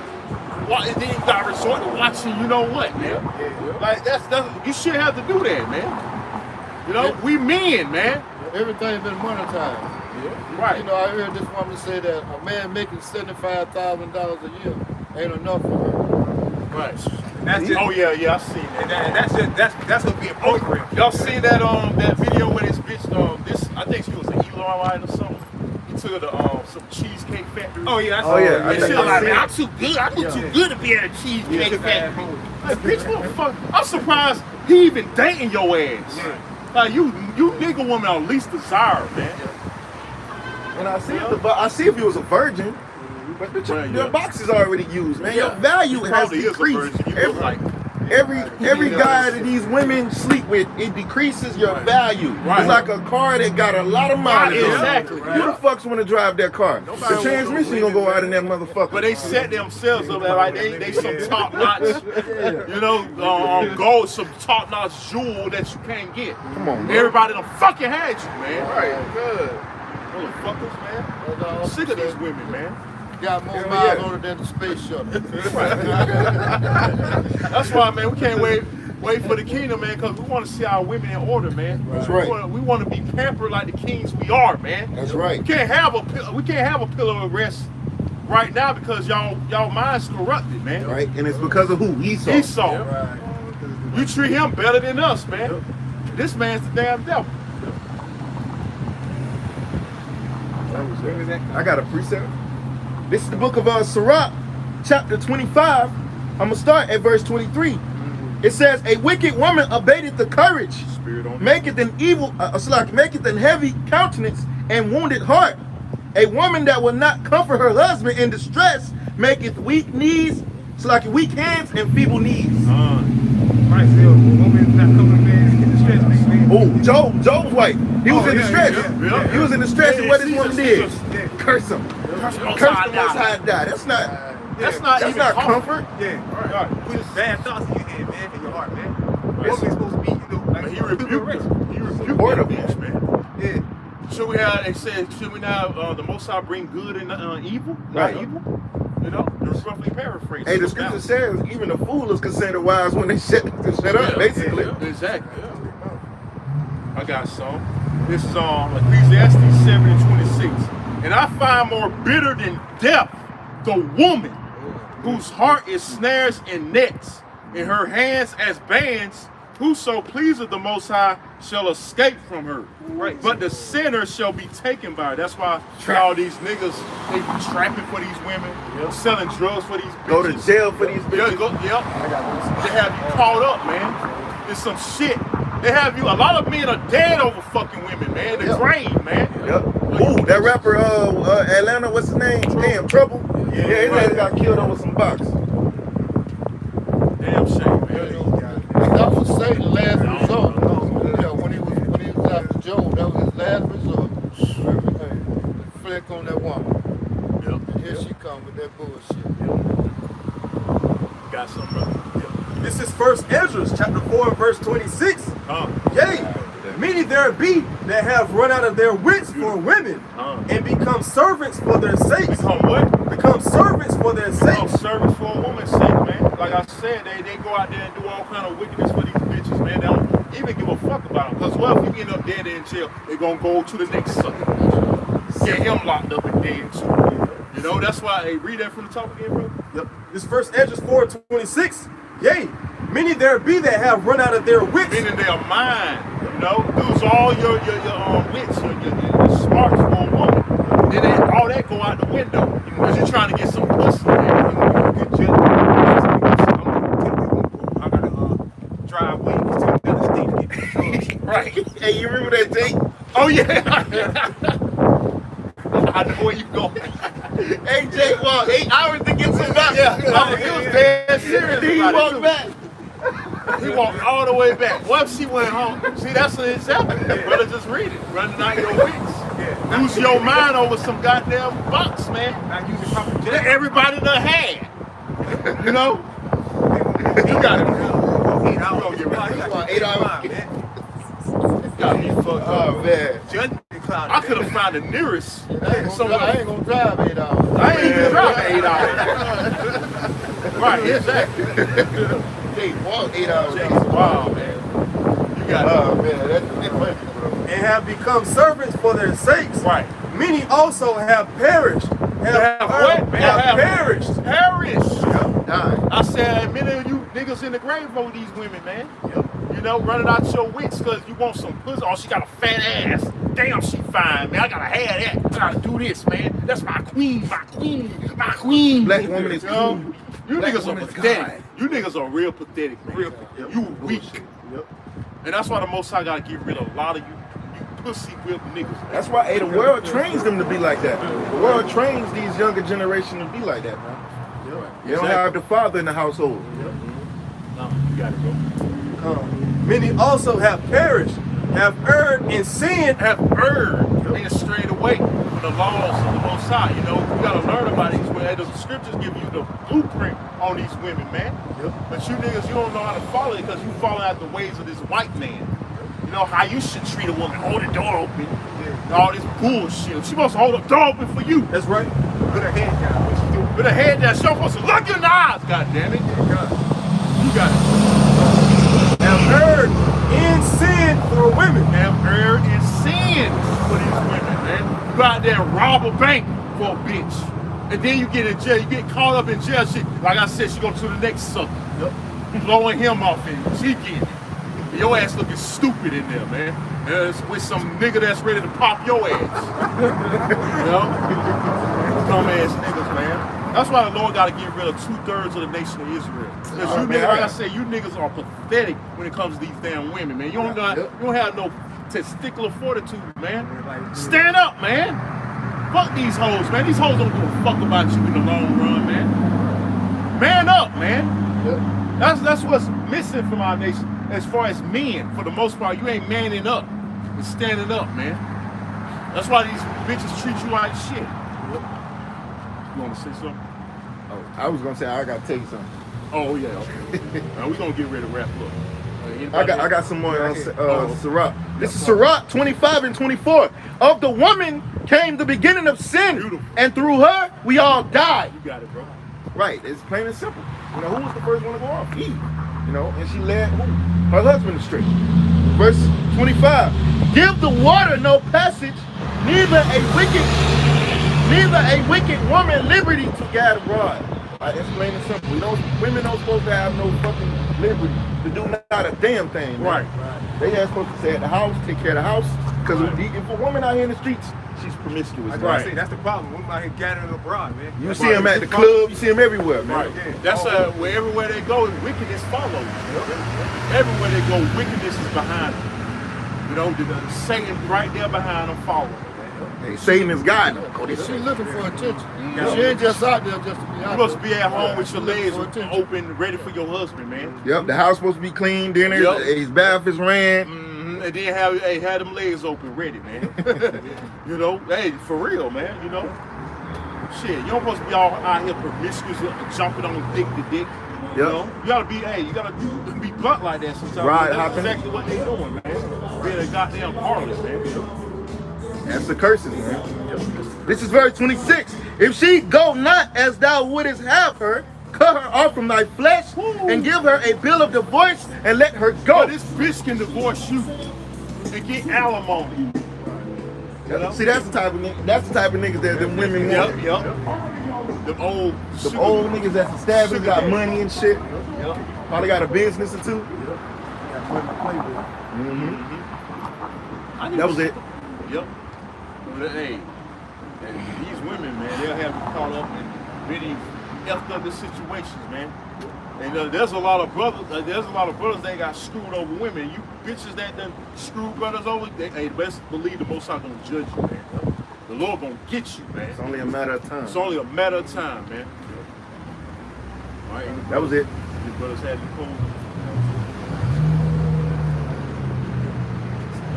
Then you gotta resort to watching, you know what, man? Like that's you shouldn't have to do that, man. You know, we men, man. everything's been monetized. Right. You know, I heard this woman say that a man making $75,000 a year ain't enough for her. Right. That's just, Oh yeah, I seen that. and that's what being programmed. Y'all seen that that video where this bitch this I think she was an Elon or something. He took her to some cheesecake factory. Oh yeah. Oh yeah. And she was like, man, I'm too good. I'm Yeah. too good to be at a cheesecake factory. Like, bitch, what the fuck? I'm surprised he even dating your ass. Yeah. Like you nigga woman are least desired, man. And I see if he was a virgin. But bitch, Well, your yeah. box is already used, man. Yeah. Your value He has probably is a decreased. virgin. You look like Every guy that these women sleep with, it decreases your value. Right. It's like a car that got a lot of mileage. Right, on it. exactly. Who the fucks want to drive that car? Nobody The wants transmission gonna go out in that motherfucker. but they set themselves up like they some top notch, gold, some top notch jewel that you can't get. Come on, man. Everybody done fucking had you, man. Right, good. Motherfuckers, man. That's all I'm I'm sick of these saying. women, man. Got more Hell miles yeah. on it than the space shuttle. That's why, man, we can't wait for the kingdom, man, because we want to see our women in order, man. That's right. We want to be pampered like the kings we are, man. That's right. We can't have a pillar of rest right now because y'all minds corrupted, man. Right? And it's because of who? Esau. Esau. You treat him better than us, man. This man's the damn devil. I got a precept. This is the book of Sirach, chapter 25. I'm going to start at verse 23. It says, a wicked woman abated the courage, Spirit on maketh an maketh an heavy countenance and wounded heart. A woman that will not comfort her husband in distress maketh weak knees, weak hands and feeble knees. Right, so woman not coming man in distress, man. Oh, Job's wife. He was in yeah, distress. yeah. He was in distress, and what this woman did? Yeah. Curse him. Curse the Most High die. That's not That's not comfort. Yeah, Right. put bad thoughts in your head, man, in your heart, man. Woman's supposed to be, like He rebuked rich. that bitch, man. Yeah. Should we now the Most High bring good and evil? Right. Not evil? You know, it's roughly paraphrased. Hey, the scripture says even a fool is considered wise when they shut up, basically. Exactly. I got some. This is Ecclesiastes 7:26. And I find more bitter than death the woman whose heart is snares and nets, in her hands as bands. Whoso pleaseth the Most High shall escape from her. Right. But the sinner shall be taken by her. That's why all these niggas, they be trapping for these women, selling drugs for these bitches. Go to jail for these bitches. They have you caught up, man. It's some shit. They have you, a lot of men are dead over fucking women, man. The grain, man. Yep. Ooh, that rapper, Atlanta, what's his name? Damn, Trouble. Yeah, his ass got killed over some box. Damn shame, man. That was Satan's last resort. Yeah, when he was after Job, that was his last resort. Everything. Flick on that woman. Yep. Here she come with that bullshit. Got some, brother. This is First Ezra, chapter 4, and verse 26. Yea, many there be that have run out of their wits for women, and become servants for their sakes. Become what? Become servants for their Become sakes. service for a woman's sake, man. Like I said, they go out there and do all kind of wickedness for these bitches, man. They don't even give a fuck about them. Because, well, if you end up dead in jail, they're going to go to the next sucker. Get him locked up and dead, too. You know, that's why, hey, read that from the top again, bro. Yep. This First Ezra 4:26. Yea, many there be that have run out of their wits. Meaning their mind, you know, lose all your wits, your smarts for a woman. Then all that go out the window because you're trying to get some pussy. I gotta drive way to another state to get drugs. Right. Hey, you remember that date? Oh, yeah. I know where you going. Hey, Jake walked 8 hours to get some back. He was dead serious. Then he about it, walked too. back. He walked all the way back. What if she went home? See, that's an example. Brother, just read it. Running out your wits. Lose your mind over some goddamn box, man. Not using proper That jet. everybody done had. You know? You got it. 8 hours. You gonna get You got 8 hours. man. got me fucked up. Oh, man. Judge I could have found the nearest. I ain't gonna drive 8 hours. I ain't even driving 8 hours. Right, exactly. Jake walked 8 hours. Wow, man. You got Oh, man, that's funny, bro. and have become servants for their sakes. Right. Many also have perished. Have what? Have perished. Perish. Died. I said, many of you niggas in the grave over these women, man. Yep. You know, running out your wits because you want some pussy. Oh, she got a fat ass. Damn, she fine, man. I gotta have that. I gotta do this, man. That's my queen, my queen, my queen. Black woman is cool. You Black niggas are woman is pathetic. God. You niggas are real pathetic, man. Real. You weak. Yep. And that's why the Most High gotta get rid of a lot of you pussy whipped niggas. That's why the world trains them to be like that. The world trains these younger generation to be like that, man. You don't have the father in the household. No, you got it, bro. Many also have perished, have erred in sin, Have erred and strayed away from the laws of the Most High. You know, you gotta learn about these women. The scriptures give you the blueprint on these women, man. But you niggas, you don't know how to follow it because you follow out the ways of this white man. You know how you should treat a woman. Hold the door open. All this bullshit. She supposed to hold the door open for you. that's right, put her head down. What she do? With her head down, she's supposed to look in the eyes. God damn it. You got it. Have erred in sin for women. Have erred in sin for these women, man. You go out there and rob a bank for a bitch. And then you get in jail. You get caught up in jail. She, like I said, she go to the next sucker. Blowing him off and she get it. Your ass looking stupid in there, man. With some nigga that's ready to pop your ass. You know? Dumb ass niggas, man. That's why the Lord got to get rid of 2/3 of the nation of Israel. Because you niggas, like I said, you niggas are pathetic when it comes to these damn women, man. You don't have no testicular fortitude, man. Stand up, man. Fuck these hoes, man. These hoes don't give a fuck about you in the long run, man. Man up, man. That's what's missing from our nation. As far as men, for the most part, you ain't manning up and standing up, man. That's why these bitches treat you like shit. You want to say something? Oh, I was gonna say I gotta tell you something. Oh yeah. Okay. Now we gonna get ready to wrap up. I got some more on Sirach. This is Sirach 25 and 24. Of the woman came the beginning of sin, Beautiful. and through her we all died. You got it, bro. Right, it's plain and simple. You know, who was the first one to go off? Eve. You know, and she led who? Her husband astray. Verse 25. Give the water no passage, neither a wicked woman liberty to guide abroad. It's plain and simple. Women don't supposed to have no fucking liberty to do not a damn thing. Man. Right. They are supposed to stay at the house, take care of the house. Because if a woman out here in the streets, she's promiscuous. I say that's the problem. Women out here gathering abroad, man. You see them at the club, you see them everywhere, man. Right. That's where everywhere they go, wickedness follows. Everywhere they go, wickedness is behind them. You know, Satan right there behind them following. Hey, Satan is guiding them. She looking for attention. She ain't just out there just to be out You must be at home with your legs open, ready for your husband, man. Yep, the house supposed to be clean, dinner, his bath is ran. And then have them legs open, ready, man. You know, hey, for real, man. You know, shit, you don't supposed to be all out here promiscuous, jumping on dick to dick. You know, you gotta be be blunt like that sometimes. Right, that's exactly what they doing, man. Being a goddamn harlot, man. That's the curses, man. This is verse 26. If she go not as thou wouldest have her, cut her off from thy flesh and give her a bill of divorce and let her go. But this bitch can divorce you and get alimony. You know? See, that's the type of niggas that the women want. Yep. Them old niggas that's established, got money and shit. Probably got a business or two. That was it. Yep. But hey, these women, man, they'll have you caught up in many effed up situations, man. And there's a lot of brothers. That got screwed over women. You bitches that done screwed brothers over. They best believe the Most High gonna judge you, man. The Lord gonna get you, man. It's only a matter of time. It's only a matter of time, man. All right. That was it. Your brothers had you cool.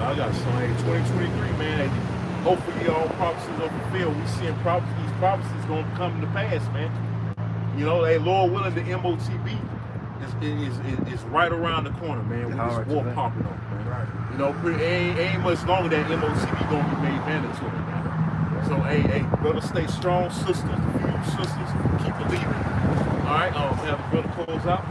I got some 2023, man. Hopefully all prophecies are fulfilled. We seeing these prophecies gonna come to pass, man. You know, hey, Lord willing, the MOTB is right around the corner, man. With this war popping up, man. Right. You know, ain't much longer that MOTB gonna be made mandatory, man. So, hey, brother, stay strong, sisters, keep believing. All right, have the brother close out.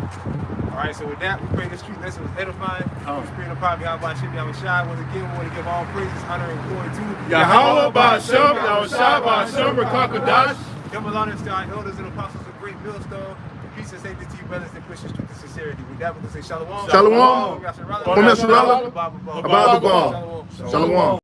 All right, so with that, we pray this street lesson was edifying. Spirit of Prophet Yahweh Shem Yahweh Shai. Once again, we want to give all praises, honor, and glory to Yahweh Ba'Shem, Yahweh Shai Ba'Shem, Rakakadash. Double honors to our elders and apostles of great millstone. Peace and safety to you, brothers, and push the truth and sincerity. With that, we're going to say shalom. Shalom. Shalom. Shalom. Shalom. Shalom.